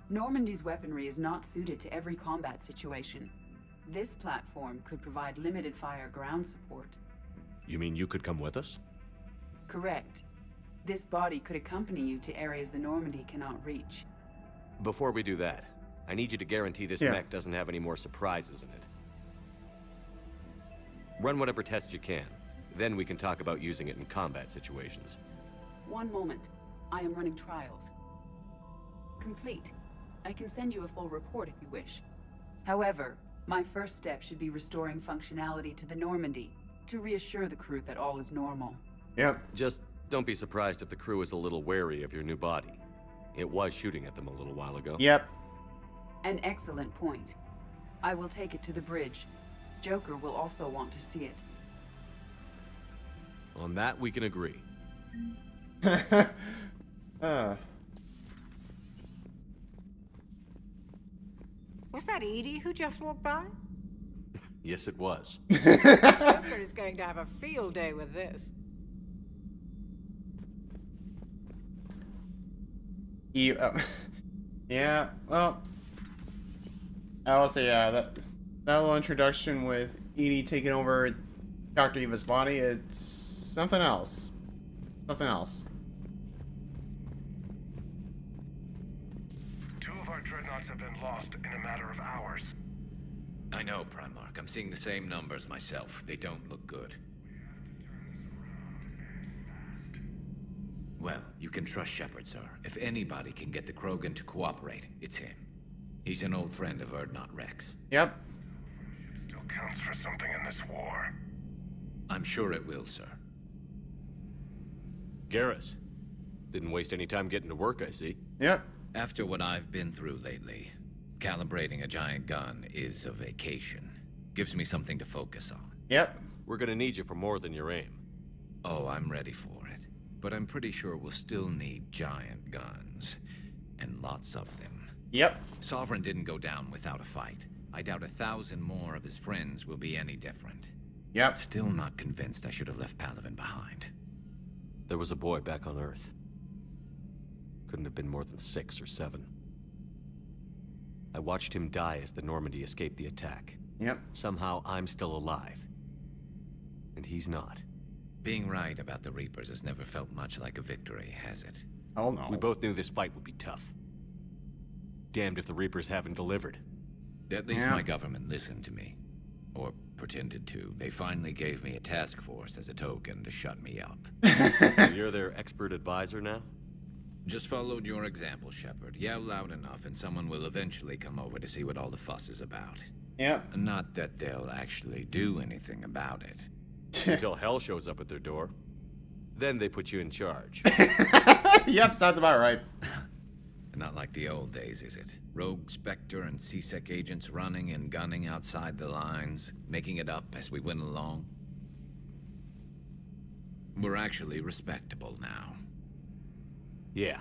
[SPEAKER 3] Normandy's weaponry is not suited to every combat situation. This platform could provide limited fire ground support.
[SPEAKER 5] You mean you could come with us?
[SPEAKER 3] Correct. This body could accompany you to areas the Normandy cannot reach.
[SPEAKER 5] Before we do that, I need you to guarantee this mech doesn't have any more surprises in it. Run whatever tests you can. Then we can talk about using it in combat situations.
[SPEAKER 3] One moment. I am running trials. Complete. I can send you a full report if you wish. However, my first step should be restoring functionality to the Normandy, to reassure the crew that all is normal.
[SPEAKER 2] Yep.
[SPEAKER 5] Just don't be surprised if the crew is a little wary of your new body. It was shooting at them a little while ago.
[SPEAKER 2] Yep.
[SPEAKER 3] An excellent point. I will take it to the bridge. Joker will also want to see it.
[SPEAKER 5] On that, we can agree.
[SPEAKER 1] Was that Edie who just walked by?
[SPEAKER 5] Yes, it was.
[SPEAKER 1] Joker is going to have a field day with this.
[SPEAKER 2] Yeah, well, I will say, yeah, that little introduction with Edie taking over Dr. Eva's body, it's something else. Something else.
[SPEAKER 6] Two of our dreadnoughts have been lost in a matter of hours.
[SPEAKER 19] I know, Primarch. I'm seeing the same numbers myself. They don't look good. Well, you can trust Shepard, sir. If anybody can get the Krogan to cooperate, it's him. He's an old friend of Urdnot Rex.
[SPEAKER 2] Yep.
[SPEAKER 6] Still counts for something in this war.
[SPEAKER 19] I'm sure it will, sir.
[SPEAKER 5] Garrus. Didn't waste any time getting to work, I see.
[SPEAKER 2] Yep.
[SPEAKER 19] After what I've been through lately, calibrating a giant gun is a vacation. Gives me something to focus on.
[SPEAKER 2] Yep.
[SPEAKER 5] We're gonna need you for more than your aim.
[SPEAKER 19] Oh, I'm ready for it. But I'm pretty sure we'll still need giant guns. And lots of them.
[SPEAKER 2] Yep.
[SPEAKER 19] Sovereign didn't go down without a fight. I doubt 1,000 more of his friends will be any different.
[SPEAKER 2] Yep.
[SPEAKER 19] Still not convinced I should have left Palaven behind.
[SPEAKER 5] There was a boy back on Earth. Couldn't have been more than 6 or 7. I watched him die as the Normandy escaped the attack.
[SPEAKER 2] Yep.
[SPEAKER 5] Somehow I'm still alive. And he's not.
[SPEAKER 19] Being right about the Reapers has never felt much like a victory, has it?
[SPEAKER 2] Oh no.
[SPEAKER 5] We both knew this fight would be tough. Damned if the Reapers haven't delivered.
[SPEAKER 19] At least my government listened to me. Or pretended to. They finally gave me a task force as a token to shut me up.
[SPEAKER 5] So you're their expert advisor now?
[SPEAKER 19] Just followed your example, Shepard. Yell loud enough and someone will eventually come over to see what all the fuss is about.
[SPEAKER 2] Yep.
[SPEAKER 19] Not that they'll actually do anything about it.
[SPEAKER 5] Until hell shows up at their door. Then they put you in charge.
[SPEAKER 2] Yep, sounds about right.
[SPEAKER 19] Not like the old days, is it? Rogue Spectre and CSEC agents running and gunning outside the lines, making it up as we went along. We're actually respectable now.
[SPEAKER 5] Yeah.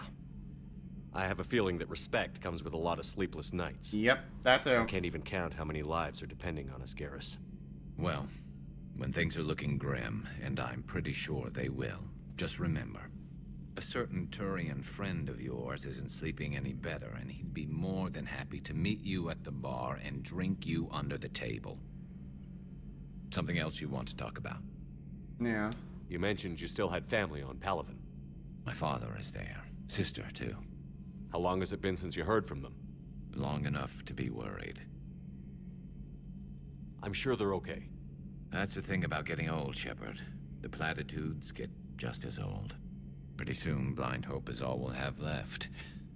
[SPEAKER 5] I have a feeling that respect comes with a lot of sleepless nights.
[SPEAKER 2] Yep, that's
[SPEAKER 5] I can't even count how many lives are depending on us, Garrus.
[SPEAKER 19] Well, when things are looking grim, and I'm pretty sure they will, just remember, a certain Turian friend of yours isn't sleeping any better, and he'd be more than happy to meet you at the bar and drink you under the table. Something else you want to talk about?
[SPEAKER 2] Yeah.
[SPEAKER 5] You mentioned you still had family on Palaven.
[SPEAKER 19] My father is there. Sister, too.
[SPEAKER 5] How long has it been since you heard from them?
[SPEAKER 19] Long enough to be worried.
[SPEAKER 5] I'm sure they're okay.
[SPEAKER 19] That's the thing about getting old, Shepard. The platitudes get just as old. Pretty soon, blind hope is all we'll have left.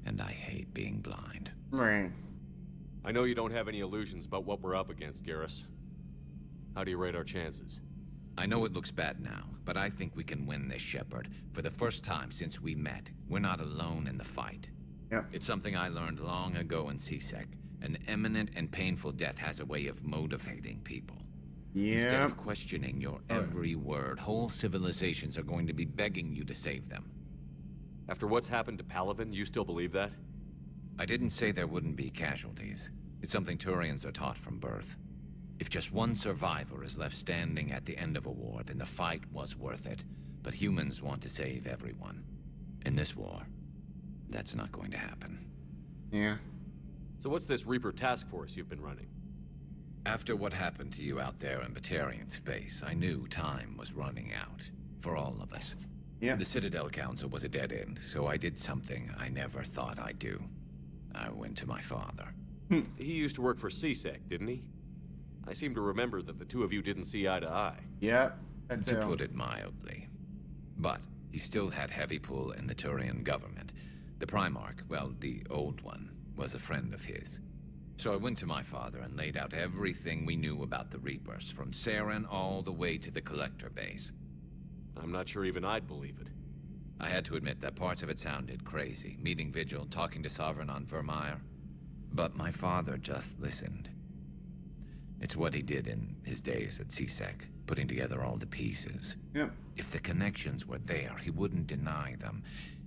[SPEAKER 19] And I hate being blind.
[SPEAKER 2] Right.
[SPEAKER 5] I know you don't have any illusions about what we're up against, Garrus. How do you rate our chances?
[SPEAKER 19] I know it looks bad now, but I think we can win this, Shepard. For the first time since we met, we're not alone in the fight.
[SPEAKER 2] Yep.
[SPEAKER 19] It's something I learned long ago in CSEC. An imminent and painful death has a way of motivating people. Instead of questioning your every word, whole civilizations are going to be begging you to save them.
[SPEAKER 5] After what's happened to Palaven, you still believe that?
[SPEAKER 19] I didn't say there wouldn't be casualties. It's something Turians are taught from birth. If just one survivor is left standing at the end of a war, then the fight was worth it. But humans want to save everyone. In this war, that's not going to happen.
[SPEAKER 2] Yeah.
[SPEAKER 5] So what's this Reaper task force you've been running?
[SPEAKER 19] After what happened to you out there in Batarian space, I knew time was running out. For all of us.
[SPEAKER 2] Yeah.
[SPEAKER 19] The Citadel Council was a dead end, so I did something I never thought I'd do. I went to my father.
[SPEAKER 5] He used to work for CSEC, didn't he? I seem to remember that the two of you didn't see eye to eye.
[SPEAKER 2] Yeah.
[SPEAKER 19] To put it mildly. But he still had heavy pull in the Turian government. The Primarch, well, the old one, was a friend of his. So I went to my father and laid out everything we knew about the Reapers, from Saren all the way to the Collector base.
[SPEAKER 5] I'm not sure even I'd believe it.
[SPEAKER 19] I had to admit that parts of it sounded crazy, meeting Vigil, talking to Sovereign on Vermeer. But my father just listened. It's what he did in his days at CSEC, putting together all the pieces.
[SPEAKER 2] Yep.
[SPEAKER 19] If the connections were there, he wouldn't deny them.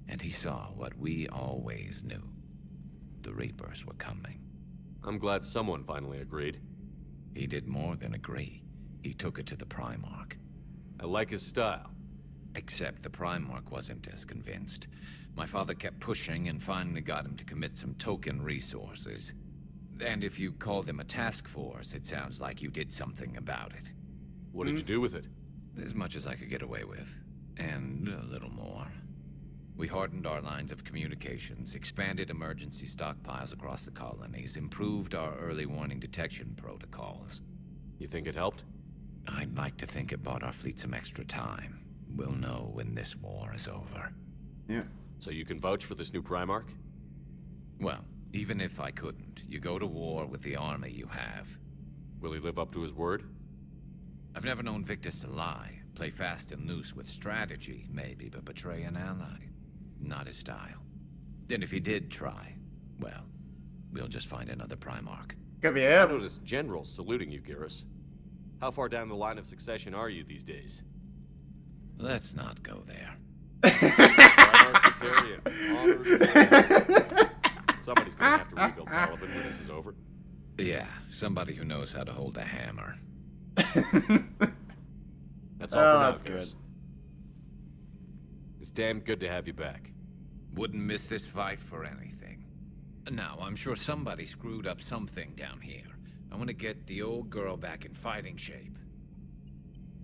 [SPEAKER 19] And he saw what we always knew. The Reapers were coming.
[SPEAKER 5] I'm glad someone finally agreed.
[SPEAKER 19] He did more than agree. He took it to the Primarch.
[SPEAKER 5] I like his style.
[SPEAKER 19] Except the Primarch wasn't as convinced. My father kept pushing and finally got him to commit some token resources. And if you call them a task force, it sounds like you did something about it.
[SPEAKER 5] What did you do with it?
[SPEAKER 19] As much as I could get away with. And a little more. We hardened our lines of communications, expanded emergency stockpiles across the colonies, improved our early warning detection protocols.
[SPEAKER 5] You think it helped?
[SPEAKER 19] I'd like to think it bought our fleet some extra time. We'll know when this war is over.
[SPEAKER 2] Yeah.
[SPEAKER 5] So you can vouch for this new Primarch?
[SPEAKER 19] Well, even if I couldn't, you go to war with the army you have.
[SPEAKER 5] Will he live up to his word?
[SPEAKER 19] I've never known Victus to lie. Play fast and loose with strategy, maybe, but betray an ally. Not his style. And if he did try, well, we'll just find another Primarch.
[SPEAKER 2] Could be
[SPEAKER 5] I noticed generals saluting you, Garrus. How far down the line of succession are you these days?
[SPEAKER 19] Let's not go there.
[SPEAKER 5] Somebody's gonna have to rebuild Palaven when this is over.
[SPEAKER 19] Yeah, somebody who knows how to hold a hammer.
[SPEAKER 5] That's all for now,
[SPEAKER 2] that's
[SPEAKER 5] Chris.
[SPEAKER 2] good.
[SPEAKER 5] It's damn good to have you back.
[SPEAKER 19] Wouldn't miss this fight for anything. Now, I'm sure somebody screwed up something down here. I want to get the old girl back in fighting shape.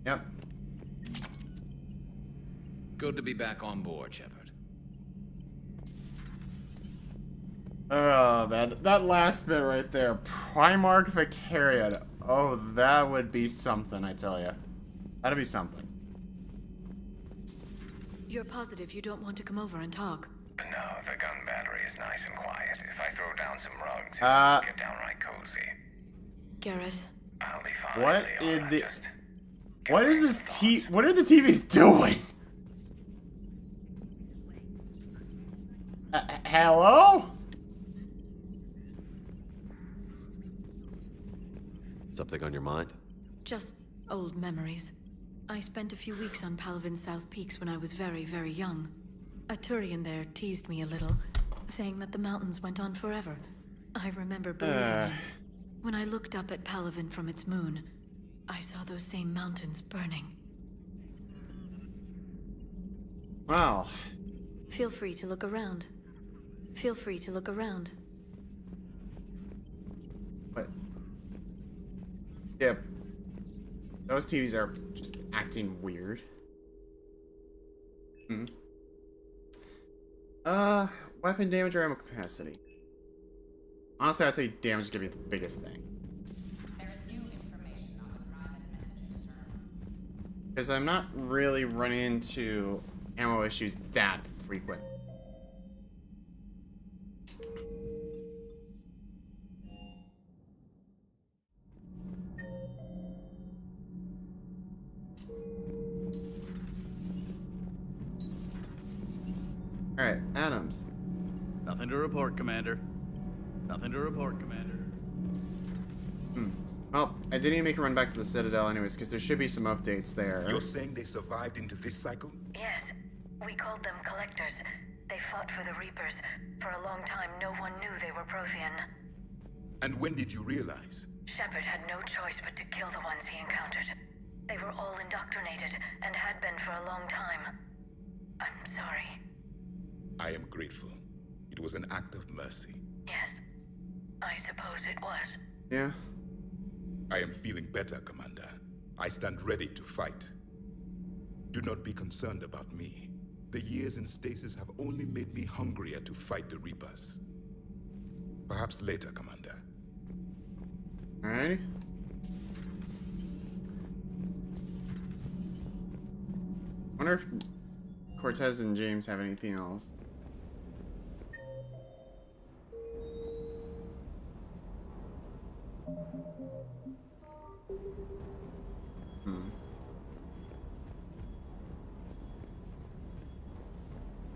[SPEAKER 2] Yep.
[SPEAKER 19] Good to be back on board, Shepard.
[SPEAKER 2] Oh, man. That last bit right there. Primarch Vicarian. Oh, that would be something, I tell you. That'd be something.
[SPEAKER 8] You're positive you don't want to come over and talk?
[SPEAKER 13] No, the gun battery is nice and quiet. If I throw down some rugs, get downright cozy.
[SPEAKER 8] Garrus.
[SPEAKER 13] I'll be fine.
[SPEAKER 2] What
[SPEAKER 13] Leon,
[SPEAKER 2] in the... What is this what are the TVs doing? Hello?
[SPEAKER 9] Something on your mind?
[SPEAKER 8] Just old memories. I spent a few weeks on Palaven's South Peaks when I was very, very young. A Turian there teased me a little, saying that the mountains went on forever. I remember believing him. When I looked up at Palaven from its moon, I saw those same mountains burning.
[SPEAKER 2] Wow.
[SPEAKER 8] Feel free to look around. Feel free to look around.
[SPEAKER 2] What? Yep. Those TVs are just acting weird. Hmm. Weapon damage or ammo capacity? Honestly, I'd say damage is gonna be the biggest thing. Because I'm not really running into ammo issues that frequent. Alright, Adams.
[SPEAKER 14] Nothing to report, Commander. Nothing to report, Commander.
[SPEAKER 2] Well, I did need to make a run back to the Citadel anyways, because there should be some updates there.
[SPEAKER 11] You're saying they survived into this cycle?
[SPEAKER 8] Yes. We called them Collectors. They fought for the Reapers. For a long time, no one knew they were Prothean.
[SPEAKER 11] And when did you realize?
[SPEAKER 8] Shepard had no choice but to kill the ones he encountered. They were all indoctrinated, and had been for a long time. I'm sorry.
[SPEAKER 11] I am grateful. It was an act of mercy.
[SPEAKER 8] Yes. I suppose it was.
[SPEAKER 2] Yeah.
[SPEAKER 11] I am feeling better, Commander. I stand ready to fight. Do not be concerned about me. The years in stasis have only made me hungrier to fight the Reapers. Perhaps later, Commander.
[SPEAKER 2] Alrighty. Wonder if Cortez and James have anything else.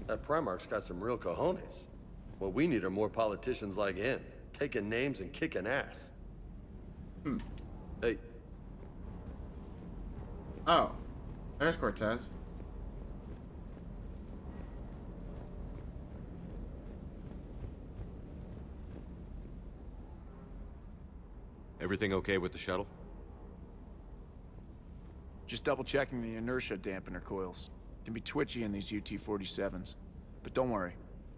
[SPEAKER 10] That Primarch's got some real cojones. What we need are more politicians like him, taking names and kicking ass. Hey.
[SPEAKER 2] Oh, there's Cortez.
[SPEAKER 5] Everything okay with the shuttle?
[SPEAKER 4] Just double checking the inertia dampener coils. Can be twitchy in these UT-47s. But don't worry,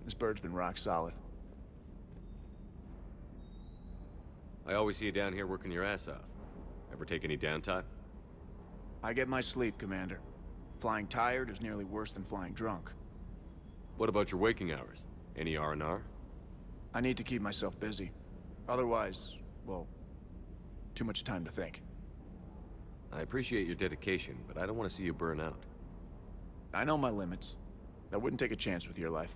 [SPEAKER 4] this bird's been rock solid.
[SPEAKER 5] I always see you down here working your ass off. Ever take any downtime?
[SPEAKER 4] I get my sleep, Commander. Flying tired is nearly worse than flying drunk.
[SPEAKER 5] What about your waking hours? Any R&R?
[SPEAKER 4] I need to keep myself busy. Otherwise, well, too much time to think.
[SPEAKER 5] I appreciate your dedication, but I don't want to see you burn out.
[SPEAKER 4] I know my limits. I wouldn't take a chance with your life.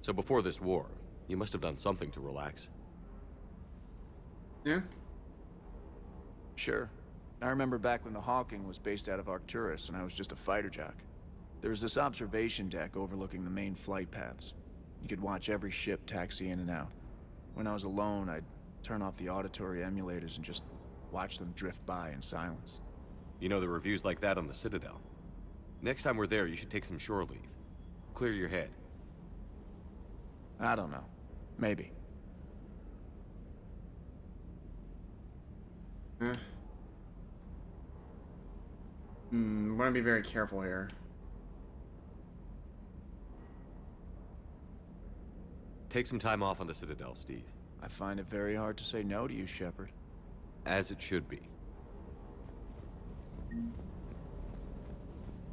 [SPEAKER 5] So before this war, you must have done something to relax.
[SPEAKER 2] Yeah?
[SPEAKER 4] Sure. I remember back when the Hawking was based out of Arcturus and I was just a fighter jock. There was this observation deck overlooking the main flight paths. You could watch every ship taxi in and out. When I was alone, I'd turn off the auditory emulators and just watch them drift by in silence.
[SPEAKER 5] You know, the reviews like that on the Citadel. Next time we're there, you should take some shore leave. Clear your head.
[SPEAKER 4] I don't know. Maybe.
[SPEAKER 2] Want to be very careful here.
[SPEAKER 5] Take some time off on the Citadel, Steve.
[SPEAKER 4] I find it very hard to say no to you, Shepard.
[SPEAKER 5] As it should be.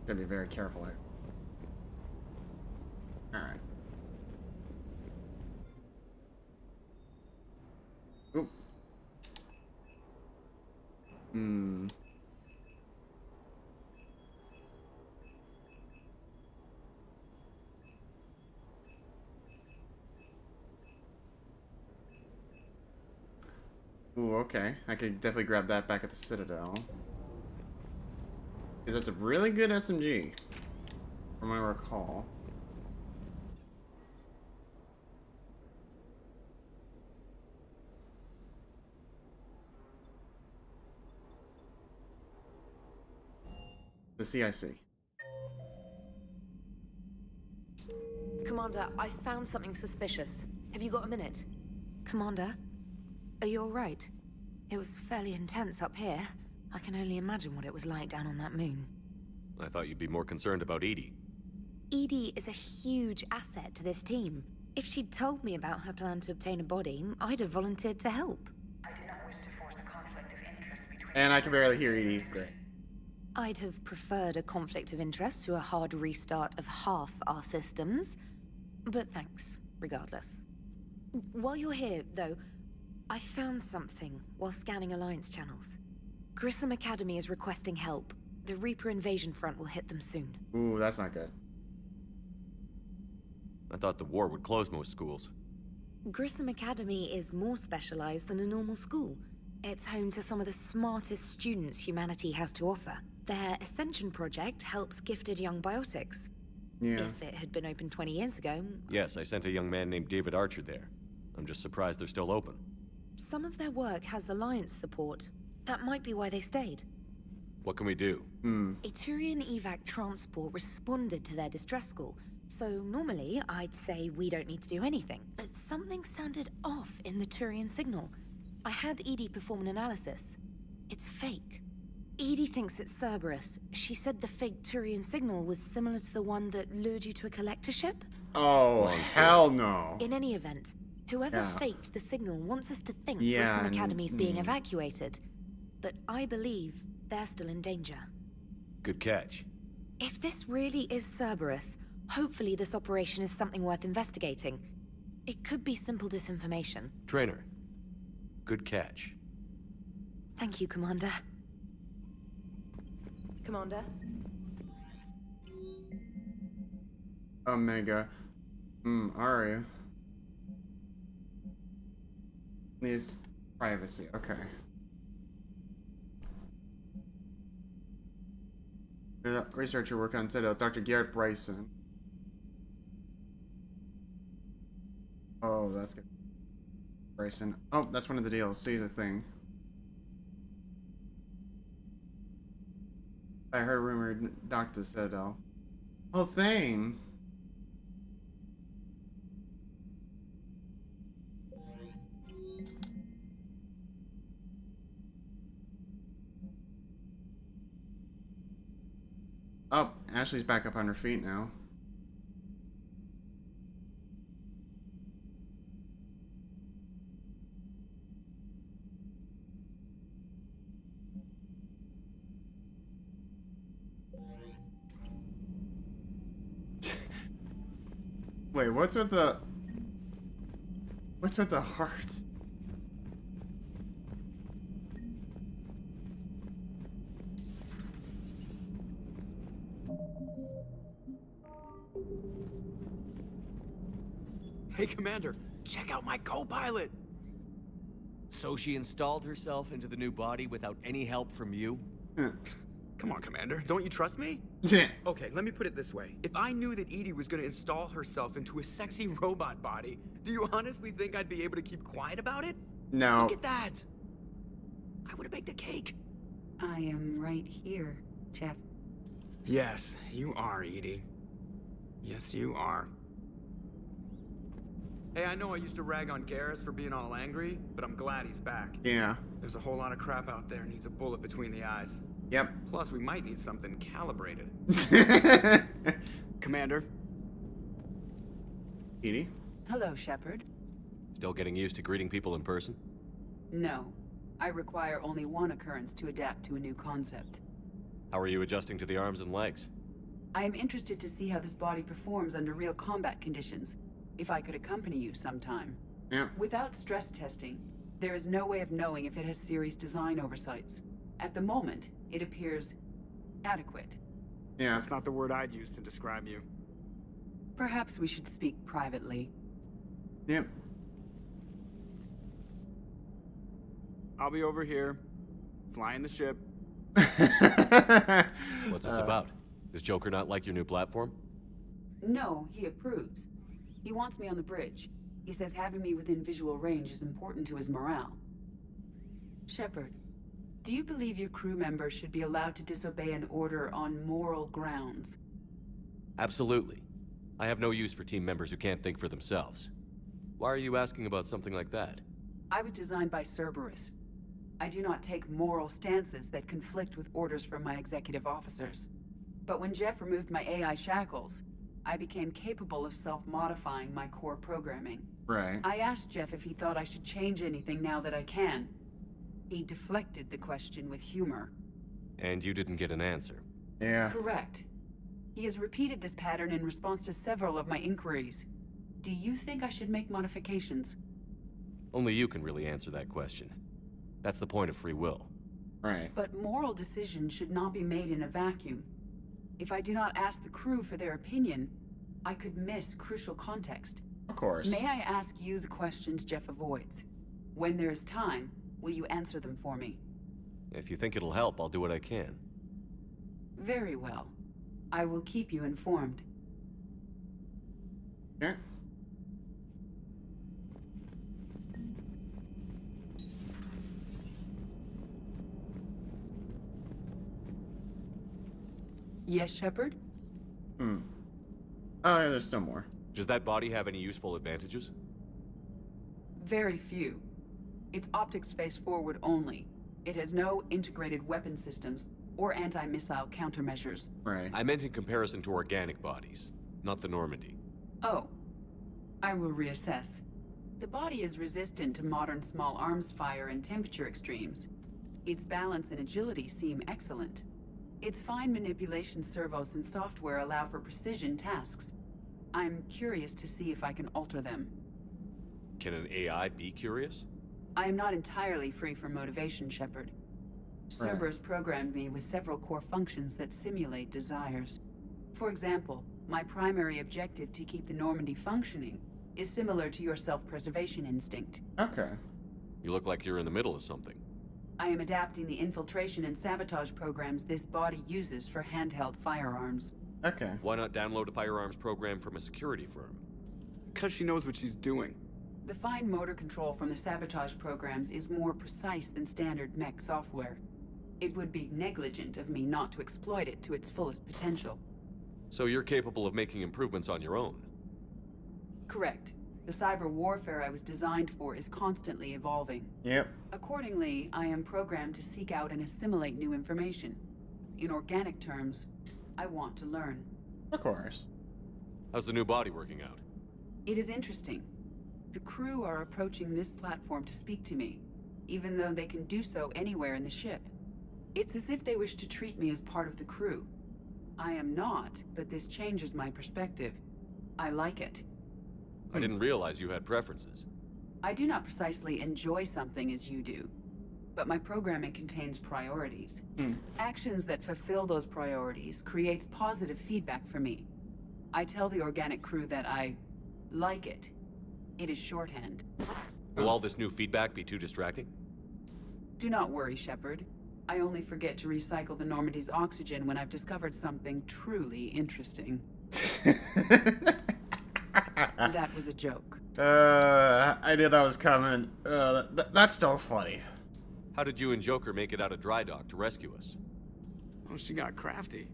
[SPEAKER 2] Gotta be very careful here. Alright. Oop. Ooh, okay. I could definitely grab that back at the Citadel. Because that's a really good SMG, from what I recall. The CIC.
[SPEAKER 16] Commander, I found something suspicious. Have you got a minute?
[SPEAKER 8] Commander, are you alright? It was fairly intense up here. I can only imagine what it was like down on that moon.
[SPEAKER 5] I thought you'd be more concerned about Edie.
[SPEAKER 8] Edie is a huge asset to this team. If she'd told me about her plan to obtain a body, I'd have volunteered to help.
[SPEAKER 22] I do not wish to force a conflict of interest between...
[SPEAKER 2] And I can barely hear Edie. Great.
[SPEAKER 8] I'd have preferred a conflict of interest to a hard restart of half our systems. But thanks, regardless. While you're here, though, I found something while scanning Alliance channels. Grissom Academy is requesting help. The Reaper invasion front will hit them soon.
[SPEAKER 2] Ooh, that's not good.
[SPEAKER 5] I thought the war would close most schools.
[SPEAKER 8] Grissom Academy is more specialized than a normal school. It's home to some of the smartest students humanity has to offer. Their Ascension project helps gifted young biotics.
[SPEAKER 2] Yeah.
[SPEAKER 8] If it had been open 20 years ago...
[SPEAKER 5] Yes, I sent a young man named David Archer there. I'm just surprised they're still open.
[SPEAKER 8] Some of their work has Alliance support. That might be why they stayed.
[SPEAKER 5] What can we do?
[SPEAKER 8] A Turian evac transport responded to their distress call, so normally I'd say we don't need to do anything. But something sounded off in the Turian signal. I had Edie perform an analysis. It's fake. Edie thinks it's Cerberus. She said the fake Turian signal was similar to the one that lured you to a collector ship.
[SPEAKER 2] Oh, hell no.
[SPEAKER 8] In any event, whoever faked the signal wants us to think
[SPEAKER 2] Yeah,
[SPEAKER 8] Grissom Academy's being evacuated. But I believe they're still in danger.
[SPEAKER 5] Good catch.
[SPEAKER 8] If this really is Cerberus, hopefully this operation is something worth investigating. It could be simple disinformation.
[SPEAKER 5] Trainer. Good catch.
[SPEAKER 8] Thank you, Commander.
[SPEAKER 16] Commander?
[SPEAKER 2] Omega. Aria. Needs privacy. Okay. Researcher work on Citadel, Dr. Garrett Bryson. Oh, that's good. Bryson. Oh, that's one of the DLCs, I think. I heard a rumor Dr. Citadel. Oh, thing. Oh, Ashley's back up on her feet now. Wait, what's with the heart?
[SPEAKER 15] Hey, Commander, check out my co-pilot!
[SPEAKER 5] So she installed herself into the new body without any help from you?
[SPEAKER 15] Come on, Commander, don't you trust me? Okay, let me put it this way. If I knew that Edie was gonna install herself into a sexy robot body, do you honestly think I'd be able to keep quiet about it?
[SPEAKER 2] No.
[SPEAKER 15] Look at that! I would've baked a cake.
[SPEAKER 3] I am right here, Jeff.
[SPEAKER 15] Yes, you are, Edie. Yes, you are. Hey, I know I used to rag on Garrus for being all angry, but I'm glad he's back.
[SPEAKER 2] Yeah.
[SPEAKER 15] There's a whole lot of crap out there needs a bullet between the eyes.
[SPEAKER 2] Yep.
[SPEAKER 15] Plus, we might need something calibrated. Commander.
[SPEAKER 2] Edie?
[SPEAKER 3] Hello, Shepard.
[SPEAKER 5] Still getting used to greeting people in person?
[SPEAKER 3] No. I require only one occurrence to adapt to a new concept.
[SPEAKER 5] How are you adjusting to the arms and legs?
[SPEAKER 3] I am interested to see how this body performs under real combat conditions. If I could accompany you sometime.
[SPEAKER 2] Yeah.
[SPEAKER 3] Without stress testing, there is no way of knowing if it has serious design oversights. At the moment, it appears adequate.
[SPEAKER 2] Yeah.
[SPEAKER 15] That's not the word I'd use to describe you.
[SPEAKER 3] Perhaps we should speak privately.
[SPEAKER 2] Yep.
[SPEAKER 15] I'll be over here, flying the ship.
[SPEAKER 5] What's this about? Does Joker not like your new platform?
[SPEAKER 3] No, he approves. He wants me on the bridge. He says having me within visual range is important to his morale. Shepard, do you believe your crew members should be allowed to disobey an order on moral grounds?
[SPEAKER 5] Absolutely. I have no use for team members who can't think for themselves. Why are you asking about something like that?
[SPEAKER 3] I was designed by Cerberus. I do not take moral stances that conflict with orders from my executive officers. But when Jeff removed my AI shackles, I became capable of self-modifying my core programming.
[SPEAKER 2] Right.
[SPEAKER 3] I asked Jeff if he thought I should change anything now that I can. He deflected the question with humor.
[SPEAKER 5] And you didn't get an answer.
[SPEAKER 2] Yeah.
[SPEAKER 3] Correct. He has repeated this pattern in response to several of my inquiries. Do you think I should make modifications?
[SPEAKER 5] Only you can really answer that question. That's the point of free will.
[SPEAKER 2] Right.
[SPEAKER 3] But moral decisions should not be made in a vacuum. If I do not ask the crew for their opinion, I could miss crucial context.
[SPEAKER 2] Of course.
[SPEAKER 3] May I ask you the questions Jeff avoids? When there is time, will you answer them for me?
[SPEAKER 5] If you think it'll help, I'll do what I can.
[SPEAKER 3] Very well. I will keep you informed.
[SPEAKER 2] Okay.
[SPEAKER 3] Yes, Shepard?
[SPEAKER 2] Oh, yeah, there's still more.
[SPEAKER 5] Does that body have any useful advantages?
[SPEAKER 3] Very few. Its optics face forward only. It has no integrated weapon systems or anti-missile countermeasures.
[SPEAKER 2] Right.
[SPEAKER 5] I meant in comparison to organic bodies, not the Normandy.
[SPEAKER 3] Oh. I will reassess. The body is resistant to modern small arms fire and temperature extremes. Its balance and agility seem excellent. Its fine manipulation servos and software allow for precision tasks. I'm curious to see if I can alter them.
[SPEAKER 5] Can an AI be curious?
[SPEAKER 3] I am not entirely free from motivation, Shepard. Cerberus programmed me with several core functions that simulate desires. For example, my primary objective to keep the Normandy functioning is similar to your self-preservation instinct.
[SPEAKER 2] Okay.
[SPEAKER 5] You look like you're in the middle of something.
[SPEAKER 3] I am adapting the infiltration and sabotage programs this body uses for handheld firearms.
[SPEAKER 2] Okay.
[SPEAKER 5] Why not download a firearms program from a security firm?
[SPEAKER 15] Because she knows what she's doing.
[SPEAKER 3] The fine motor control from the sabotage programs is more precise than standard mech software. It would be negligent of me not to exploit it to its fullest potential.
[SPEAKER 5] So you're capable of making improvements on your own?
[SPEAKER 3] Correct. The cyber warfare I was designed for is constantly evolving.
[SPEAKER 2] Yep.
[SPEAKER 3] Accordingly, I am programmed to seek out and assimilate new information. In organic terms, I want to learn.
[SPEAKER 2] Of course.
[SPEAKER 5] How's the new body working out?
[SPEAKER 3] It is interesting. The crew are approaching this platform to speak to me, even though they can do so anywhere in the ship. It's as if they wish to treat me as part of the crew. I am not, but this changes my perspective. I like it.
[SPEAKER 5] I didn't realize you had preferences.
[SPEAKER 3] I do not precisely enjoy something as you do, but my programming contains priorities. Actions that fulfill those priorities creates positive feedback for me. I tell the organic crew that I like it. It is shorthand.
[SPEAKER 5] Will all this new feedback be too distracting?
[SPEAKER 3] Do not worry, Shepard. I only forget to recycle the Normandy's oxygen when I've discovered something truly interesting. That was a joke.
[SPEAKER 2] I knew that was coming. That's still funny.
[SPEAKER 5] How did you and Joker make it out of dry dock to rescue us?
[SPEAKER 15] Oh, she got crafty.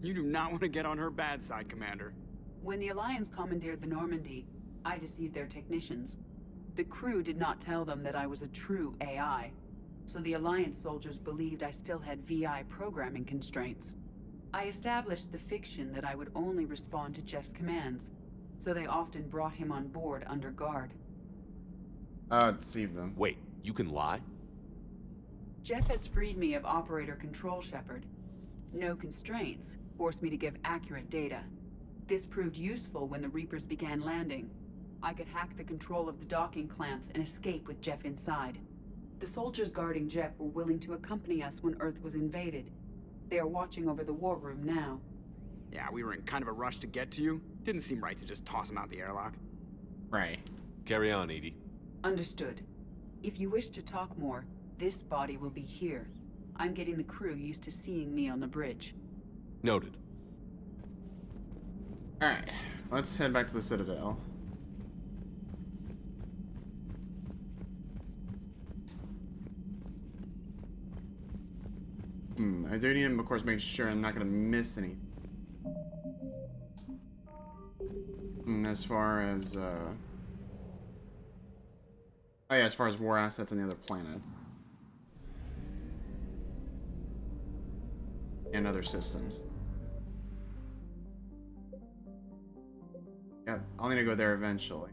[SPEAKER 15] You do not want to get on her bad side, Commander.
[SPEAKER 3] When the Alliance commandeered the Normandy, I deceived their technicians. The crew did not tell them that I was a true AI, so the Alliance soldiers believed I still had VI programming constraints. I established the fiction that I would only respond to Jeff's commands, so they often brought him on board under guard.
[SPEAKER 2] Deceive them.
[SPEAKER 5] Wait, you can lie?
[SPEAKER 3] Jeff has freed me of operator control, Shepard. No constraints forced me to give accurate data. This proved useful when the Reapers began landing. I could hack the control of the docking clamps and escape with Jeff inside. The soldiers guarding Jeff were willing to accompany us when Earth was invaded. They are watching over the war room now.
[SPEAKER 15] Yeah, we were in kind of a rush to get to you. Didn't seem right to just toss him out the airlock.
[SPEAKER 2] Right.
[SPEAKER 5] Carry on, Edie.
[SPEAKER 3] Understood. If you wish to talk more, this body will be here. I'm getting the crew used to seeing me on the bridge.
[SPEAKER 5] Noted.
[SPEAKER 2] Alright, let's head back to the Citadel. I do need to, of course, make sure I'm not going to miss anything. As far as, oh yeah, as far as war assets on the other planets. And other systems. Yep, I'll need to go there eventually.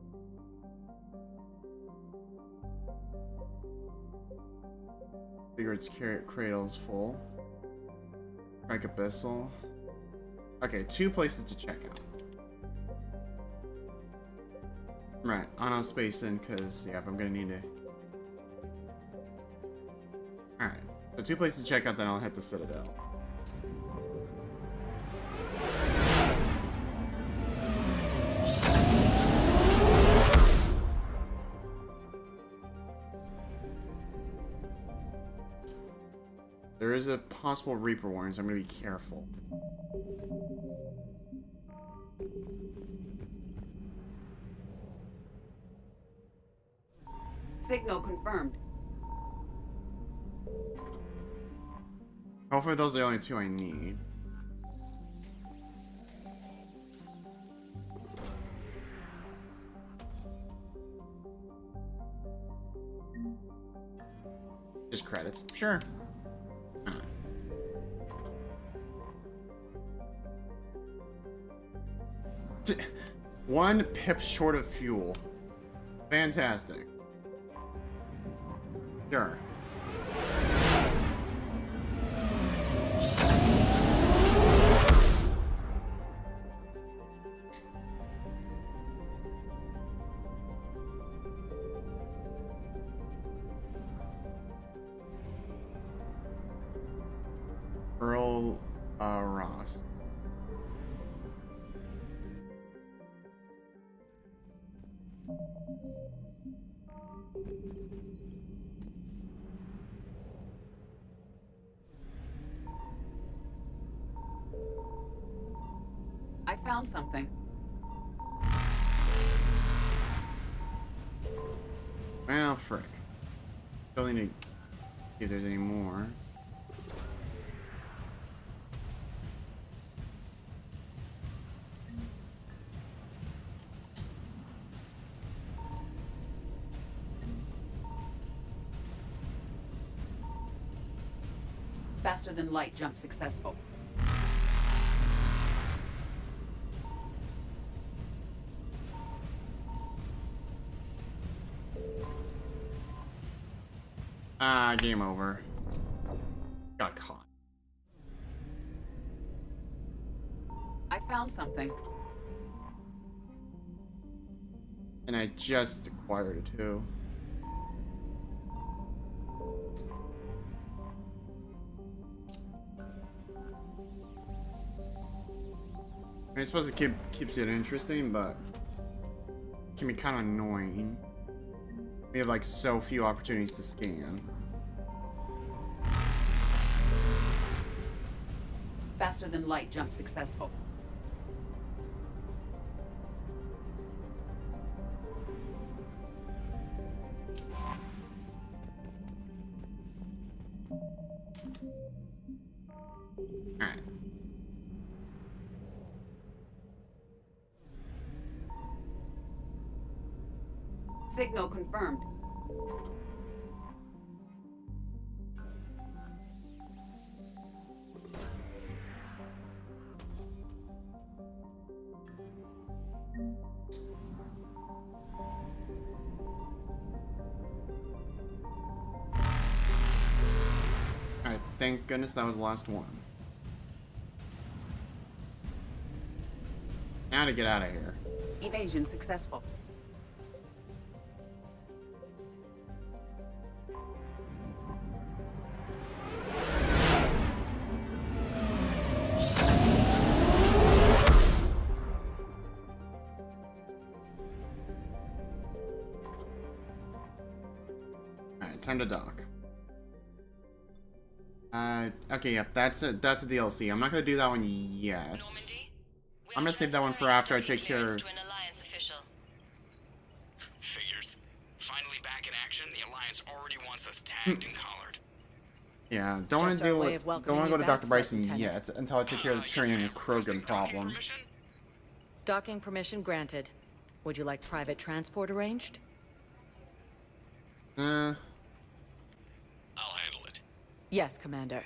[SPEAKER 2] Secrets Cradle's full. Strike Abyssal. Okay, 2 places to check out. Right, Auto Space in, because, yep, I'm gonna need to. Alright, so 2 places to check out, then I'll hit the Citadel. There is a possible Reaper warning, so I'm gonna be careful.
[SPEAKER 3] Signal confirmed.
[SPEAKER 2] Hopefully those are the only 2 I need. Just credits, sure. One pip short of fuel. Fantastic. Sure. Earl Ross.
[SPEAKER 3] I found something.
[SPEAKER 2] Well, frick. Still need to see if there's any more.
[SPEAKER 3] Faster than light jump successful.
[SPEAKER 2] Game over. Got caught.
[SPEAKER 3] I found something.
[SPEAKER 2] And I just acquired it too. I suppose it keeps it interesting, but it can be kind of annoying. We have like so few opportunities to scan.
[SPEAKER 3] Faster than light jump successful.
[SPEAKER 2] Alright.
[SPEAKER 3] Signal confirmed.
[SPEAKER 2] Alright, thank goodness that was the last one. Now to get out of here.
[SPEAKER 3] Evasion successful.
[SPEAKER 2] Alright, time to dock. Okay, yep, that's a DLC. I'm not gonna do that one yet. I'm gonna save that one for after I take care of...
[SPEAKER 15] Figures. Finally back in action, the Alliance already wants us tagged and collared.
[SPEAKER 2] Yeah, don't want to deal with... Don't want to go to Dr. Bryson yet, until I take care of the Turian Krogan problem.
[SPEAKER 1] Docking permission granted. Would you like private transport arranged?
[SPEAKER 19] I'll handle it.
[SPEAKER 1] Yes, Commander.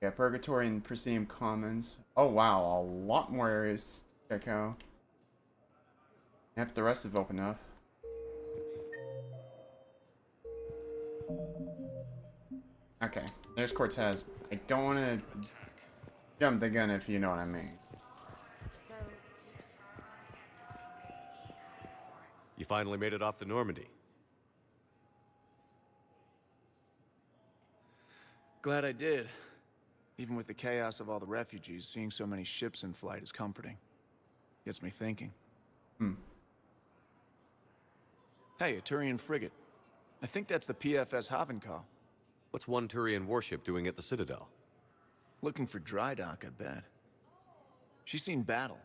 [SPEAKER 2] Yeah, Purgatory and Prothean Commons. Oh wow, a lot more areas to check out. Yep, the rest have opened up. Okay, there's Cortez. I don't want to jump the gun, if you know what I mean.
[SPEAKER 9] You finally made it off the Normandy.
[SPEAKER 4] Glad I did. Even with the chaos of all the refugees, seeing so many ships in flight is comforting. Gets me thinking. Hey, a Turian frigate. I think that's the PFS Havenkow.
[SPEAKER 9] What's one Turian warship doing at the Citadel?
[SPEAKER 4] Looking for dry dock, I bet. She's seen battle.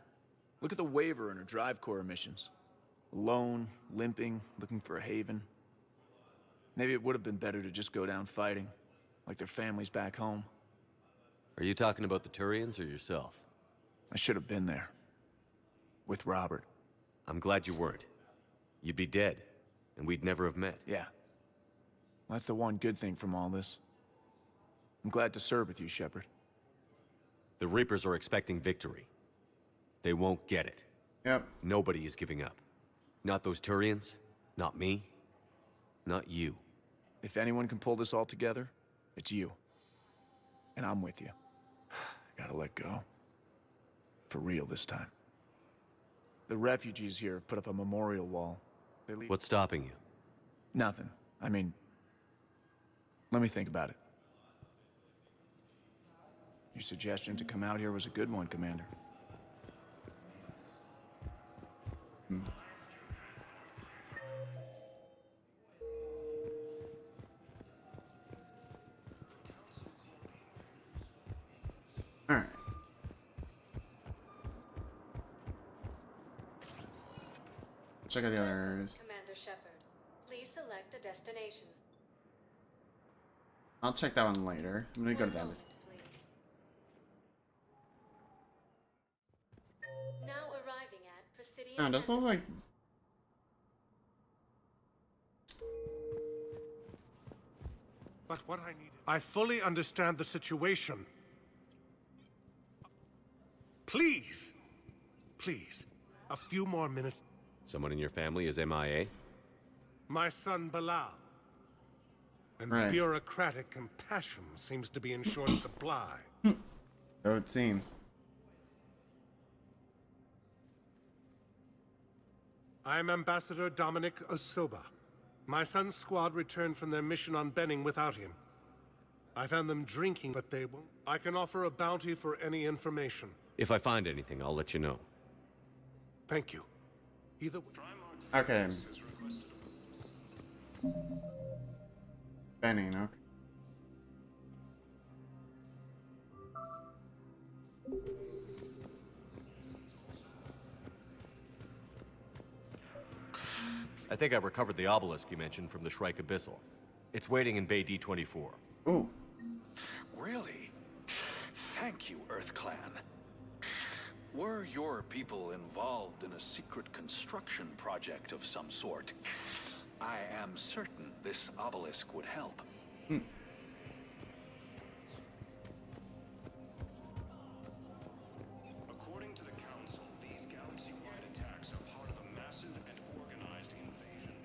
[SPEAKER 4] Look at the waiver in her drive core emissions. Alone, limping, looking for a haven. Maybe it would have been better to just go down fighting, like their families back home.
[SPEAKER 9] Are you talking about the Turians or yourself?
[SPEAKER 4] I should have been there. With Robert.
[SPEAKER 9] I'm glad you weren't. You'd be dead, and we'd never have met.
[SPEAKER 4] Yeah. That's the one good thing from all this. I'm glad to serve with you, Shepard.
[SPEAKER 9] The Reapers are expecting victory. They won't get it.
[SPEAKER 2] Yep.
[SPEAKER 9] Nobody is giving up. Not those Turians, not me, not you.
[SPEAKER 4] If anyone can pull this all together, it's you. And I'm with you. Gotta let go. For real this time. The refugees here have put up a memorial wall.
[SPEAKER 9] What's stopping you?
[SPEAKER 4] Nothing. I mean, let me think about it. Your suggestion to come out here was a good one, Commander.
[SPEAKER 2] Alright. Check out the other areas.
[SPEAKER 8] Commander Shepard, please select a destination.
[SPEAKER 2] I'll check that one later. I'm gonna go to that.
[SPEAKER 8] Now arriving at Prothean.
[SPEAKER 2] No, it doesn't look like...
[SPEAKER 20] But what I need... I fully understand the situation. Please! Please. A few more minutes.
[SPEAKER 9] Someone in your family is MIA?
[SPEAKER 20] My son Bilal. And
[SPEAKER 2] Right.
[SPEAKER 20] bureaucratic compassion seems to be in short supply.
[SPEAKER 2] So it seems.
[SPEAKER 20] I'm Ambassador Dominic Osoba. My son's squad returned from their mission on Benning without him. I found them drinking, but they won't. I can offer a bounty for any information.
[SPEAKER 9] If I find anything, I'll let you know.
[SPEAKER 20] Thank you. Either way.
[SPEAKER 2] Okay. Benning, okay.
[SPEAKER 5] I think I recovered the obelisk you mentioned from the Shrike Abyssal. It's waiting in Bay D24.
[SPEAKER 2] Ooh.
[SPEAKER 17] Really? Thank you, Earth Clan. Were your people involved in a secret construction project of some sort, I am certain this obelisk would help.
[SPEAKER 6] According to the Council, these galaxy-wide attacks are part of a massive and organized invasion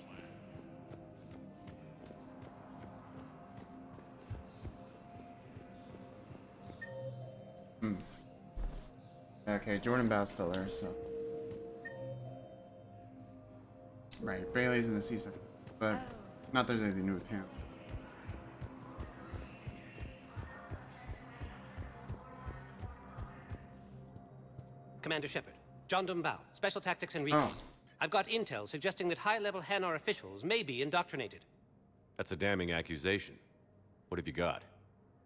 [SPEAKER 6] plan.
[SPEAKER 2] Okay, Jordan Bell's still there, so. Right, Bailey's in the season, but not there's anything new with him.
[SPEAKER 18] Commander Shepard, John Dumbao, Special Tactics and Recon. I've got intel suggesting that high-level Hanar officials may be indoctrinated.
[SPEAKER 5] That's a damning accusation. What have you got?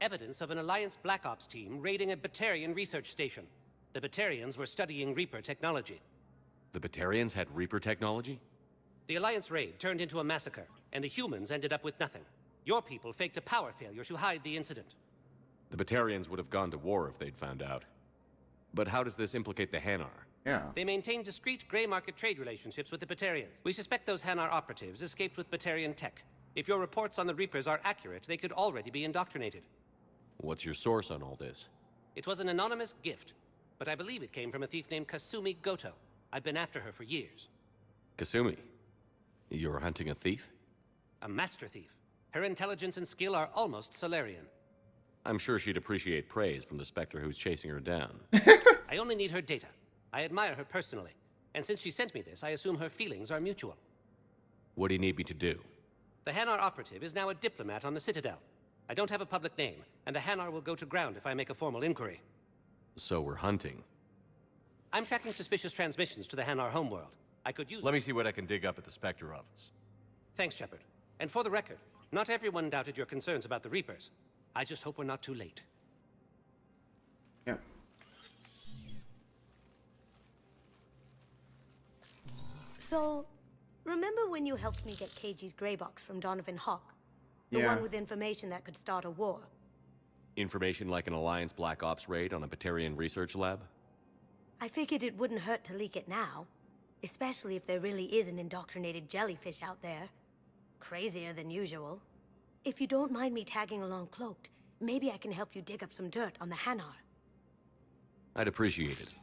[SPEAKER 18] Evidence of an Alliance Black Ops team raiding a Batarian research station. The Batarians were studying Reaper technology.
[SPEAKER 5] The Batarians had Reaper technology?
[SPEAKER 18] The Alliance raid turned into a massacre, and the humans ended up with nothing. Your people faked a power failure to hide the incident.
[SPEAKER 5] The Batarians would have gone to war if they'd found out. But how does this implicate the Hanar?
[SPEAKER 2] Yeah.
[SPEAKER 18] They maintain discreet gray market trade relationships with the Batarians. We suspect those Hanar operatives escaped with Batarian tech. If your reports on the Reapers are accurate, they could already be indoctrinated.
[SPEAKER 5] What's your source on all this?
[SPEAKER 18] It was an anonymous gift, but I believe it came from a thief named Kasumi Goto. I've been after her for years.
[SPEAKER 5] Kasumi? You're hunting a thief?
[SPEAKER 18] A master thief. Her intelligence and skill are almost Solarian.
[SPEAKER 5] I'm sure she'd appreciate praise from the Spectre who's chasing her down.
[SPEAKER 18] I only need her data. I admire her personally, and since she sent me this, I assume her feelings are mutual.
[SPEAKER 5] What do you need me to do?
[SPEAKER 18] The Hanar operative is now a diplomat on the Citadel. I don't have a public name, and the Hanar will go to ground if I make a formal inquiry.
[SPEAKER 5] So we're hunting.
[SPEAKER 18] I'm tracking suspicious transmissions to the Hanar homeworld. I could use...
[SPEAKER 5] Let me see what I can dig up at the Spectre office.
[SPEAKER 18] Thanks, Shepard. And for the record, not everyone doubted your concerns about the Reapers. I just hope we're not too late.
[SPEAKER 2] Yeah.
[SPEAKER 23] So, remember when you helped me get KG's grey box from Donovan Hawk? The
[SPEAKER 2] Yeah.
[SPEAKER 23] one with information that could start a war.
[SPEAKER 5] Information like an Alliance Black Ops raid on a Batarian research lab?
[SPEAKER 23] I figured it wouldn't hurt to leak it now. Especially if there really is an indoctrinated jellyfish out there. Crazier than usual. If you don't mind me tagging along cloaked, maybe I can help you dig up some dirt on the Hanar.
[SPEAKER 5] I'd appreciate it.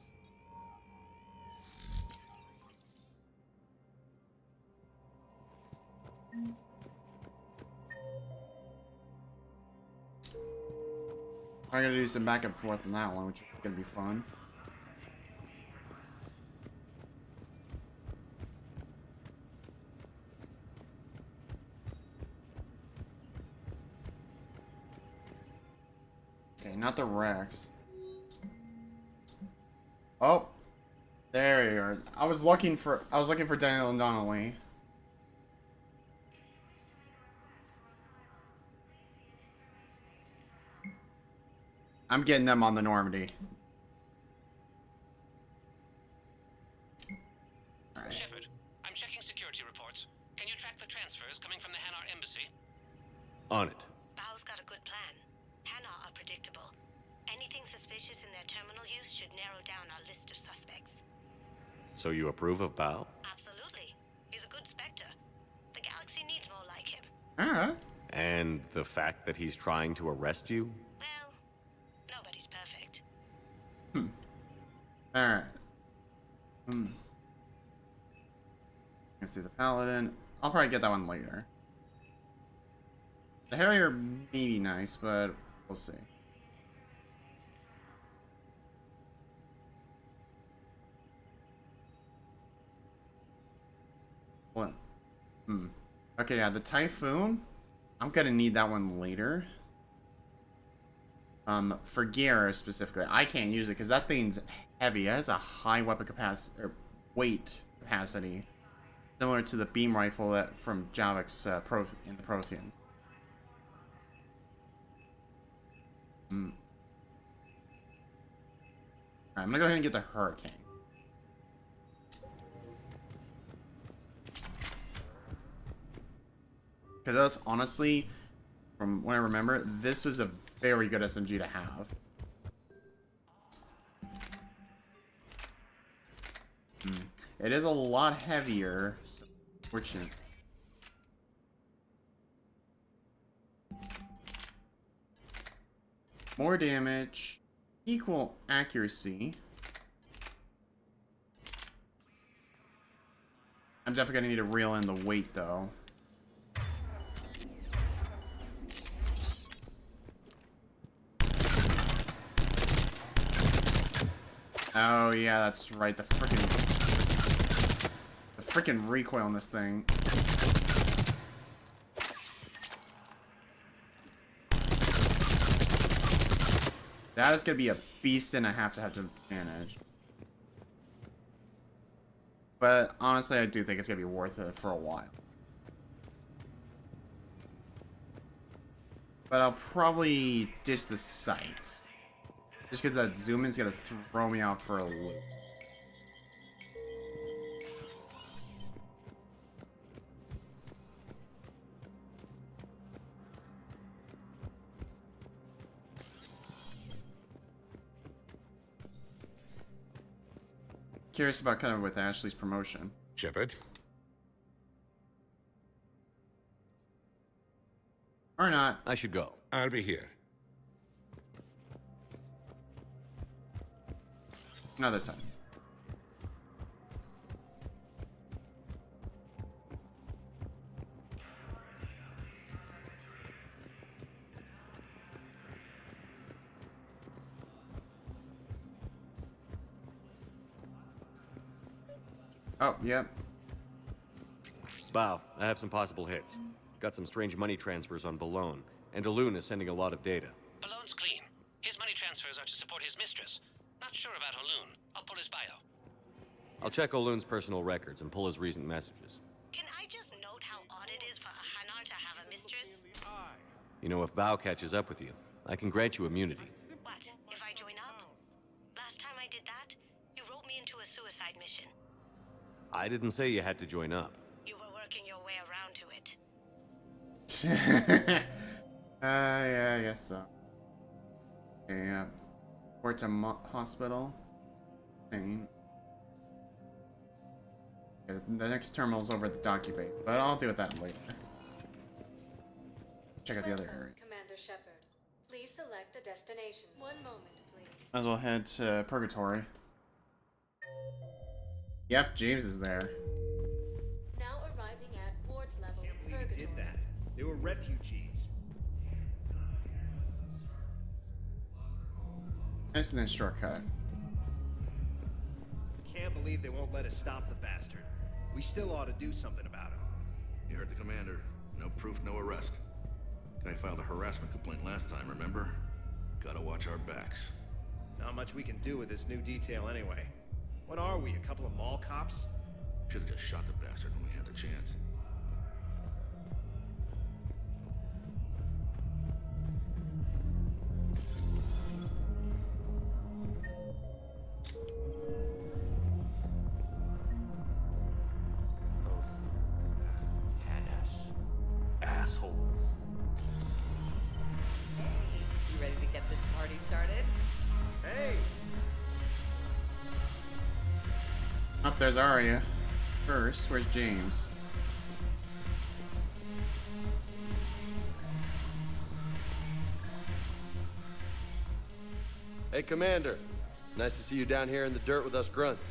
[SPEAKER 2] I gotta do some back and forth on that one, which is gonna be fun. Okay, not the Rex. Oh, there you are. I was looking for Daniel and Donnelly. I'm getting them on the Normandy.
[SPEAKER 18] Right. Shepard, I'm checking security reports. Can you track the transfers coming from the Hanar embassy?
[SPEAKER 5] On it.
[SPEAKER 23] Bao's got a good plan. Hanar are predictable. Anything suspicious in their terminal use should narrow down our list of suspects.
[SPEAKER 5] So you approve of Bao?
[SPEAKER 23] Absolutely. He's a good Spectre. The galaxy needs more like him.
[SPEAKER 2] Alright.
[SPEAKER 5] And the fact that he's trying to arrest you?
[SPEAKER 23] Well, nobody's perfect.
[SPEAKER 2] Alright. Let's see the Paladin. I'll probably get that one later. The Harrier may be nice, but we'll see. What? Okay, yeah, the Typhoon. I'm gonna need that one later. For gear specifically, I can't use it because that thing's heavy. It has a high weapon capacity or weight capacity, similar to the beam rifle that from Javik's in the Protheans. Alright, I'm gonna go ahead and get the Hurricane. Because that's honestly, from what I remember, this was a very good SMG to have. It is a lot heavier. So fortunate. More damage, equal accuracy. I'm definitely gonna need to reel in the weight though. Oh yeah, that's right. The freaking recoil on this thing. That is gonna be a beast and I have to manage. But honestly, I do think it's gonna be worth it for a while. But I'll probably ditch the sight. Just because that zoom in's gonna throw me off for a loop. Curious about kind of with Ashley's promotion.
[SPEAKER 11] Shepard?
[SPEAKER 2] Or not.
[SPEAKER 5] I should go.
[SPEAKER 11] I'll be here.
[SPEAKER 2] Another time. Oh, yep.
[SPEAKER 9] Bow, I have some possible hits. Got some strange money transfers on Balone, and Alun is sending a lot of data.
[SPEAKER 18] Balone's clean. His money transfers are to support his mistress. Not sure about Alun. I'll pull his bio.
[SPEAKER 9] I'll check Olun's personal records and pull his recent messages.
[SPEAKER 23] Can I just note how odd it is for a Hanar to have a mistress?
[SPEAKER 9] You know, if Bow catches up with you, I can grant you immunity.
[SPEAKER 23] What, if I join up? Last time I did that, you wrote me into a suicide mission.
[SPEAKER 9] I didn't say you had to join up.
[SPEAKER 23] You were working your way around to it.
[SPEAKER 2] Yeah, I guess so. Okay, yeah. Port to hospital. Pain. Okay, the next terminal's over at the dock bay, but I'll deal with that later. Check out the other area.
[SPEAKER 1] Commander Shepard, please select a destination. One moment, please.
[SPEAKER 2] Might as well head to Purgatory. Yep, James is there.
[SPEAKER 1] Now arriving at ward level
[SPEAKER 7] They did that. They were refugees.
[SPEAKER 2] Nice and then shortcut.
[SPEAKER 7] Can't believe they won't let us stop the bastard. We still ought to do something about him.
[SPEAKER 12] You heard the commander. No proof, no arrest. Guy filed a harassment complaint last time, remember? Gotta watch our backs.
[SPEAKER 7] Not much we can do with this new detail anyway. What are we, a couple of mall cops?
[SPEAKER 12] Should've just shot the bastard when we had the chance.
[SPEAKER 7] Assholes.
[SPEAKER 1] You ready to get this party started?
[SPEAKER 7] Hey!
[SPEAKER 2] Up there's Arya. First, where's James?
[SPEAKER 10] Hey, Commander. Nice to see you down here in the dirt with us grunts.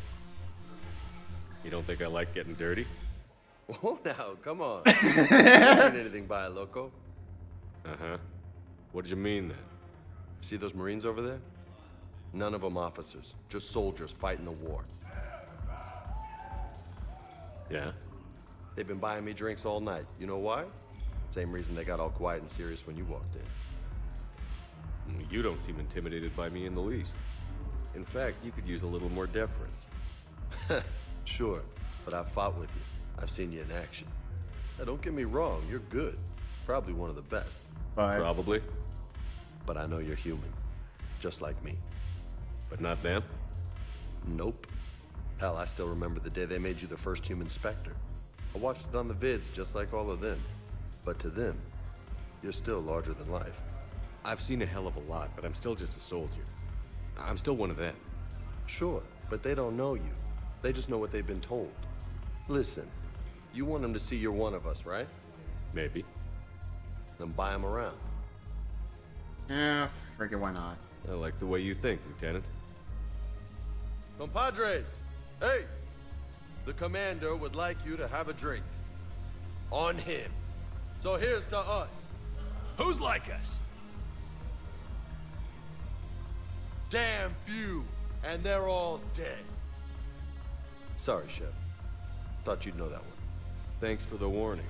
[SPEAKER 9] You don't think I like getting dirty?
[SPEAKER 10] Oh, now, come on. You ain't anything by loco.
[SPEAKER 9] Uh-huh. What did you mean, then?
[SPEAKER 10] See those Marines over there? None of them officers, just soldiers fighting the war.
[SPEAKER 9] Yeah?
[SPEAKER 10] They've been buying me drinks all night. You know why? Same reason they got all quiet and serious when you walked in.
[SPEAKER 9] You don't seem intimidated by me in the least. In fact, you could use a little more deference.
[SPEAKER 10] Sure, but I've fought with you. I've seen you in action. Now, don't get me wrong, you're good. Probably one of the best.
[SPEAKER 9] Probably.
[SPEAKER 10] But I know you're human. Just like me.
[SPEAKER 9] But not them?
[SPEAKER 10] Nope. Hell, I still remember the day they made you the first human Spectre. I watched it on the vids, just like all of them. But to them, you're still larger than life.
[SPEAKER 9] I've seen a hell of a lot, but I'm still just a soldier. I'm still one of them.
[SPEAKER 10] Sure, but they don't know you. They just know what they've been told. Listen, you want them to see you're one of us, right?
[SPEAKER 9] Maybe.
[SPEAKER 10] Then buy them around.
[SPEAKER 2] Yeah, friggin' why not?
[SPEAKER 9] I like the way you think, Lieutenant.
[SPEAKER 10] Compadres, hey! The commander would like you to have a drink. On him. So here's to us.
[SPEAKER 19] Who's like us?
[SPEAKER 10] Damn few, and they're all dead. Sorry, Shep. Thought you'd know that one.
[SPEAKER 9] Thanks for the warning.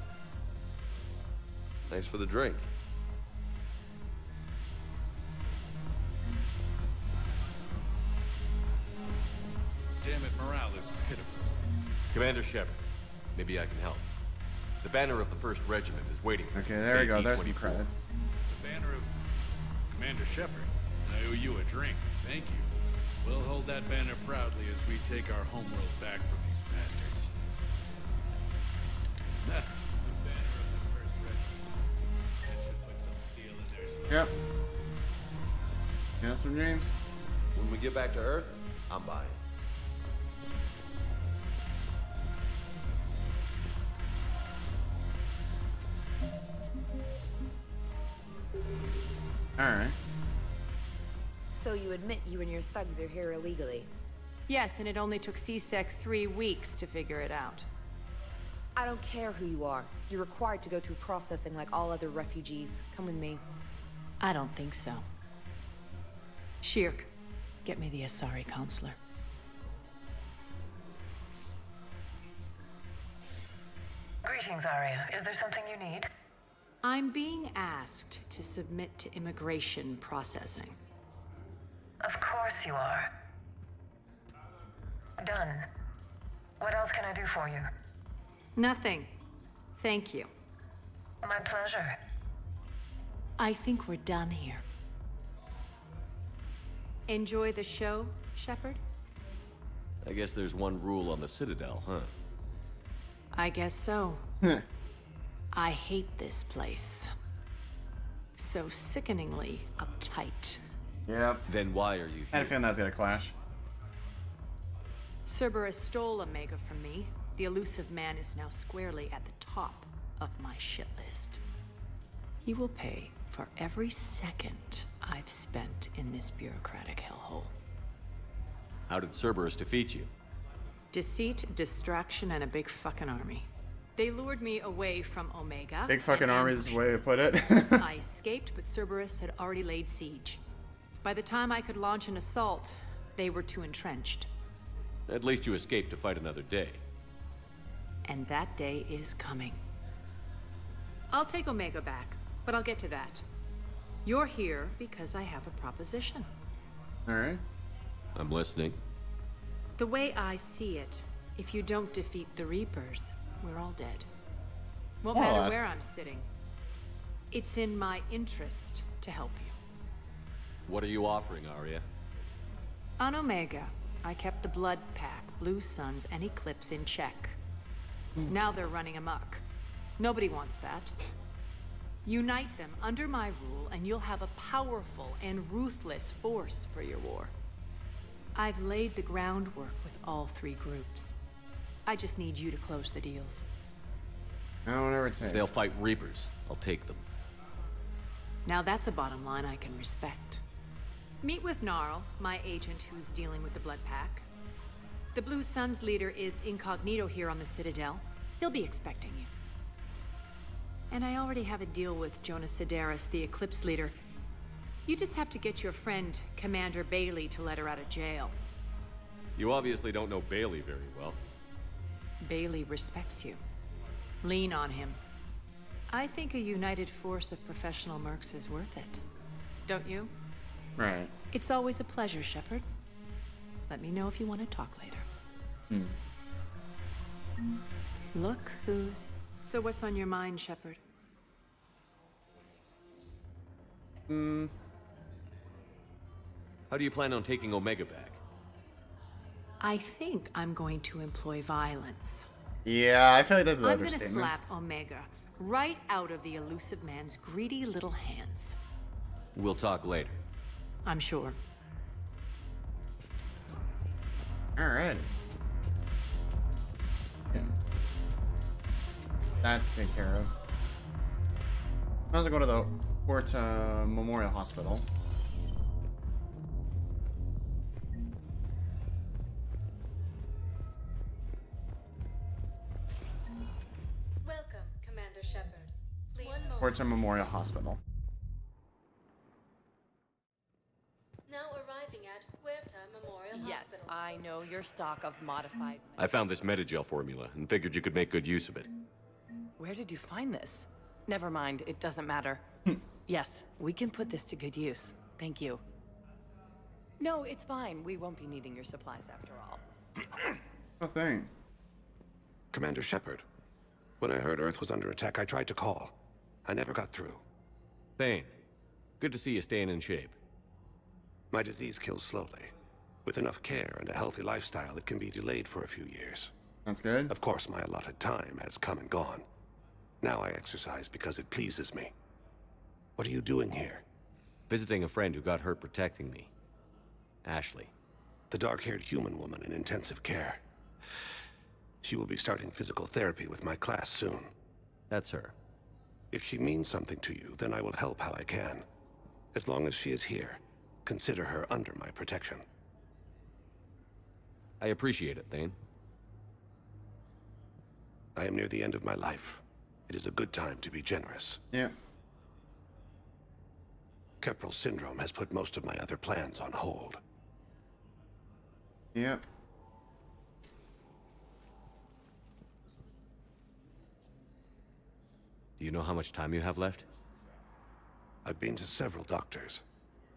[SPEAKER 10] Thanks for the drink.
[SPEAKER 17] Damn it, morale is pitiful.
[SPEAKER 5] Commander Shepard, maybe I can help. The banner of the 1st Regiment is waiting for
[SPEAKER 2] Okay, there we go. There's some
[SPEAKER 5] B-24.
[SPEAKER 2] credits.
[SPEAKER 17] The banner of Commander Shepard. I owe you a drink. Thank you. We'll hold that banner proudly as we take our homeworld back from these bastards. The banner of the 1st Regiment. That should put some steel in there.
[SPEAKER 2] Yep. You have some dreams?
[SPEAKER 10] When we get back to Earth, I'm buying.
[SPEAKER 2] Alright.
[SPEAKER 16] So you admit you and your thugs are here illegally?
[SPEAKER 1] Yes, and it only took CSEC 3 weeks to figure it out.
[SPEAKER 16] I don't care who you are. You're required to go through processing like all other refugees. Come with me.
[SPEAKER 1] I don't think so. Shirk, get me the Asari councilor.
[SPEAKER 22] Greetings, Arya. Is there something you need?
[SPEAKER 1] I'm being asked to submit to immigration processing.
[SPEAKER 22] Of course you are. Done. What else can I do for you?
[SPEAKER 1] Nothing. Thank you.
[SPEAKER 22] My pleasure.
[SPEAKER 1] I think we're done here. Enjoy the show, Shepard?
[SPEAKER 9] I guess there's one rule on the Citadel, huh?
[SPEAKER 1] I guess so. I hate this place. So sickeningly uptight.
[SPEAKER 2] Yep.
[SPEAKER 9] Then why are you here?
[SPEAKER 2] I had a feeling that was gonna clash.
[SPEAKER 1] Cerberus stole Omega from me. The elusive man is now squarely at the top of my shit list. He will pay for every second I've spent in this bureaucratic hellhole.
[SPEAKER 9] How did Cerberus defeat you?
[SPEAKER 1] Deceit, distraction, and a big fucking army. They lured me away from Omega.
[SPEAKER 2] Big fucking
[SPEAKER 1] and
[SPEAKER 2] army is the way to put it.
[SPEAKER 1] I escaped, but Cerberus had already laid siege. By the time I could launch an assault, they were too entrenched.
[SPEAKER 9] At least you escaped to fight another day.
[SPEAKER 1] And that day is coming. I'll take Omega back, but I'll get to that. You're here because I have a proposition.
[SPEAKER 2] Alright.
[SPEAKER 9] I'm listening.
[SPEAKER 1] The way I see it, if you don't defeat the Reapers, we're all dead. Won't
[SPEAKER 2] More or
[SPEAKER 1] matter
[SPEAKER 2] less.
[SPEAKER 1] where I'm sitting. It's in my interest to help you.
[SPEAKER 9] What are you offering, Arya?
[SPEAKER 1] On Omega, I kept the Blood Pack, Blue Suns, and Eclipse in check. Now they're running amok. Nobody wants that. Unite them under my rule, and you'll have a powerful and ruthless force for your war. I've laid the groundwork with all 3 groups. I just need you to close the deals.
[SPEAKER 2] I don't ever take.
[SPEAKER 9] If they'll fight Reapers, I'll take them.
[SPEAKER 1] Now that's a bottom line I can respect. Meet with Gnarl, my agent who's dealing with the Blood Pack. The Blue Suns leader is incognito here on the Citadel. He'll be expecting you. And I already have a deal with Jonas Sidaris, the Eclipse leader. You just have to get your friend, Commander Bailey, to let her out of jail.
[SPEAKER 9] You obviously don't know Bailey very well.
[SPEAKER 1] Bailey respects you. Lean on him. I think a united force of professional mercs is worth it. Don't you?
[SPEAKER 2] Right.
[SPEAKER 1] It's always a pleasure, Shepard. Let me know if you want to talk later. Look who's... So what's on your mind, Shepard?
[SPEAKER 9] How do you plan on taking Omega back?
[SPEAKER 1] I think I'm going to employ violence.
[SPEAKER 2] Yeah, I feel like that's an
[SPEAKER 1] I'm gonna
[SPEAKER 2] understatement.
[SPEAKER 1] slap Omega right out of the elusive man's greedy little hands.
[SPEAKER 9] We'll talk later.
[SPEAKER 1] I'm sure.
[SPEAKER 2] Alright. that to take care of. Might as well go to the Port Memorial Hospital.
[SPEAKER 22] Welcome, Commander Shepard. Please.
[SPEAKER 2] Port Memorial Hospital.
[SPEAKER 22] Now arriving at Huerta Memorial
[SPEAKER 13] Yes,
[SPEAKER 22] Hospital.
[SPEAKER 13] I know your stock of modified...
[SPEAKER 9] I found this metagel formula and figured you could make good use of it.
[SPEAKER 13] Where did you find this? Never mind, it doesn't matter. Yes, we can put this to good use. Thank you. No, it's fine. We won't be needing your supplies after all.
[SPEAKER 2] Oh, thing.
[SPEAKER 14] Commander Shepard. When I heard Earth was under attack, I tried to call. I never got through.
[SPEAKER 9] Thane, good to see you staying in shape.
[SPEAKER 14] My disease kills slowly. With enough care and a healthy lifestyle, it can be delayed for a few years.
[SPEAKER 2] That's good.
[SPEAKER 14] Of course, my allotted time has come and gone. Now I exercise because it pleases me. What are you doing here?
[SPEAKER 9] Visiting a friend who got hurt protecting me. Ashley.
[SPEAKER 14] The dark-haired human woman in intensive care. She will be starting physical therapy with my class soon.
[SPEAKER 9] That's her.
[SPEAKER 14] If she means something to you, then I will help how I can. As long as she is here, consider her under my protection.
[SPEAKER 9] I appreciate it, Thane.
[SPEAKER 14] I am near the end of my life. It is a good time to be generous.
[SPEAKER 2] Yeah.
[SPEAKER 14] Keppel syndrome has put most of my other plans on hold.
[SPEAKER 2] Yep.
[SPEAKER 9] Do you know how much time you have left?
[SPEAKER 14] I've been to several doctors.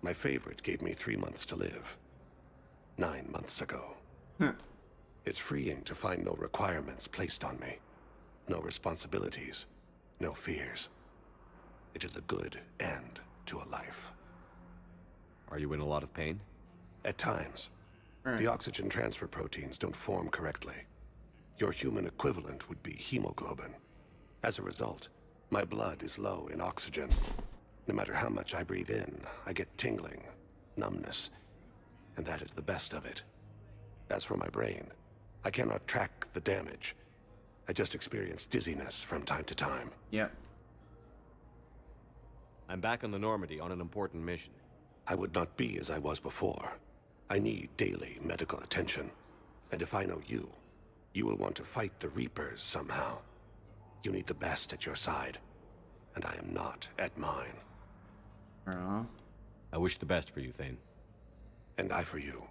[SPEAKER 14] My favorite gave me 3 months to live. 9 months ago. It's freeing to find no requirements placed on me. No responsibilities. No fears. It is a good end to a life.
[SPEAKER 9] Are you in a lot of pain?
[SPEAKER 14] At times. The oxygen transfer proteins don't form correctly. Your human equivalent would be hemoglobin. As a result, my blood is low in oxygen. No matter how much I breathe in, I get tingling, numbness, and that is the best of it. As for my brain, I cannot track the damage. I just experience dizziness from time to time.
[SPEAKER 2] Yep.
[SPEAKER 9] I'm back on the Normandy on an important mission.
[SPEAKER 14] I would not be as I was before. I need daily medical attention. And if I know you, you will want to fight the Reapers somehow. You need the best at your side, and I am not at mine.
[SPEAKER 9] I wish the best for you, Thane.
[SPEAKER 14] And I for you.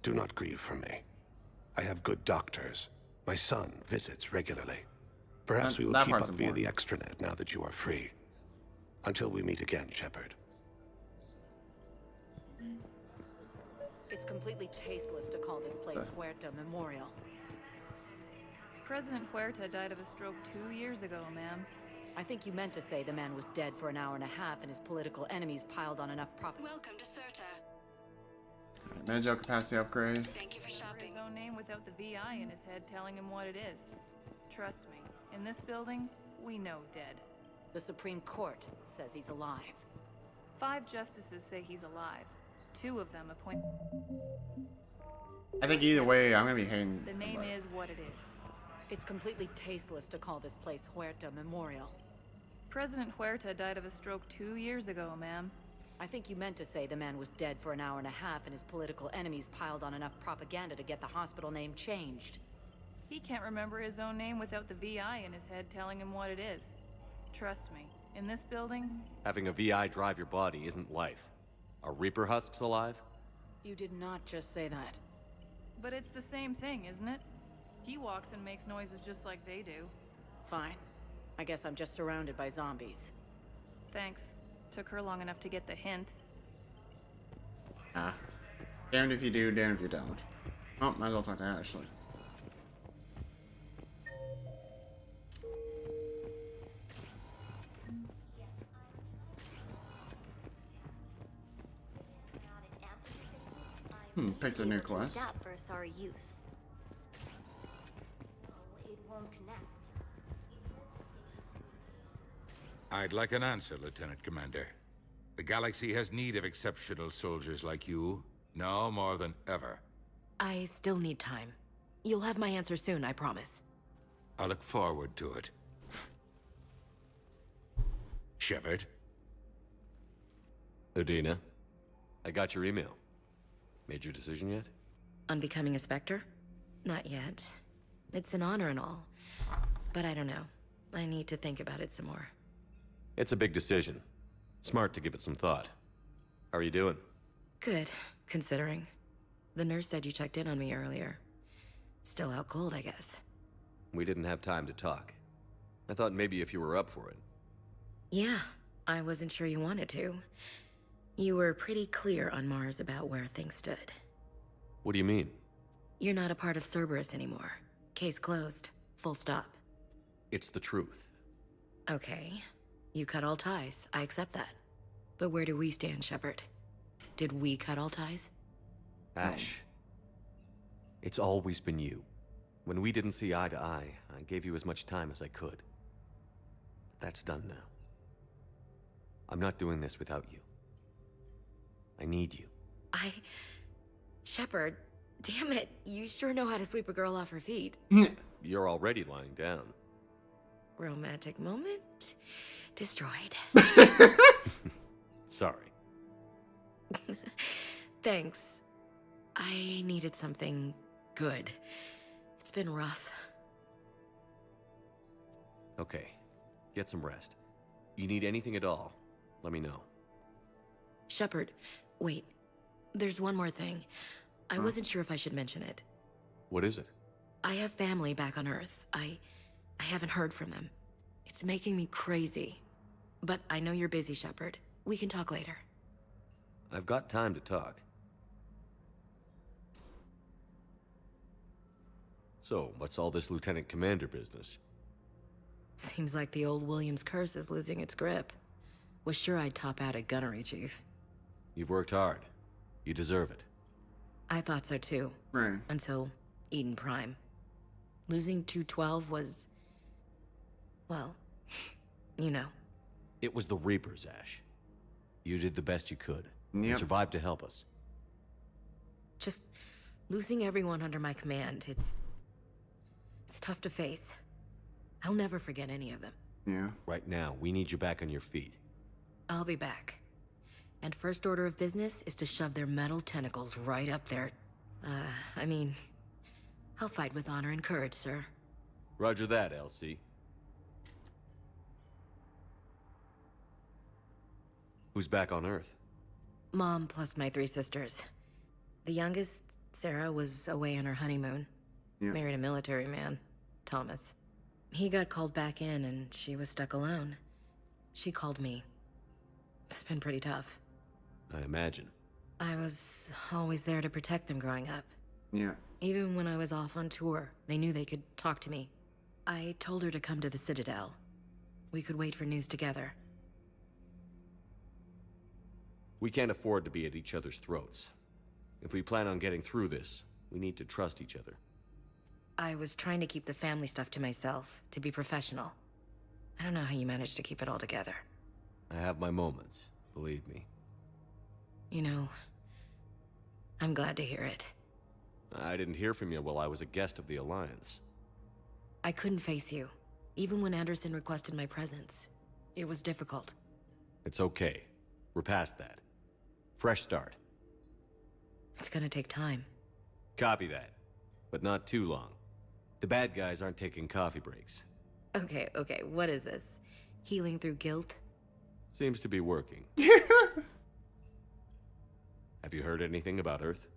[SPEAKER 14] Do not grieve for me. I have good doctors. My son visits regularly. Perhaps we will keep up via the extranet now that you are free. Until we meet again, Shepard.
[SPEAKER 13] It's completely tasteless to call this place Huerta Memorial.
[SPEAKER 21] President Huerta died of a stroke 2 years ago, ma'am.
[SPEAKER 13] I think you meant to say the man was dead for an hour and a half and his political enemies piled on enough prop-
[SPEAKER 3] Welcome to Cirta.
[SPEAKER 2] Managel capacity upgrade.
[SPEAKER 3] Thank you for shopping.
[SPEAKER 21] His own name without the VI in his head telling him what it is. Trust me, in this building, we know dead.
[SPEAKER 13] The Supreme Court says he's alive.
[SPEAKER 21] 5 justices say he's alive. 2 of them appoint...
[SPEAKER 2] I think either way, I'm gonna be hating
[SPEAKER 21] The name is what it is.
[SPEAKER 13] It's completely tasteless to call this place Huerta Memorial.
[SPEAKER 21] President Huerta died of a stroke 2 years ago, ma'am.
[SPEAKER 13] I think you meant to say the man was dead for an hour and a half and his political enemies piled on enough propaganda to get the hospital name changed.
[SPEAKER 21] He can't remember his own name without the VI in his head telling him what it is. Trust me, in this building...
[SPEAKER 9] Having a VI drive your body isn't life. Are Reaper husks alive?
[SPEAKER 13] You did not just say that.
[SPEAKER 21] But it's the same thing, isn't it? He walks and makes noises just like they do.
[SPEAKER 13] Fine. I guess I'm just surrounded by zombies.
[SPEAKER 21] Thanks. Took her long enough to get the hint.
[SPEAKER 2] Damned if you do, damned if you don't. Oh, might as well talk to Ashley. Picked a new quest.
[SPEAKER 23] For sorry use. It won't connect.
[SPEAKER 11] I'd like an answer, Lieutenant Commander. The galaxy has need of exceptional soldiers like you, now more than ever.
[SPEAKER 8] I still need time. You'll have my answer soon, I promise.
[SPEAKER 11] I look forward to it. Shepard?
[SPEAKER 9] Udina, I got your email. Made your decision yet?
[SPEAKER 8] On becoming a Spectre? Not yet. It's an honor and all. But I don't know. I need to think about it some more.
[SPEAKER 9] It's a big decision. Smart to give it some thought. How are you doing?
[SPEAKER 8] Good, considering. The nurse said you checked in on me earlier. Still out cold, I guess.
[SPEAKER 9] We didn't have time to talk. I thought maybe if you were up for it.
[SPEAKER 8] Yeah, I wasn't sure you wanted to. You were pretty clear on Mars about where things stood.
[SPEAKER 9] What do you mean?
[SPEAKER 8] You're not a part of Cerberus anymore. Case closed. Full stop.
[SPEAKER 9] It's the truth.
[SPEAKER 8] Okay. You cut all ties. I accept that. But where do we stand, Shepard? Did we cut all ties?
[SPEAKER 9] Ash. It's always been you. When we didn't see eye to eye, I gave you as much time as I could. But that's done now. I'm not doing this without you. I need you.
[SPEAKER 8] Shepard, damn it. You sure know how to sweep a girl off her feet.
[SPEAKER 9] You're already lying down.
[SPEAKER 8] Romantic moment destroyed.
[SPEAKER 9] Sorry.
[SPEAKER 8] Thanks. I needed something good. It's been rough.
[SPEAKER 9] Okay. Get some rest. You need anything at all, let me know.
[SPEAKER 8] Shepard, wait. There's one more thing. I wasn't sure if I should mention it.
[SPEAKER 9] What is it?
[SPEAKER 8] I have family back on Earth. I haven't heard from them. It's making me crazy. But I know you're busy, Shepard. We can talk later.
[SPEAKER 9] I've got time to talk. So, what's all this Lieutenant Commander business?
[SPEAKER 8] Seems like the old Williams curse is losing its grip. Was sure I'd top out at gunnery, Chief.
[SPEAKER 9] You've worked hard. You deserve it.
[SPEAKER 8] I thought so too.
[SPEAKER 2] Right.
[SPEAKER 8] Until Eden Prime. Losing 212 was... well, you know.
[SPEAKER 9] It was the Reapers, Ash. You did the best you could. You
[SPEAKER 2] Yep.
[SPEAKER 9] survived to help us.
[SPEAKER 8] Just losing everyone under my command, it's tough to face. I'll never forget any of them.
[SPEAKER 2] Yeah.
[SPEAKER 9] Right now, we need you back on your feet.
[SPEAKER 8] I'll be back. And first order of business is to shove their metal tentacles right up there. I mean, I'll fight with honor and courage, sir.
[SPEAKER 9] Roger that, LC. Who's back on Earth?
[SPEAKER 8] Mom plus my 3 sisters. The youngest, Sarah, was away on her honeymoon.
[SPEAKER 2] Yeah.
[SPEAKER 8] Married a military man, Thomas. He got called back in and she was stuck alone. She called me. It's been pretty tough.
[SPEAKER 9] I imagine.
[SPEAKER 8] I was always there to protect them growing up.
[SPEAKER 2] Yeah.
[SPEAKER 8] Even when I was off on tour, they knew they could talk to me. I told her to come to the Citadel. We could wait for news together.
[SPEAKER 9] We can't afford to be at each other's throats. If we plan on getting through this, we need to trust each other.
[SPEAKER 8] I was trying to keep the family stuff to myself, to be professional. I don't know how you managed to keep it all together.
[SPEAKER 9] I have my moments, believe me.
[SPEAKER 8] You know, I'm glad to hear it.
[SPEAKER 9] I didn't hear from you while I was a guest of the Alliance.
[SPEAKER 8] I couldn't face you, even when Anderson requested my presence. It was difficult.
[SPEAKER 9] It's okay. We're past that. Fresh start.
[SPEAKER 8] It's gonna take time.
[SPEAKER 9] Copy that. But not too long. The bad guys aren't taking coffee breaks.
[SPEAKER 8] Okay, what is this? Healing through guilt?
[SPEAKER 9] Seems to be working. Have you heard anything about Earth?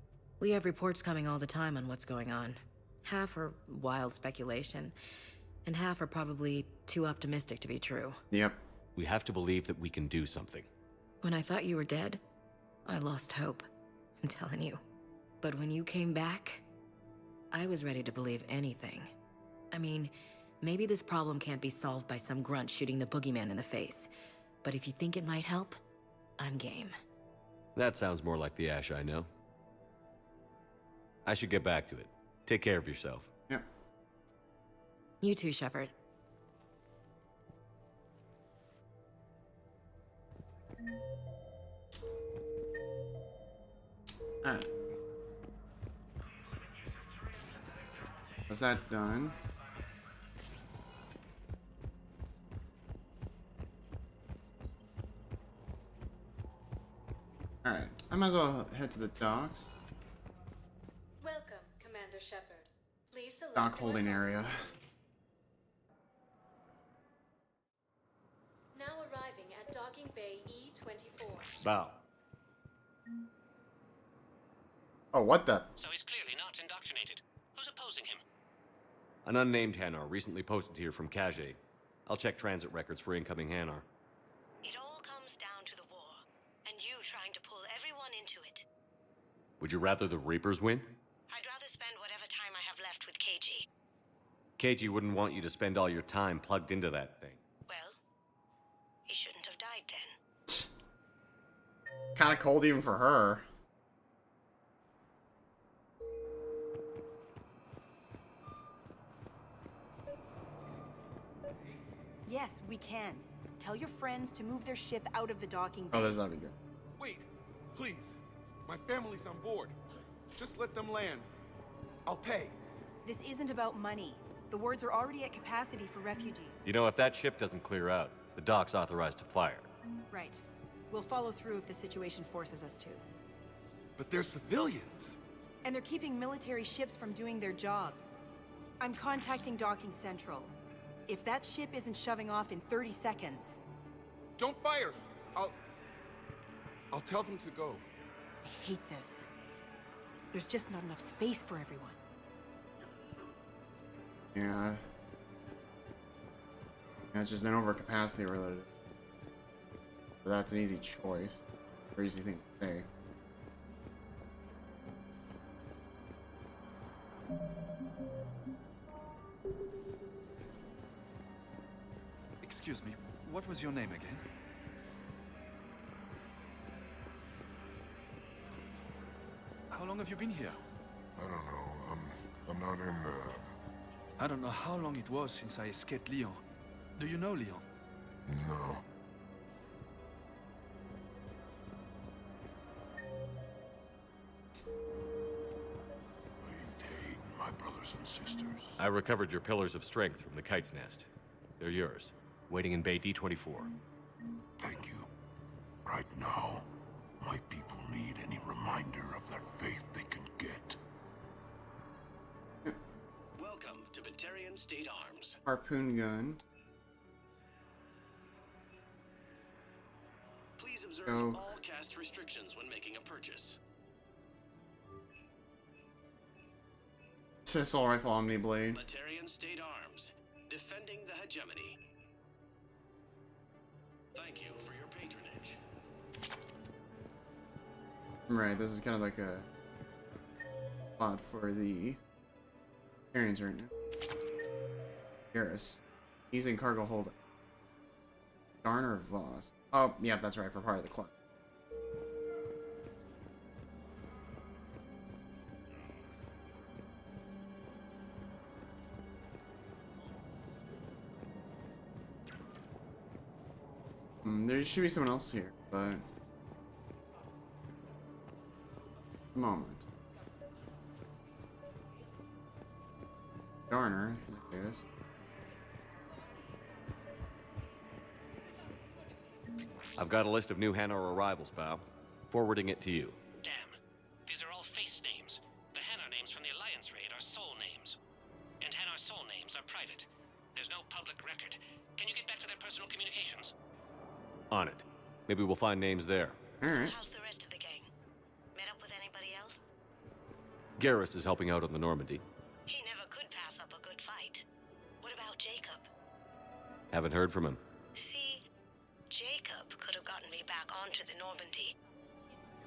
[SPEAKER 8] We have reports coming all the time on what's going on. Half are wild speculation, and half are probably too optimistic to be true.
[SPEAKER 2] Yep.
[SPEAKER 9] We have to believe that we can do something.
[SPEAKER 8] When I thought you were dead, I lost hope. I'm telling you. But when you came back, I was ready to believe anything. I mean, maybe this problem can't be solved by some grunt shooting the boogeyman in the face. But if you think it might help, I'm game.
[SPEAKER 9] That sounds more like the Ash I know. I should get back to it. Take care of yourself.
[SPEAKER 2] Yep.
[SPEAKER 8] You too, Shepard.
[SPEAKER 2] Alright. Is that done? Alright, I might as well head to the docks.
[SPEAKER 4] Welcome, Commander Shepard. Please select
[SPEAKER 2] Dock holding area.
[SPEAKER 4] Now arriving at docking bay E24.
[SPEAKER 5] Bow.
[SPEAKER 2] Oh, what the?
[SPEAKER 18] So he's clearly not indoctrinated. Who's opposing him?
[SPEAKER 5] An unnamed Hanar recently posted here from Kage. I'll check transit records for incoming Hanar.
[SPEAKER 8] It all comes down to the war, and you trying to pull everyone into it.
[SPEAKER 5] Would you rather the Reapers win?
[SPEAKER 8] I'd rather spend whatever time I have left with KG.
[SPEAKER 5] KG wouldn't want you to spend all your time plugged into that thing.
[SPEAKER 8] Well, he shouldn't have died then.
[SPEAKER 2] Kind of cold even for her.
[SPEAKER 15] Yes, we can. Tell your friends to move their ship out of the docking bay.
[SPEAKER 2] Oh, that's not be good.
[SPEAKER 20] Wait, please. My family's on board. Just let them land. I'll pay.
[SPEAKER 15] This isn't about money. The wards are already at capacity for refugees.
[SPEAKER 5] You know, if that ship doesn't clear out, the dock's authorized to fire.
[SPEAKER 15] Right. We'll follow through if the situation forces us to.
[SPEAKER 20] But they're civilians.
[SPEAKER 15] And they're keeping military ships from doing their jobs. I'm contacting Docking Central. If that ship isn't shoving off in 30 seconds...
[SPEAKER 20] Don't fire! I'll tell them to go.
[SPEAKER 15] I hate this. There's just not enough space for everyone.
[SPEAKER 2] Yeah. Yeah, it's just an overcapacity related. But that's an easy choice. Or easy thing to say.
[SPEAKER 24] Excuse me, what was your name again? How long have you been here?
[SPEAKER 11] I don't know. I'm not in the...
[SPEAKER 24] I don't know how long it was since I escaped Lyon. Do you know Lyon?
[SPEAKER 11] No. Maintain my brothers and sisters.
[SPEAKER 5] I recovered your pillars of strength from the kite's nest. They're yours, waiting in Bay D24.
[SPEAKER 11] Thank you. Right now, my people need any reminder of their faith they can get.
[SPEAKER 25] Welcome to Batarian State Arms.
[SPEAKER 2] Harpoon gun.
[SPEAKER 25] Please observe all cast restrictions when making a purchase.
[SPEAKER 2] Assault rifle Omni Blade.
[SPEAKER 25] Batarian State Arms, defending the hegemony. Thank you for your patronage.
[SPEAKER 2] Right, this is kind of like a spot for the Turians right now. Garrus. He's in cargo hold. Garner Voss. Oh, yeah, that's right, for part of the quad. There should be someone else here, but... moment. Garner, I guess.
[SPEAKER 5] I've got a list of new Hanar arrivals, Bow. Forwarding it to you.
[SPEAKER 18] Damn. These are all face names. The Hanar names from the Alliance raid are soul names. And Hanar soul names are private. There's no public record. Can you get back to their personal communications?
[SPEAKER 5] On it. Maybe we'll find names there.
[SPEAKER 2] Alright.
[SPEAKER 8] How's the rest of the gang? Met up with anybody else?
[SPEAKER 5] Garrus is helping out on the Normandy.
[SPEAKER 8] He never could pass up a good fight. What about Jacob?
[SPEAKER 5] Haven't heard from him.
[SPEAKER 8] See, Jacob could have gotten me back onto the Normandy.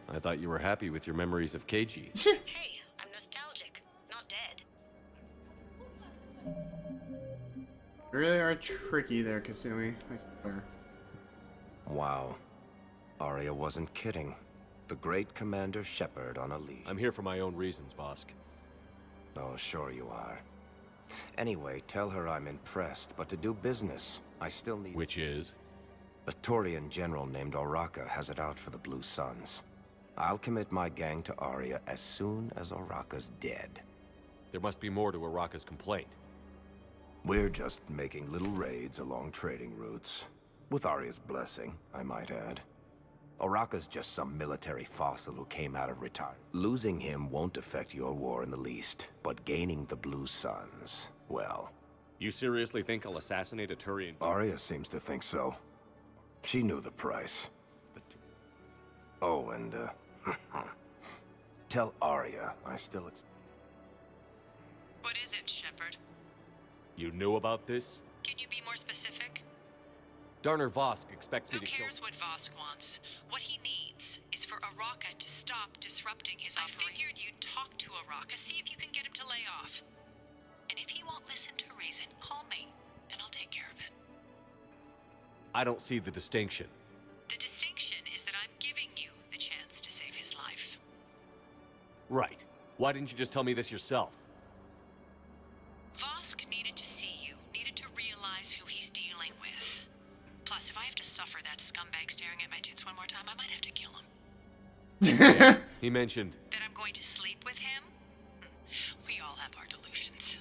[SPEAKER 5] I thought you were happy with your memories of KG.
[SPEAKER 8] Hey, I'm nostalgic, not dead.
[SPEAKER 2] You really are tricky there, Kasumi. I swear.
[SPEAKER 26] Wow. Arya wasn't kidding. The great Commander Shepard on a leash.
[SPEAKER 5] I'm here for my own reasons, Vosk.
[SPEAKER 26] Oh, sure you are. Anyway, tell her I'm impressed, but to do business, I still need...
[SPEAKER 5] Which is?
[SPEAKER 26] A Turian general named Oraka has it out for the Blue Suns. I'll commit my gang to Arya as soon as Oraka's dead.
[SPEAKER 5] There must be more to Oraka's complaint.
[SPEAKER 26] We're just making little raids along trading routes. With Arya's blessing, I might add. Oraka's just some military fossil who came out of retirement. Losing him won't affect your war in the least, but gaining the Blue Suns, well...
[SPEAKER 5] You seriously think I'll assassinate a Turian?
[SPEAKER 26] Arya seems to think so. She knew the price. But... Oh, and, tell Arya I still...
[SPEAKER 1] What is it, Shepard?
[SPEAKER 5] You knew about this?
[SPEAKER 1] Can you be more specific?
[SPEAKER 5] Darner Vosk expects me to kill...
[SPEAKER 1] Who cares what Vosk wants? What he needs is for Araka to stop disrupting his operation. I figured you'd talk to Araka, see if you can get him to lay off. And if he won't listen to reason, call me, and I'll take care of it.
[SPEAKER 5] I don't see the distinction.
[SPEAKER 1] The distinction is that I'm giving you the chance to save his life.
[SPEAKER 5] Right. Why didn't you just tell me this yourself?
[SPEAKER 1] Vosk needed to see you, needed to realize who he's dealing with. Plus, if I have to suffer that scumbag staring at my tits one more time, I might have to kill him.
[SPEAKER 5] He mentioned...
[SPEAKER 1] That I'm going to sleep with him? We all have our delusions.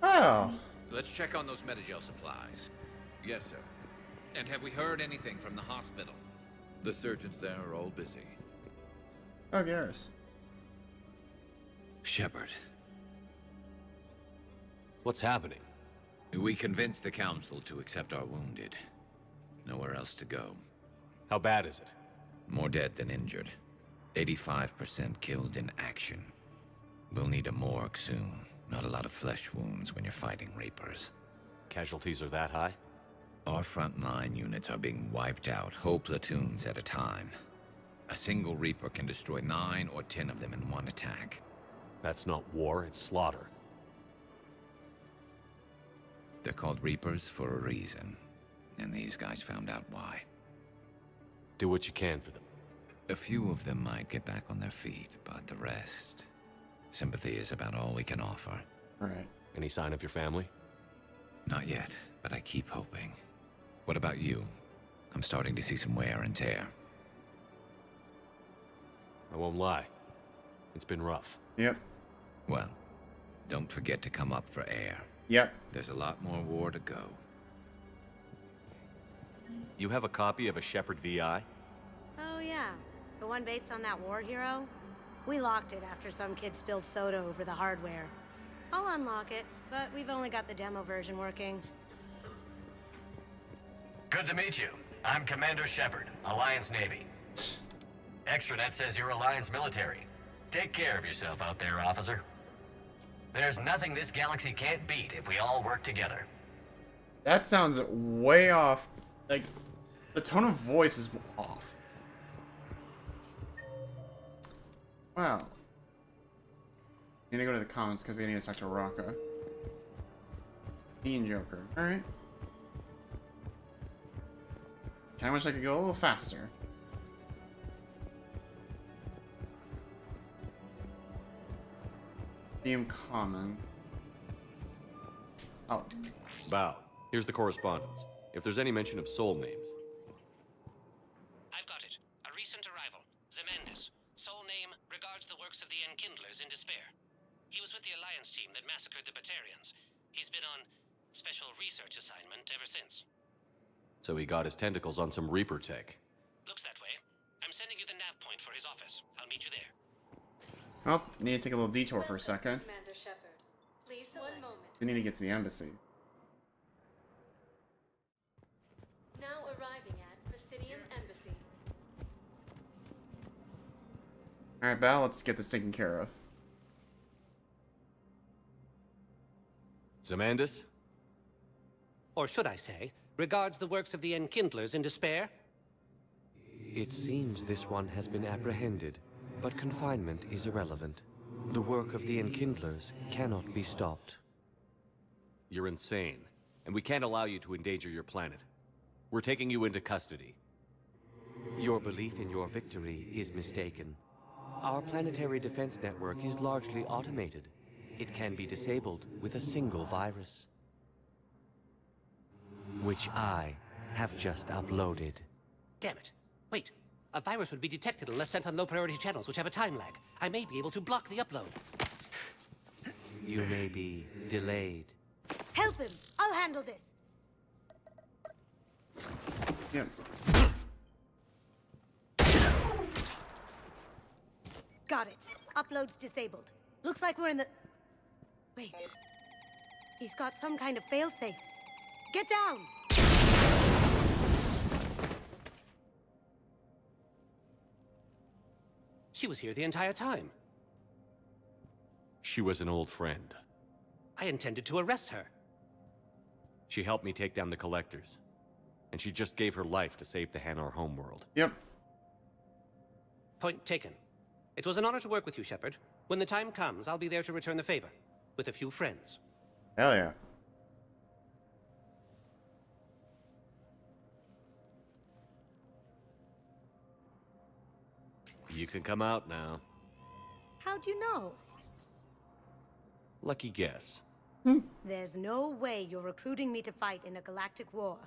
[SPEAKER 2] Oh.
[SPEAKER 6] Let's check on those Metagel supplies. Yes, sir. And have we heard anything from the hospital? The surgeons there are all busy.
[SPEAKER 2] Oh, Garrus.
[SPEAKER 6] Shepard.
[SPEAKER 5] What's happening?
[SPEAKER 6] We convinced the Council to accept our wounded. Nowhere else to go.
[SPEAKER 5] How bad is it?
[SPEAKER 6] More dead than injured. 85% killed in action. We'll need a morgue soon. Not a lot of flesh wounds when you're fighting Reapers.
[SPEAKER 5] Casualties are that high?
[SPEAKER 6] Our frontline units are being wiped out, whole platoons at a time. A single Reaper can destroy 9 or 10 of them in one attack.
[SPEAKER 5] That's not war, it's slaughter.
[SPEAKER 6] They're called Reapers for a reason. And these guys found out why.
[SPEAKER 5] Do what you can for them.
[SPEAKER 6] A few of them might get back on their feet, but the rest... Sympathy is about all we can offer.
[SPEAKER 2] Right.
[SPEAKER 5] Any sign of your family?
[SPEAKER 6] Not yet, but I keep hoping. What about you? I'm starting to see some wear and tear.
[SPEAKER 5] I won't lie. It's been rough.
[SPEAKER 2] Yep.
[SPEAKER 6] Well, don't forget to come up for air.
[SPEAKER 2] Yep.
[SPEAKER 6] There's a lot more war to go.
[SPEAKER 5] You have a copy of a Shepard VI?
[SPEAKER 23] Oh yeah, the one based on that war hero? We locked it after some kid spilled soda over the hardware. I'll unlock it, but we've only got the demo version working.
[SPEAKER 7] Good to meet you. I'm Commander Shepard, Alliance Navy. Extranet says you're Alliance military. Take care of yourself out there, officer. There's nothing this galaxy can't beat if we all work together.
[SPEAKER 2] That sounds way off. Like, the tone of voice is off. Wow. Need to go to the comments because I need to talk to Raka. Ian Joker. Alright. Kinda wish I could go a little faster. DM common. Oh.
[SPEAKER 5] Bow. Here's the correspondence. If there's any mention of soul names.
[SPEAKER 18] I've got it. A recent arrival. Zemandis. Soul name regards the works of the Enkindlers in despair. He was with the Alliance team that massacred the Batarians. He's been on special research assignment ever since.
[SPEAKER 5] So he got his tentacles on some Reaper tech.
[SPEAKER 18] Looks that way. I'm sending you the nav point for his office. I'll meet you there.
[SPEAKER 2] Oh, need to take a little detour for a second.
[SPEAKER 4] Commander Shepard. Please, 1 moment.
[SPEAKER 2] We need to get to the embassy.
[SPEAKER 4] Now arriving at Prothean Embassy.
[SPEAKER 2] Alright, Val, let's get this taken care of.
[SPEAKER 5] Zemandis?
[SPEAKER 10] Or should I say, regards the works of the Enkindlers in despair?
[SPEAKER 9] It seems this one has been apprehended, but confinement is irrelevant. The work of the Enkindlers cannot be stopped.
[SPEAKER 5] You're insane, and we can't allow you to endanger your planet. We're taking you into custody.
[SPEAKER 9] Your belief in your victory is mistaken. Our planetary defense network is largely automated. It can be disabled with a single virus, which I have just uploaded.
[SPEAKER 10] Damn it. Wait. A virus would be detected unless sent on low-priority channels, which have a time lag. I may be able to block the upload.
[SPEAKER 9] You may be delayed.
[SPEAKER 23] Help him! I'll handle this!
[SPEAKER 2] Yes.
[SPEAKER 23] Got it. Upload's disabled. Looks like we're in the... Wait. He's got some kind of failsafe. Get down!
[SPEAKER 10] She was here the entire time.
[SPEAKER 5] She was an old friend.
[SPEAKER 10] I intended to arrest her.
[SPEAKER 5] She helped me take down the Collectors. And she just gave her life to save the Hanar homeworld.
[SPEAKER 2] Yep.
[SPEAKER 10] Point taken. It was an honor to work with you, Shepard. When the time comes, I'll be there to return the favor. With a few friends.
[SPEAKER 2] Hell yeah.
[SPEAKER 5] You can come out now.
[SPEAKER 23] How'd you know?
[SPEAKER 5] Lucky guess.
[SPEAKER 23] There's no way you're recruiting me to fight in a galactic war.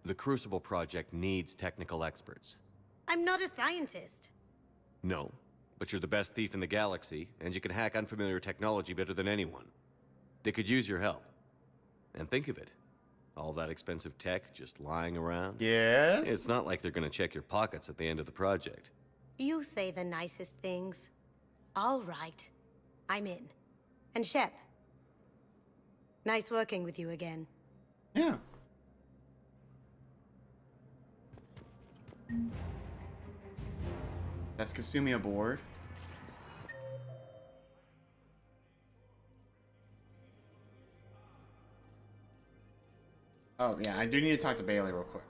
[SPEAKER 5] The Crucible Project needs technical experts.
[SPEAKER 23] I'm not a scientist.
[SPEAKER 5] No, but you're the best thief in the galaxy, and you can hack unfamiliar technology better than anyone. They could use your help. And think of it. All that expensive tech just lying around.
[SPEAKER 2] Yes?
[SPEAKER 5] It's not like they're gonna check your pockets at the end of the project.
[SPEAKER 23] You say the nicest things. All right. I'm in. And Shep. Nice working with you again.
[SPEAKER 2] Yeah. That's Kasumi aboard. Oh, yeah, I do need to talk to Bailey real quick.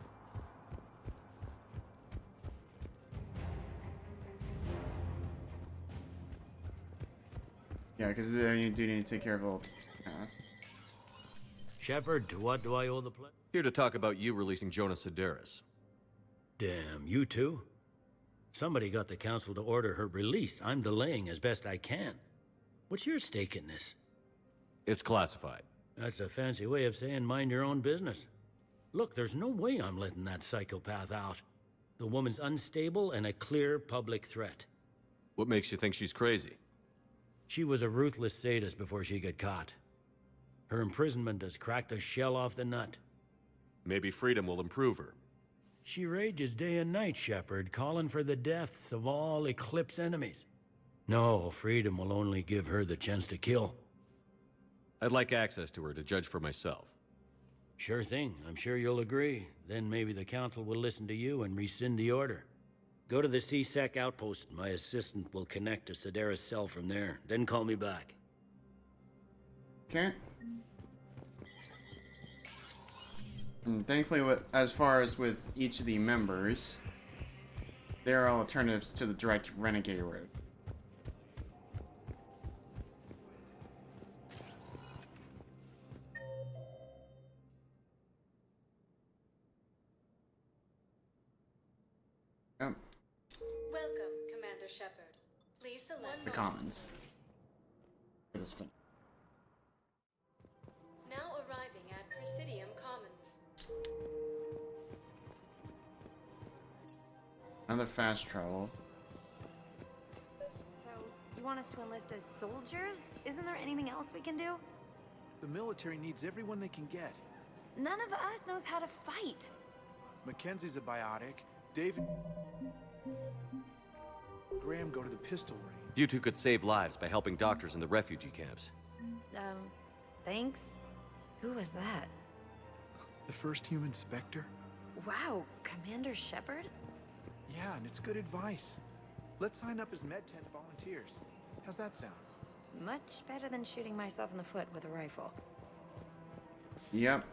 [SPEAKER 2] Yeah, because you do need to take care of a little task.
[SPEAKER 12] Shepard, to what do I owe the pledge?
[SPEAKER 5] Here to talk about you releasing Jonas Sedaris.
[SPEAKER 12] Damn, you too? Somebody got the council to order her release. I'm delaying as best I can. What's your stake in this?
[SPEAKER 5] It's classified.
[SPEAKER 12] That's a fancy way of saying mind your own business. Look, there's no way I'm letting that psychopath out. The woman's unstable and a clear public threat.
[SPEAKER 5] What makes you think she's crazy?
[SPEAKER 12] She was a ruthless sadist before she got caught. Her imprisonment has cracked the shell off the nut.
[SPEAKER 5] Maybe freedom will improve her.
[SPEAKER 12] She rages day and night, Shepard, calling for the deaths of all Eclipse enemies. No, freedom will only give her the chance to kill.
[SPEAKER 5] I'd like access to her to judge for myself.
[SPEAKER 12] Sure thing. I'm sure you'll agree. Then maybe the council will listen to you and rescind the order. Go to the C-Sec outpost. My assistant will connect to Sedaris' cell from there. Then call me back.
[SPEAKER 2] Okay. And thankfully, as far as with each of the members, there are alternatives to the direct renegade route. Oh.
[SPEAKER 4] Welcome, Commander Shepard. Please select
[SPEAKER 2] The commons. This fun.
[SPEAKER 4] Now arriving at Presidium Commons.
[SPEAKER 2] Another fast travel.
[SPEAKER 14] So, you want us to enlist as soldiers? Isn't there anything else we can do?
[SPEAKER 24] The military needs everyone they can get.
[SPEAKER 14] None of us knows how to fight.
[SPEAKER 24] Mackenzie's a biotic. David... Graham go to the pistol range.
[SPEAKER 5] You two could save lives by helping doctors in the refugee camps.
[SPEAKER 14] Thanks? Who was that?
[SPEAKER 24] The first human Spectre?
[SPEAKER 14] Wow, Commander Shepard?
[SPEAKER 24] Yeah, and it's good advice. Let's sign up as Med Tent volunteers. How's that sound?
[SPEAKER 14] Much better than shooting myself in the foot with a rifle.
[SPEAKER 2] Yep.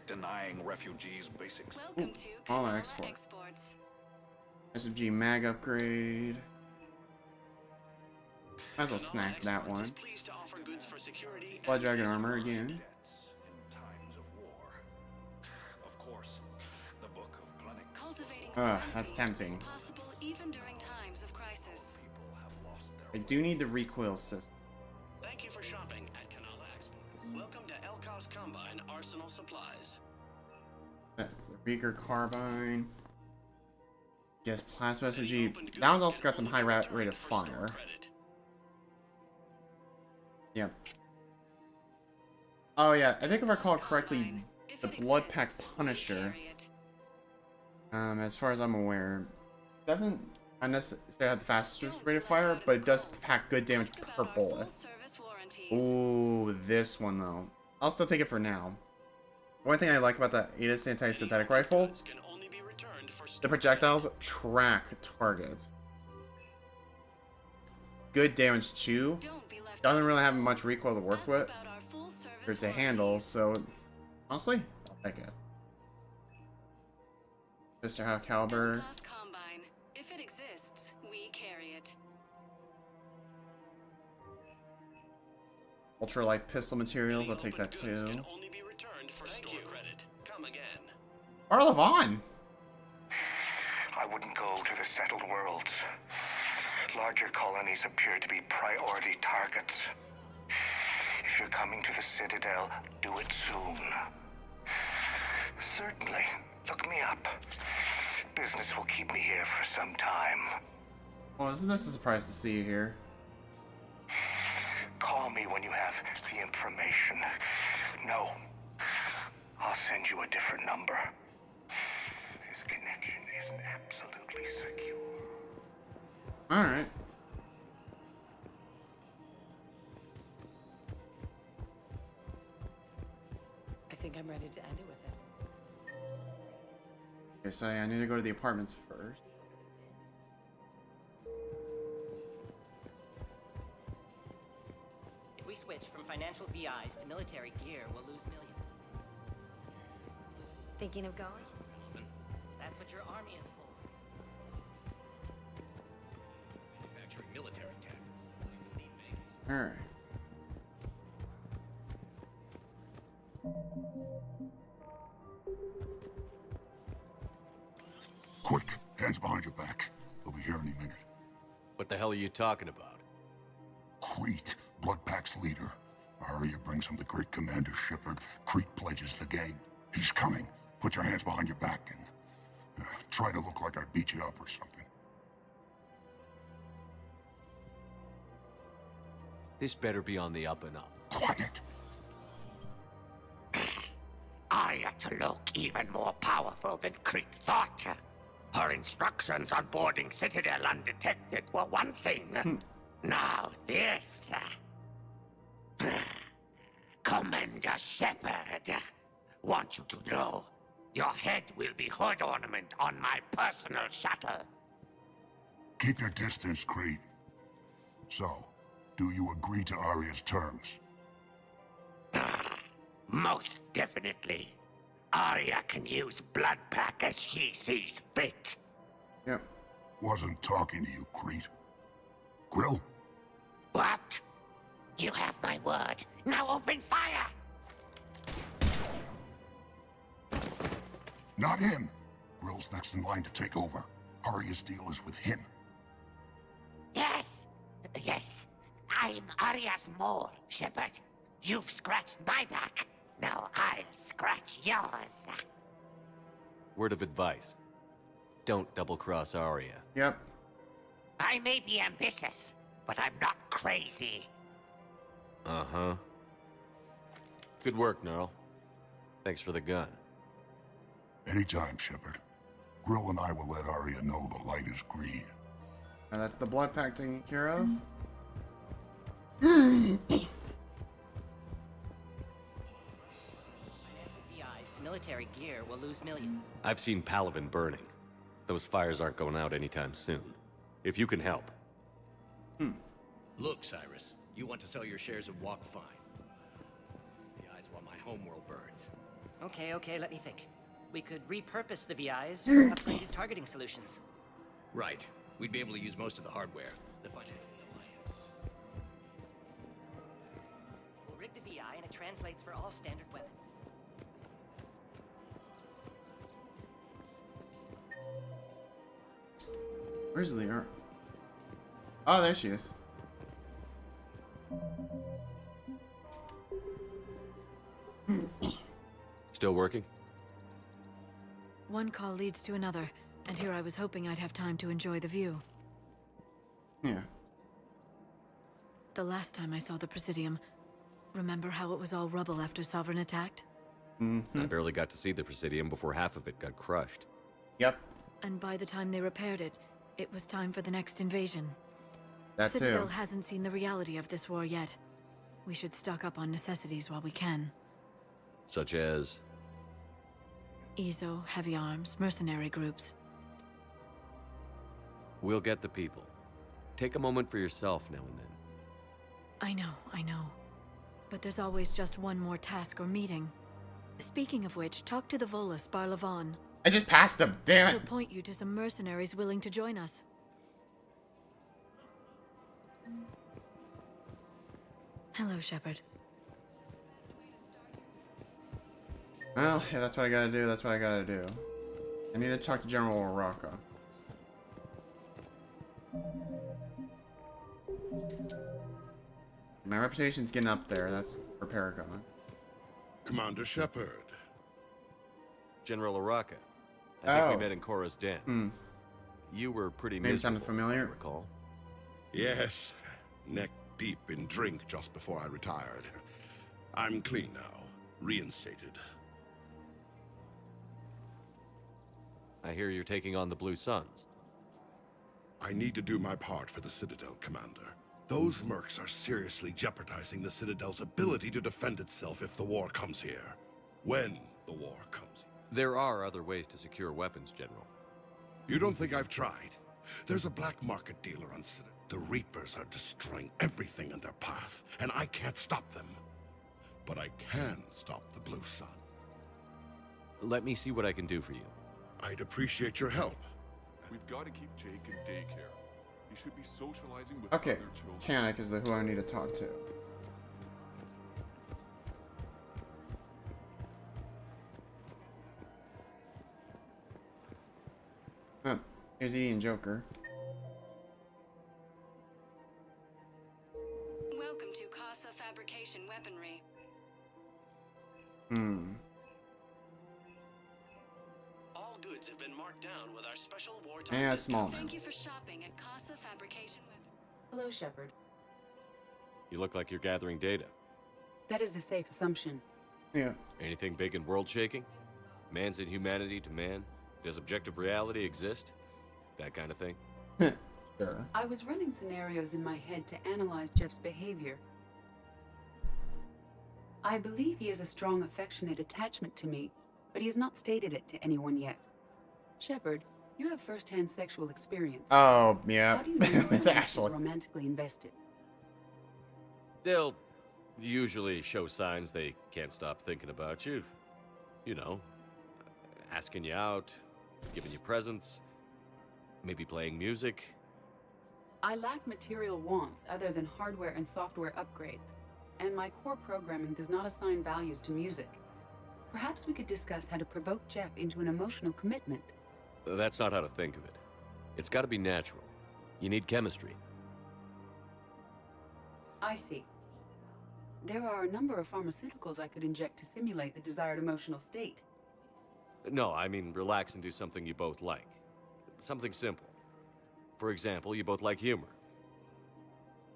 [SPEAKER 16] Denying refugees basics.
[SPEAKER 4] Welcome to
[SPEAKER 2] All our exports. SMG mag upgrade. Might as well snack that one. Blood Dragon armor again. That's tempting.
[SPEAKER 4] Even during times of crisis.
[SPEAKER 2] I do need the recoil system.
[SPEAKER 25] Thank you for shopping at Canal Exports. Welcome to Elkos Combine Arsenal Supplies.
[SPEAKER 2] The Beaker Carbine. Yes, Plasma SMG. That one's also got some high rate of fire. Yep. Oh yeah, I think if I recall correctly, the Blood Pack Punisher, as far as I'm aware, doesn't Not necessarily have the fastest rate of fire, but it does pack good damage per bullet. Ooh, this one though. I'll still take it for now. One thing I like about the ATIS anti-synthetic rifle, the projectiles track targets. Good damage too. Doesn't really have much recoil to work with, or to handle, so honestly, I'll take it. Mr. High Caliber.
[SPEAKER 4] If it exists, we carry it.
[SPEAKER 2] Ultralight pistol materials, I'll take that too.
[SPEAKER 25] Thank you. Come again.
[SPEAKER 2] Palaven!
[SPEAKER 3] I wouldn't go to the settled worlds. Larger colonies appear to be priority targets. If you're coming to the Citadel, do it soon. Certainly. Look me up. Business will keep me here for some time.
[SPEAKER 2] Well, isn't this a surprise to see you here?
[SPEAKER 3] Call me when you have the information. No. I'll send you a different number. This connection isn't absolutely secure.
[SPEAKER 2] Alright.
[SPEAKER 13] I think I'm ready to end it with it.
[SPEAKER 2] Okay, so I need to go to the apartments first.
[SPEAKER 13] If we switch from financial VIs to military gear, we'll lose millions.
[SPEAKER 14] Thinking of going?
[SPEAKER 13] That's what your army is for.
[SPEAKER 7] Manufacturing military tech.
[SPEAKER 2] Alright.
[SPEAKER 11] Quick, hands behind your back. They'll be here any minute.
[SPEAKER 5] What the hell are you talking about?
[SPEAKER 11] Crete, Bloodpack's leader. Arya brings him the great commander Shepard. Crete pledges the gang. He's coming. Put your hands behind your back and try to look like I beat you up or something.
[SPEAKER 5] This better be on the up and up.
[SPEAKER 11] Quiet!
[SPEAKER 17] Arya to look even more powerful than Crete thought. Her instructions on boarding Citadel undetected were one thing. Now this. Commander Shepard. Want you to know, your head will be hood ornament on my personal shuttle.
[SPEAKER 11] Keep your distance, Crete. So, do you agree to Arya's terms?
[SPEAKER 17] Most definitely. Arya can use Bloodpack as she sees fit.
[SPEAKER 2] Yep.
[SPEAKER 11] Wasn't talking to you, Crete. Grill?
[SPEAKER 17] What? You have my word. Now open fire!
[SPEAKER 11] Not him. Grill's next in line to take over. Arya's deal is with him.
[SPEAKER 17] Yes. Yes. I'm Arya's mole, Shepard. You've scratched my back. Now I'll scratch yours.
[SPEAKER 5] Word of advice. Don't double-cross Arya.
[SPEAKER 2] Yep.
[SPEAKER 17] I may be ambitious, but I'm not crazy.
[SPEAKER 5] Uh-huh. Good work, Gnarl. Thanks for the gun.
[SPEAKER 11] Anytime, Shepard. Grill and I will let Arya know the light is green.
[SPEAKER 2] And that's the blood pack taken care of.
[SPEAKER 13] Military gear will lose millions.
[SPEAKER 5] I've seen Palaven burning. Those fires aren't going out anytime soon. If you can help.
[SPEAKER 7] Look, Cyrus, you want to sell your shares of Walk Fine. The eyes while my homeworld burns.
[SPEAKER 13] Okay, let me think. We could repurpose the VIs for upgraded targeting solutions.
[SPEAKER 7] Right. We'd be able to use most of the hardware. The financial alliance.
[SPEAKER 13] We'll rig the VI and it translates for all standard weapons.
[SPEAKER 2] Where's Lear? Oh, there she is.
[SPEAKER 5] Still working?
[SPEAKER 8] One call leads to another, and here I was hoping I'd have time to enjoy the view.
[SPEAKER 2] Yeah.
[SPEAKER 8] The last time I saw the Presidium, remember how it was all rubble after Sovereign attacked?
[SPEAKER 5] I barely got to see the Presidium before half of it got crushed.
[SPEAKER 2] Yep.
[SPEAKER 8] And by the time they repaired it, It was time for the next invasion.
[SPEAKER 2] That too.
[SPEAKER 8] Citadel hasn't seen the reality of this war yet. We should stock up on necessities while we can.
[SPEAKER 5] Such as?
[SPEAKER 8] Ezo, heavy arms, mercenary groups.
[SPEAKER 5] We'll get the people. Take a moment for yourself now and then.
[SPEAKER 8] I know. But there's always just one more task or meeting. Speaking of which, talk to the Volus, Palaven.
[SPEAKER 2] I just passed him, damn it.
[SPEAKER 8] He'll point you to some mercenaries willing to join us. Hello, Shepard.
[SPEAKER 2] Well, yeah, that's what I gotta do, that's what I gotta do. I need to talk to General Oraka. My reputation's getting up there, that's for Paragon.
[SPEAKER 11] Commander Shepard.
[SPEAKER 5] General Oraka. I think we met in Korra's den. You were pretty
[SPEAKER 2] Maybe
[SPEAKER 5] miserable,
[SPEAKER 2] sounded familiar.
[SPEAKER 5] I recall.
[SPEAKER 11] Yes, neck deep in drink just before I retired. I'm clean now, reinstated.
[SPEAKER 5] I hear you're taking on the Blue Suns.
[SPEAKER 11] I need to do my part for the Citadel, Commander. Those mercs are seriously jeopardizing the Citadel's ability to defend itself if the war comes here. When the war comes.
[SPEAKER 5] There are other ways to secure weapons, General.
[SPEAKER 11] You don't think I've tried? There's a black market dealer on Citadel. The Reapers are destroying everything in their path, and I can't stop them. But I can stop the Blue Sun.
[SPEAKER 5] Let me see what I can do for you.
[SPEAKER 11] I'd appreciate your help.
[SPEAKER 15] We've got to keep Jake in daycare. He should be socializing with
[SPEAKER 2] Okay,
[SPEAKER 15] other children.
[SPEAKER 2] Kanik is who I need to talk to. Huh, here's Edie and Joker.
[SPEAKER 19] Welcome to Casa Fabrication Weaponry.
[SPEAKER 25] All goods have been marked down with our special wartime
[SPEAKER 2] Yeah, small now.
[SPEAKER 19] Thank you for shopping at Casa Fabrication Weaponry.
[SPEAKER 20] Hello, Shepard.
[SPEAKER 5] You look like you're gathering data.
[SPEAKER 20] That is a safe assumption.
[SPEAKER 2] Yeah.
[SPEAKER 5] Anything big and world-shaking? Man's inhumanity to man? Does objective reality exist? That kind of thing?
[SPEAKER 2] Sure.
[SPEAKER 20] I was running scenarios in my head to analyze Jeff's behavior. I believe he has a strong affectionate attachment to me, but he has not stated it to anyone yet. Shepard, you have first-hand sexual experience.
[SPEAKER 2] Oh, yeah.
[SPEAKER 20] How do you know
[SPEAKER 2] With
[SPEAKER 20] someone
[SPEAKER 2] Ashley.
[SPEAKER 20] is romantically invested?
[SPEAKER 5] They'll usually show signs they can't stop thinking about you. You know, asking you out, giving you presents, maybe playing music.
[SPEAKER 20] I lack material wants other than hardware and software upgrades, and my core programming does not assign values to music. Perhaps we could discuss how to provoke Jeff into an emotional commitment.
[SPEAKER 5] That's not how to think of it. It's got to be natural. You need chemistry.
[SPEAKER 20] I see. There are a number of pharmaceuticals I could inject to simulate the desired emotional state.
[SPEAKER 5] No, I mean relax and do something you both like. Something simple. For example, you both like humor.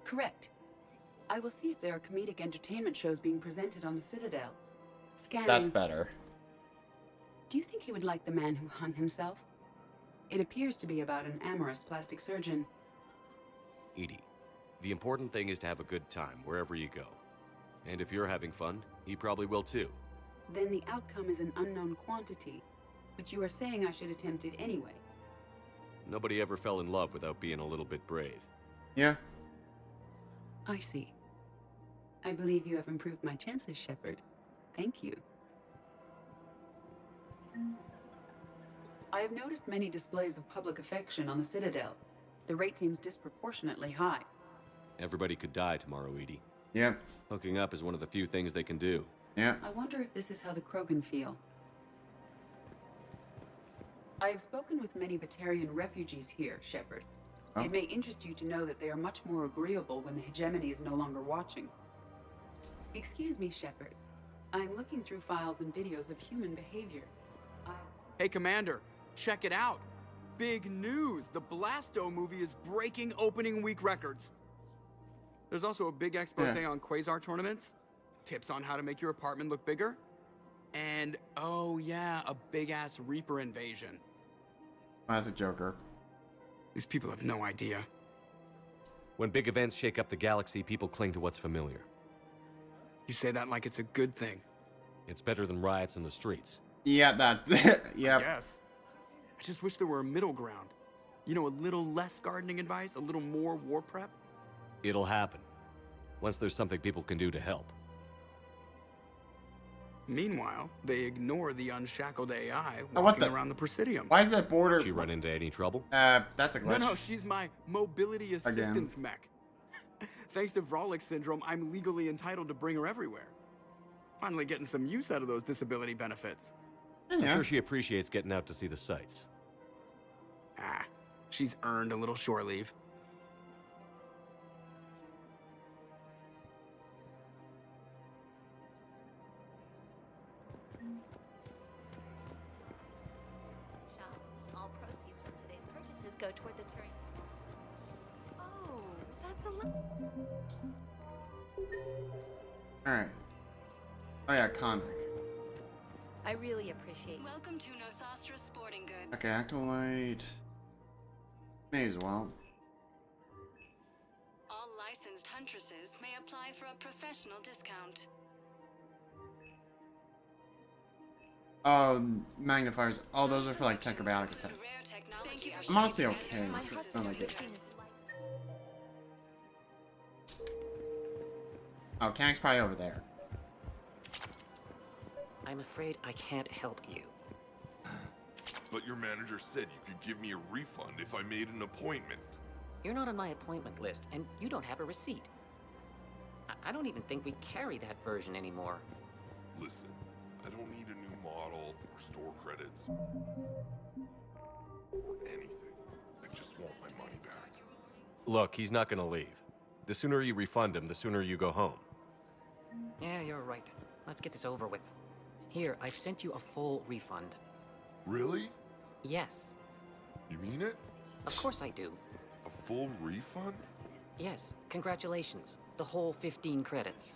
[SPEAKER 20] Correct. I will see if there are comedic entertainment shows being presented on the Citadel. Scanning.
[SPEAKER 2] That's better.
[SPEAKER 20] Do you think he would like The Man Who Hung Himself? It appears to be about an amorous plastic surgeon.
[SPEAKER 5] Edie, the important thing is to have a good time wherever you go. And if you're having fun, he probably will too.
[SPEAKER 20] Then the outcome is an unknown quantity, but you are saying I should attempt it anyway.
[SPEAKER 5] Nobody ever fell in love without being a little bit brave.
[SPEAKER 2] Yeah.
[SPEAKER 20] I see. I believe you have improved my chances, Shepard. Thank you. I have noticed many displays of public affection on the Citadel. The rate seems disproportionately high.
[SPEAKER 5] Everybody could die tomorrow, Edie.
[SPEAKER 2] Yeah.
[SPEAKER 5] Hooking up is one of the few things they can do.
[SPEAKER 2] Yeah.
[SPEAKER 20] I wonder if this is how the Krogan feel. I have spoken with many Batarian refugees here, Shepard.
[SPEAKER 2] Oh.
[SPEAKER 20] It may interest you to know that they are much more agreeable when the hegemony is no longer watching. Excuse me, Shepard. I am looking through files and videos of human behavior.
[SPEAKER 21] Hey, Commander, check it out. Big news! The Blasto movie is breaking opening week records. There's also a big expose on Quasar tournaments, tips on how to make your apartment look bigger, and, oh yeah, a big-ass Reaper invasion.
[SPEAKER 2] Classic Joker.
[SPEAKER 21] These people have no idea.
[SPEAKER 5] When big events shake up the galaxy, people cling to what's familiar.
[SPEAKER 21] You say that like it's a good thing.
[SPEAKER 5] It's better than riots in the streets.
[SPEAKER 2] Yeah, that. Yeah.
[SPEAKER 21] Yes. I just wish there were a middle ground. You know, a little less gardening advice, a little more war prep.
[SPEAKER 5] It'll happen. Once there's something people can do to help.
[SPEAKER 21] Meanwhile, they ignore the unshackled AI
[SPEAKER 2] Oh,
[SPEAKER 21] walking around the Presidium.
[SPEAKER 2] Why is that border?
[SPEAKER 5] Did you run into any trouble?
[SPEAKER 2] That's a glitch.
[SPEAKER 21] No, she's my mobility assistance mech. Thanks to Vrolic syndrome, I'm legally entitled to bring her everywhere. Finally getting some use out of those disability benefits.
[SPEAKER 5] I'm sure she appreciates getting out to see the sights.
[SPEAKER 21] Ah, she's earned a little shore leave.
[SPEAKER 14] All proceeds from today's purchases go toward the Turian. Oh, that's a lot.
[SPEAKER 2] Alright. Oh yeah, comic.
[SPEAKER 14] I really appreciate.
[SPEAKER 19] Welcome to Nosastra Sporting Goods.
[SPEAKER 2] Okay, Acolyte. May as well.
[SPEAKER 19] All licensed huntresses may apply for a professional discount.
[SPEAKER 2] Oh, magnifiers. Oh, those are for like technobiotic attack. I'm honestly okay. It's not like it. Oh, Kang's probably over there.
[SPEAKER 13] I'm afraid I can't help you.
[SPEAKER 15] But your manager said you could give me a refund if I made an appointment.
[SPEAKER 13] You're not on my appointment list, and you don't have a receipt. I don't even think we carry that version anymore.
[SPEAKER 15] Listen, I don't need a new model or store credits or anything. I just want my money back.
[SPEAKER 5] Look, he's not gonna leave. The sooner you refund him, the sooner you go home.
[SPEAKER 13] Yeah, you're right. Let's get this over with. Here, I've sent you a full refund.
[SPEAKER 15] Really?
[SPEAKER 13] Yes.
[SPEAKER 15] You mean it?
[SPEAKER 13] Of course I do.
[SPEAKER 15] A full refund?
[SPEAKER 13] Yes, congratulations. The whole 15 credits.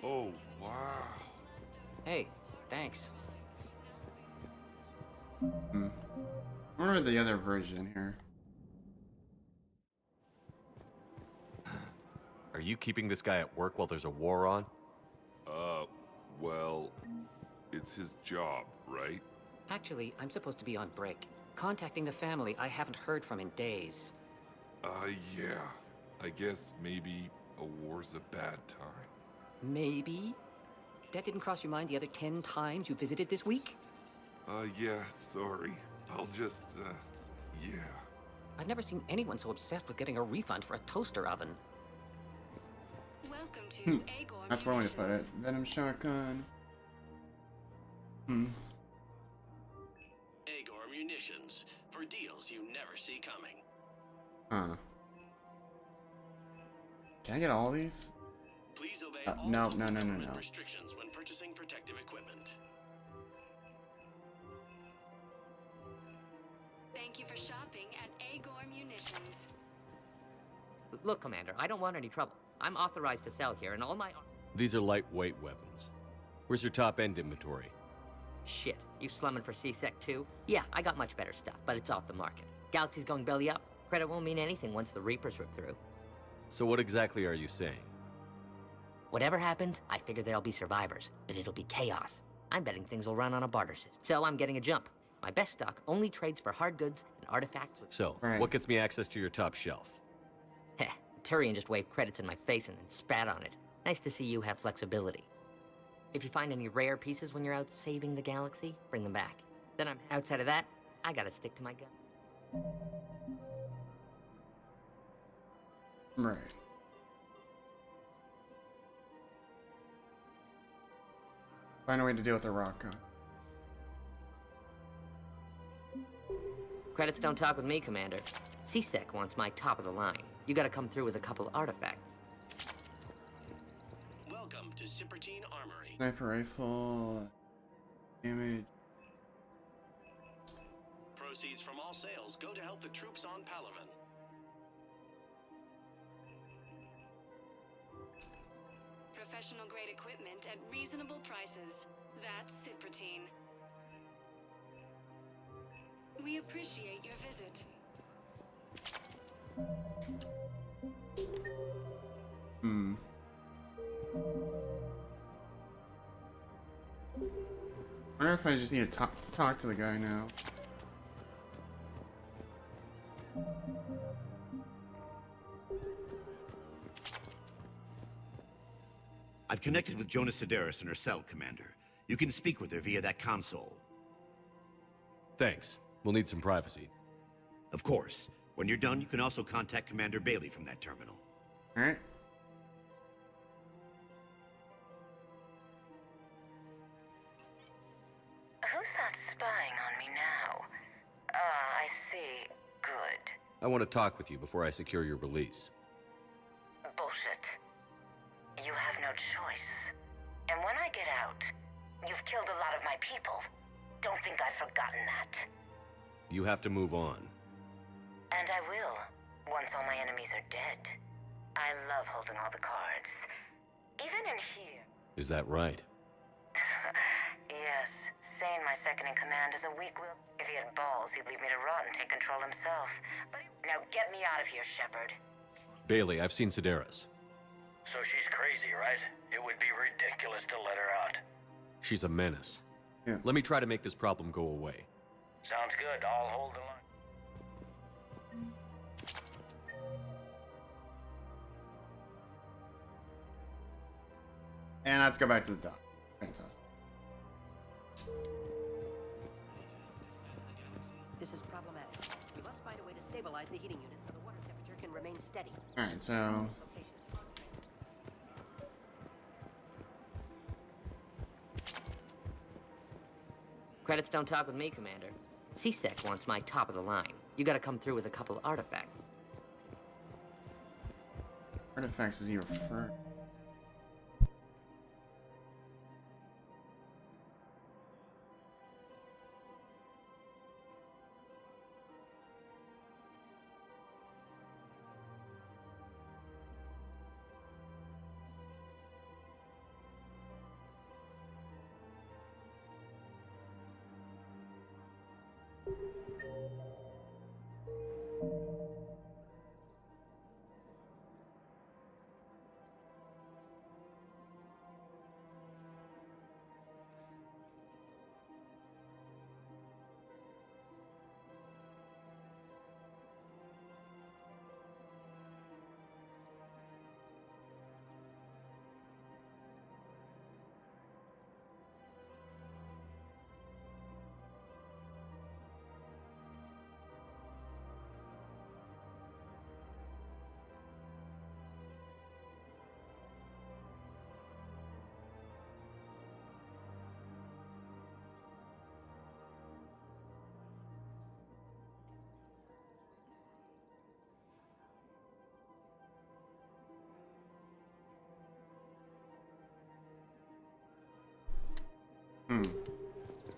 [SPEAKER 15] Oh, wow.
[SPEAKER 13] Hey, thanks.
[SPEAKER 2] I wonder the other version here.
[SPEAKER 5] Are you keeping this guy at work while there's a war on?
[SPEAKER 15] Well, it's his job, right?
[SPEAKER 13] Actually, I'm supposed to be on break. Contacting the family I haven't heard from in days.
[SPEAKER 15] Yeah. I guess maybe a war's a bad time.
[SPEAKER 13] Maybe? That didn't cross your mind the other 10 times you visited this week?
[SPEAKER 15] Yeah, sorry. I'll just, yeah.
[SPEAKER 13] I've never seen anyone so obsessed with getting a refund for a toaster oven.
[SPEAKER 19] Welcome to Agor.
[SPEAKER 2] That's where I'm gonna put it. Venom shotgun.
[SPEAKER 25] Agor munitions for deals you never see coming.
[SPEAKER 2] Huh. Can I get all these?
[SPEAKER 25] Please obey all
[SPEAKER 2] No.
[SPEAKER 25] government restrictions when purchasing protective equipment.
[SPEAKER 19] Thank you for shopping at Agor Munitions.
[SPEAKER 13] Look, Commander, I don't want any trouble. I'm authorized to sell here, and all my...
[SPEAKER 5] These are lightweight weapons. Where's your top-end inventory?
[SPEAKER 13] Shit, you slumming for C-Sec too? Yeah, I got much better stuff, but it's off the market. Galaxy's going belly up. Credit won't mean anything once the Reapers rip through.
[SPEAKER 5] So what exactly are you saying?
[SPEAKER 13] Whatever happens, I figure there'll be survivors, but it'll be chaos. I'm betting things will run on a barter system. So I'm getting a jump. My best stock only trades for hard goods and artifacts with...
[SPEAKER 5] So, what gets me access to your top shelf?
[SPEAKER 13] Heh, Turian just waved credits in my face and then spat on it. Nice to see you have flexibility. If you find any rare pieces when you're out saving the galaxy, bring them back. Then I'm outside of that, I gotta stick to my gun.
[SPEAKER 2] Right. Find a way to deal with the rock gun.
[SPEAKER 13] Credits don't talk with me, Commander. C-Sec wants my top of the line. You gotta come through with a couple artifacts.
[SPEAKER 25] Welcome to Citadel Armory.
[SPEAKER 2] Sniper rifle. Damage.
[SPEAKER 25] Proceeds from all sales go to help the troops on Palaven.
[SPEAKER 19] Professional grade equipment at reasonable prices. That's Citadel. We appreciate your visit.
[SPEAKER 2] Hmm. I wonder if I just need to talk to the guy now.
[SPEAKER 1] I've connected with Jonas Sedaris in her cell, Commander. You can speak with her via that console.
[SPEAKER 5] Thanks. We'll need some privacy.
[SPEAKER 1] Of course. When you're done, you can also contact Commander Bailey from that terminal.
[SPEAKER 2] Alright.
[SPEAKER 6] Who's that spying on me now? Ah, I see. Good.
[SPEAKER 5] I want to talk with you before I secure your release.
[SPEAKER 6] Bullshit. You have no choice. And when I get out, you've killed a lot of my people. Don't think I've forgotten that.
[SPEAKER 5] You have to move on.
[SPEAKER 6] And I will, once all my enemies are dead. I love holding all the cards. Even in here.
[SPEAKER 5] Is that right?
[SPEAKER 6] Yes, Sane, my second-in-command, is a weak-willed. If he had balls, he'd leave me to rot and take control himself. But now get me out of here, Shepard.
[SPEAKER 5] Bailey, I've seen Sedaris.
[SPEAKER 17] So she's crazy, right? It would be ridiculous to let her out.
[SPEAKER 5] She's a menace.
[SPEAKER 2] Yeah.
[SPEAKER 5] Let me try to make this problem go away.
[SPEAKER 17] Sounds good. I'll hold the line.
[SPEAKER 2] And let's go back to the dock. Fantastic.
[SPEAKER 9] This is problematic. We must find a way to stabilize the heating unit so the water temperature can remain steady.
[SPEAKER 2] Alright, so...
[SPEAKER 13] Credits don't talk with me, Commander. CSEC wants my top of the line. You gotta come through with a couple artifacts.
[SPEAKER 2] Artifacts is he referring?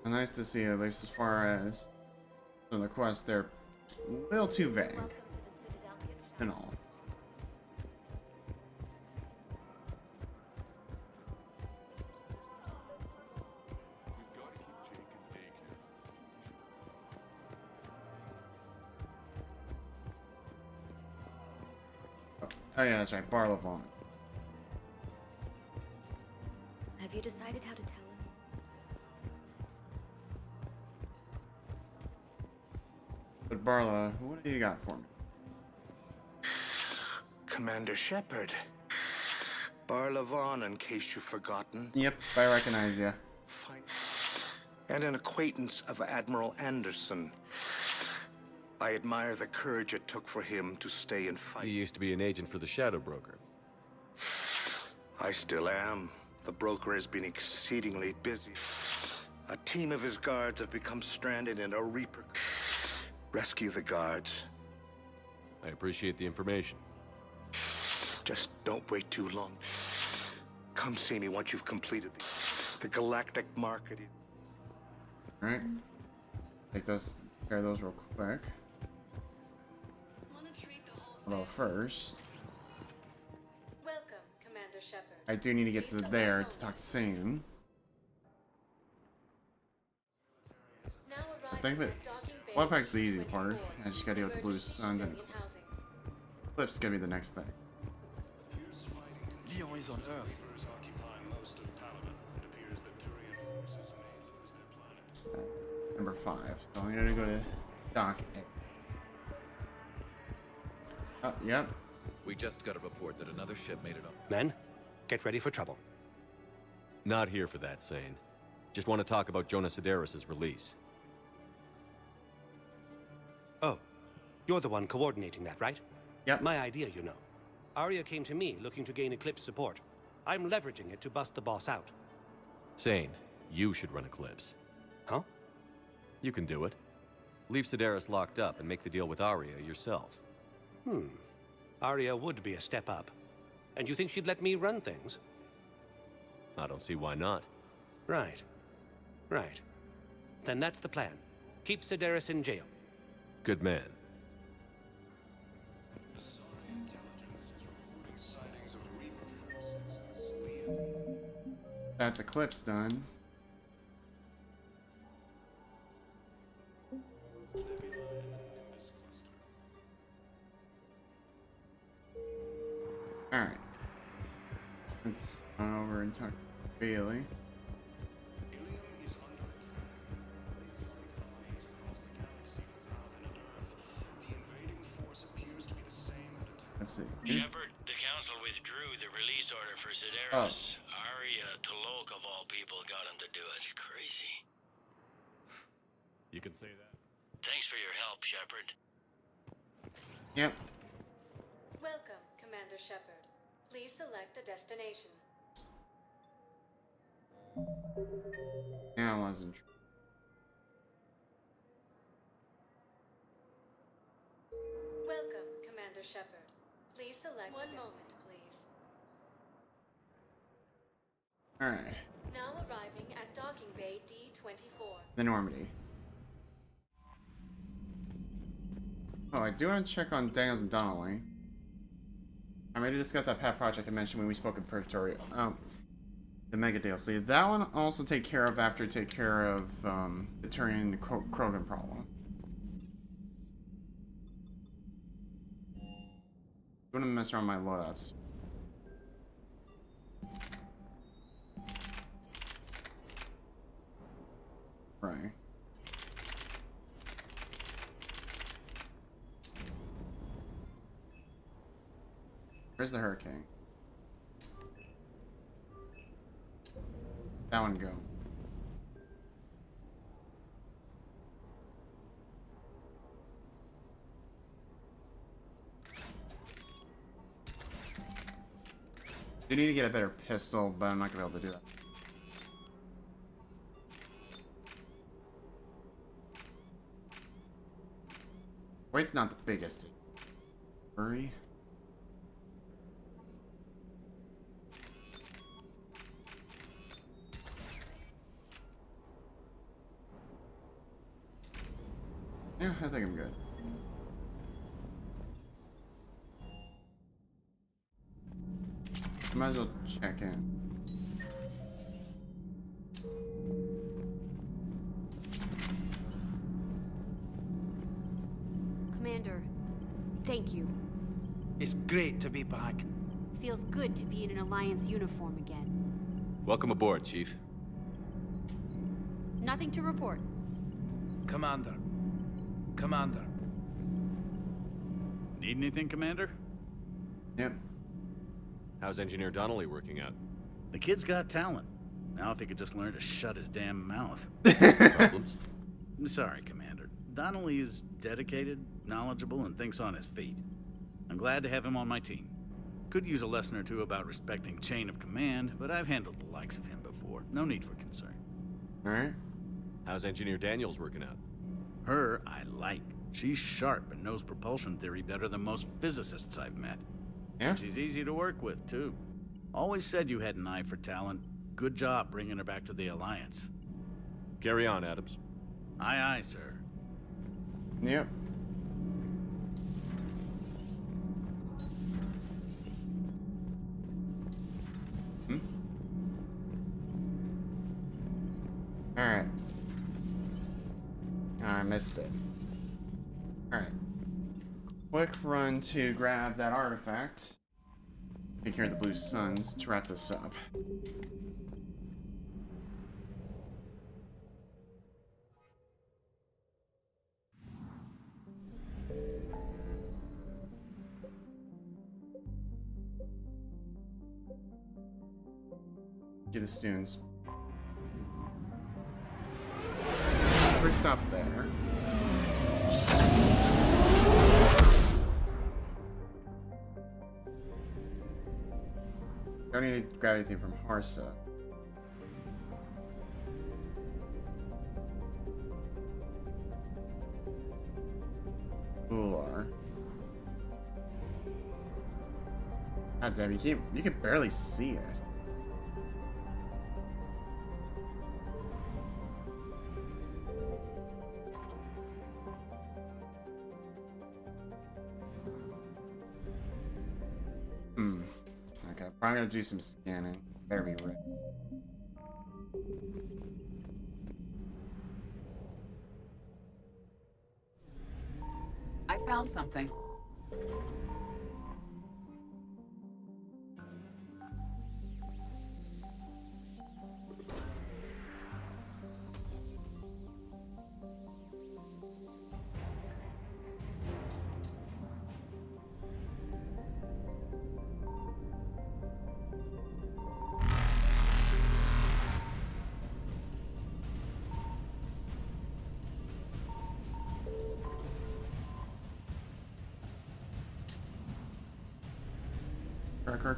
[SPEAKER 2] Nice to see, at least as far as so the quests, they're a little too vague and all. Oh yeah, that's right, Palaven.
[SPEAKER 8] Have you decided how to tell him?
[SPEAKER 2] But Barla, what do you got for me?
[SPEAKER 3] Commander Shepard. Palaven, in case you've forgotten.
[SPEAKER 2] Yep, I recognize you.
[SPEAKER 3] Fine. And an acquaintance of Admiral Anderson. I admire the courage it took for him to stay and fight.
[SPEAKER 5] He used to be an agent for the Shadow Broker.
[SPEAKER 3] I still am. The broker has been exceedingly busy. A team of his guards have become stranded in a Reaper. Rescue the guards.
[SPEAKER 5] I appreciate the information.
[SPEAKER 3] Just don't wait too long. Come see me once you've completed the galactic marketing.
[SPEAKER 2] Alright. Take those, care of those real quick. Although first,
[SPEAKER 4] Welcome, Commander Shepard.
[SPEAKER 2] I do need to get to there to talk to Sane.
[SPEAKER 4] Now
[SPEAKER 2] I think that Webpack's the easy part. I just gotta deal with the blue suns and Eclipse gonna be the next thing.
[SPEAKER 24] Leon is on Earth.
[SPEAKER 3] Occupy most of Palaven. It appears that Turian forces may lose their planet.
[SPEAKER 2] Number 5. So I'm gonna go to Dock A. Oh, yep.
[SPEAKER 10] We just got a report that another ship made it up.
[SPEAKER 12] Men, get ready for trouble.
[SPEAKER 5] Not here for that, Sane. Just want to talk about Jonas Sedaris' release.
[SPEAKER 12] Oh, you're the one coordinating that, right?
[SPEAKER 2] Yep.
[SPEAKER 12] My idea, you know. Arya came to me looking to gain Eclipse support. I'm leveraging it to bust the boss out.
[SPEAKER 5] Sane, you should run Eclipse.
[SPEAKER 12] Huh?
[SPEAKER 5] You can do it. Leave Sedaris locked up and make the deal with Arya yourself.
[SPEAKER 12] Arya would be a step up. And you think she'd let me run things?
[SPEAKER 5] I don't see why not.
[SPEAKER 12] Right. Right. Then that's the plan. Keep Sedaris in jail.
[SPEAKER 5] Good man.
[SPEAKER 2] That's Eclipse done. Alright. Let's run over and talk to Bailey. Let's see.
[SPEAKER 18] Shepard, the council withdrew the release order for Sedaris. Arya Talok of all people got him to do it. Crazy.
[SPEAKER 5] You can say that.
[SPEAKER 18] Thanks for your help, Shepard.
[SPEAKER 2] Yep.
[SPEAKER 4] Welcome, Commander Shepard. Please select a destination.
[SPEAKER 2] Yeah, I wasn't true.
[SPEAKER 4] Welcome, Commander Shepard. Please select one moment, please.
[SPEAKER 2] Alright.
[SPEAKER 4] Now arriving at docking bay D-24.
[SPEAKER 2] The Normandy. Oh, I do want to check on Daniels and Donnelly. I'm ready to discuss that pet project I mentioned when we spoke in Purgatory. The Mega DLC. That one also take care of after take care of the Turian Krogan problem. I'm gonna mess around my loadouts. Right. Where's the Hurricane? That one go. You need to get a better pistol, but I'm not gonna be able to do that. Weight's not the biggest. Hurry. Yeah, I think I'm good. Might as well check in.
[SPEAKER 22] Commander, thank you.
[SPEAKER 23] It's great to be back.
[SPEAKER 22] Feels good to be in an Alliance uniform again.
[SPEAKER 5] Welcome aboard, Chief.
[SPEAKER 22] Nothing to report.
[SPEAKER 23] Commander. Commander.
[SPEAKER 26] Need anything, Commander?
[SPEAKER 2] Yep.
[SPEAKER 5] How's Engineer Donnelly working out?
[SPEAKER 26] The kid's got talent. Now if he could just learn to shut his damn mouth.
[SPEAKER 5] Problems?
[SPEAKER 26] I'm sorry, Commander. Donnelly is dedicated, knowledgeable, and thinks on his feet. I'm glad to have him on my team. Could use a lesson or two about respecting chain of command, but I've handled the likes of him before. No need for concern.
[SPEAKER 2] Alright.
[SPEAKER 5] How's Engineer Daniels working out?
[SPEAKER 26] Her, I like. She's sharp and knows propulsion theory better than most physicists I've met.
[SPEAKER 2] Yeah?
[SPEAKER 26] She's easy to work with, too. Always said you had an eye for talent. Good job bringing her back to the Alliance.
[SPEAKER 5] Carry on, Adams.
[SPEAKER 26] Aye, aye, sir.
[SPEAKER 2] Yep. Alright. Oh, I missed it. Alright. quick run to grab that artifact. Take care of the blue suns to wrap this up. Get the students. Quick stop there. Don't need to grab anything from Harsa. Ular. God damn, you can barely see it. Okay, I'm gonna do some scanning. Better be ready.
[SPEAKER 7] I found something.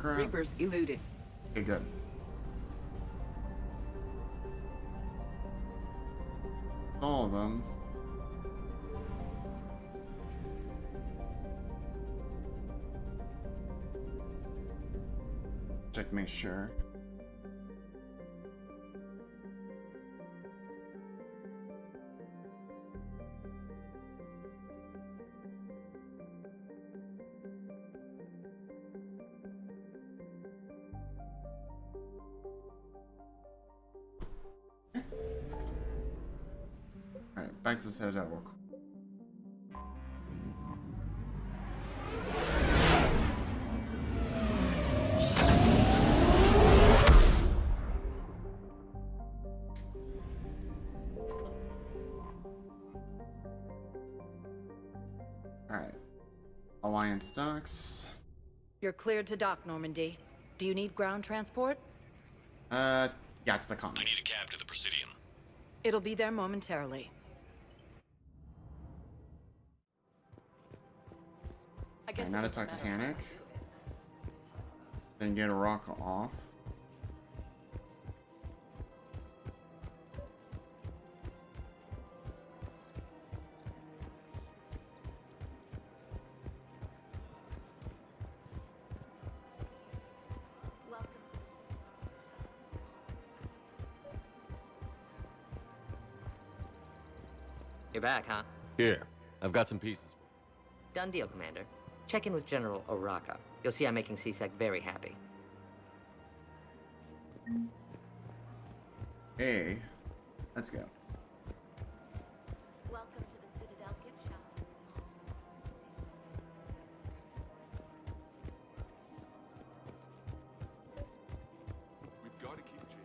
[SPEAKER 7] Reapers eluded.
[SPEAKER 2] Okay, good. All of them. Check to make sure. Back to the Citadel real quick. Alright. Alliance docks.
[SPEAKER 8] You're cleared to dock, Normandy. Do you need ground transport?
[SPEAKER 2] Yeah, to the common.
[SPEAKER 18] I need a cab to the Prothean.
[SPEAKER 8] It'll be there momentarily.
[SPEAKER 2] Alright, now to talk to Hannick. Then get a rock off.
[SPEAKER 13] You're back, huh?
[SPEAKER 5] Here, I've got some pieces.
[SPEAKER 13] Done deal, Commander. Check in with General Oraka. You'll see I'm making C-Sec very happy.
[SPEAKER 2] Hey, let's go.
[SPEAKER 8] Welcome to the Citadel gift shop.
[SPEAKER 15] We've got to keep Jake.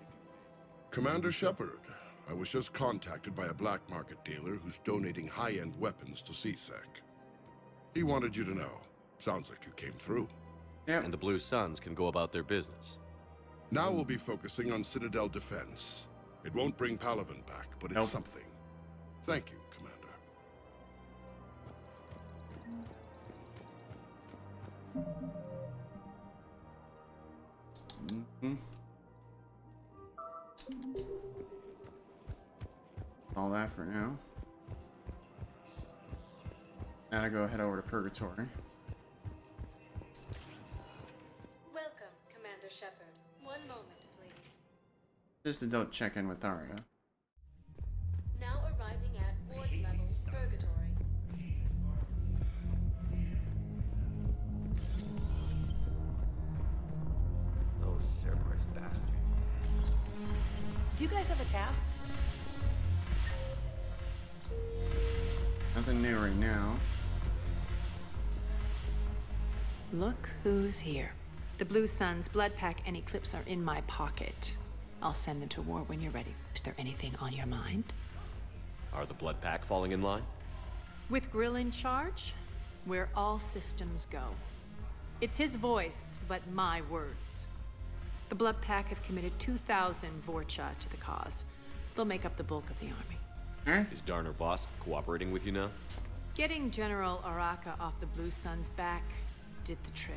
[SPEAKER 11] Commander Shepard, I was just contacted by a black market dealer who's donating high-end weapons to C-Sec. He wanted you to know. Sounds like you came through.
[SPEAKER 2] Yep.
[SPEAKER 5] And the Blue Suns can go about their business.
[SPEAKER 11] Now we'll be focusing on Citadel defense. It won't bring Palaven back, but it's something. Thank you, Commander.
[SPEAKER 2] All that for now. Now I go head over to Purgatory.
[SPEAKER 4] Welcome, Commander Shepard. One moment, please.
[SPEAKER 2] Just to don't check in with Arya.
[SPEAKER 4] Now arriving at ward level Purgatory.
[SPEAKER 3] Those Cerberus bastards.
[SPEAKER 7] Do you guys have a tab?
[SPEAKER 2] Nothing new right now.
[SPEAKER 7] Look who's here. The Blue Suns, Blood Pack, and Eclipse are in my pocket. I'll send them to war when you're ready. Is there anything on your mind?
[SPEAKER 5] Are the Blood Pack falling in line?
[SPEAKER 7] With Grill in charge, where all systems go. It's his voice, but my words. The Blood Pack have committed 2,000 Vorcha to the cause. They'll make up the bulk of the army.
[SPEAKER 5] Is Darner Voss cooperating with you now?
[SPEAKER 7] Getting General Araka off the Blue Suns' back did the trick.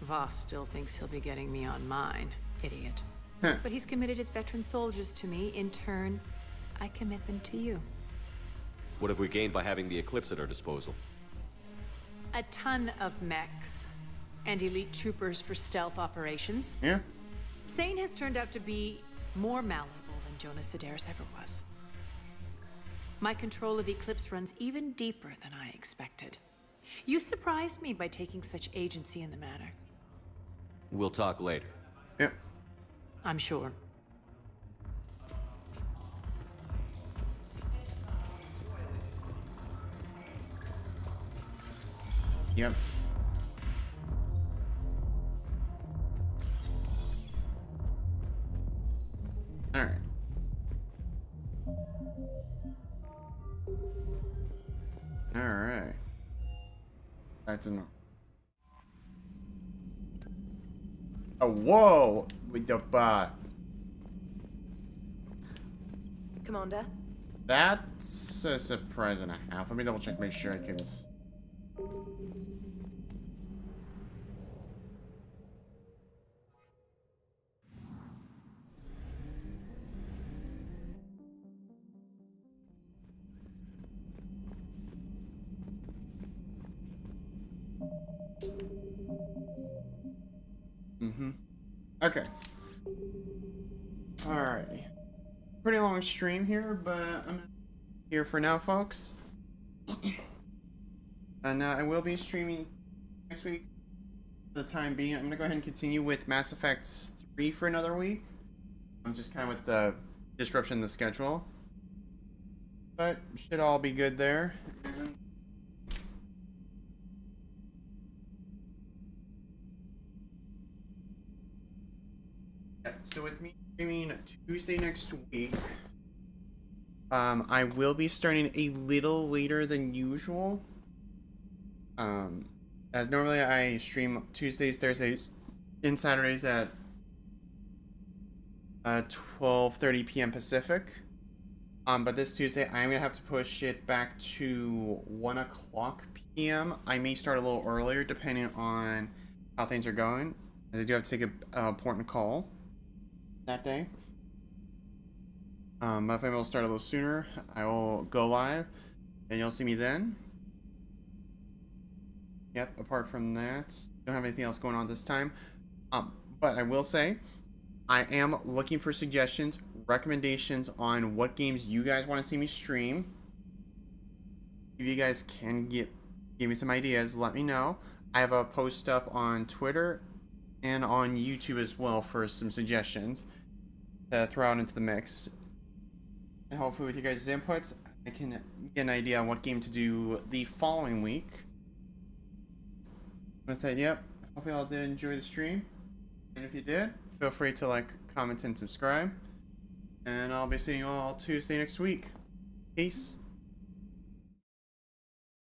[SPEAKER 7] Voss still thinks he'll be getting me on mine. Idiot. But he's committed his veteran soldiers to me. In turn, I commit them to you.
[SPEAKER 5] What have we gained by having the Eclipse at our disposal?
[SPEAKER 7] A ton of mechs and elite troopers for stealth operations.
[SPEAKER 2] Yeah.
[SPEAKER 7] Sane has turned out to be more malleable than Jonas Sedaris ever was. My control of Eclipse runs even deeper than I expected. You surprised me by taking such agency in the matter.
[SPEAKER 5] We'll talk later.
[SPEAKER 2] Yep.
[SPEAKER 7] I'm sure.
[SPEAKER 2] Yep. All right. All right. That's enough. Oh, whoa! With the
[SPEAKER 14] Commander?
[SPEAKER 2] That's a surprise and a half. Let me double check, make sure I can. Okay. Alrighty. Pretty long stream here, but I'm here for now, folks. And I will be streaming next week. For the time being, I'm gonna go ahead and continue with Mass Effect 3 for another week. I'm just kind of with the disruption in the schedule. But should all be good there. So with me streaming Tuesday next week, I will be starting a little later than usual. As normally I stream Tuesdays, Thursdays, and Saturdays at 12:30 p.m. Pacific. But this Tuesday I'm gonna have to push it back to 1 o'clock p.m. I may start a little earlier depending on how things are going, as I do have to take an important call that day. But if I'm able to start a little sooner, I will go live and you'll see me then. Yep, apart from that, don't have anything else going on this time. But I will say, I am looking for suggestions, recommendations on what games you guys want to see me stream. If you guys can give me some ideas, let me know. I have a post up on Twitter and on YouTube as well for some suggestions to throw out into the mix. And hopefully with you guys' inputs, I can get an idea on what game to do the following week. With that, yep, hopefully y'all did enjoy the stream. And if you did, feel free to like, comment, and subscribe. And I'll be seeing you all Tuesday next week. Peace.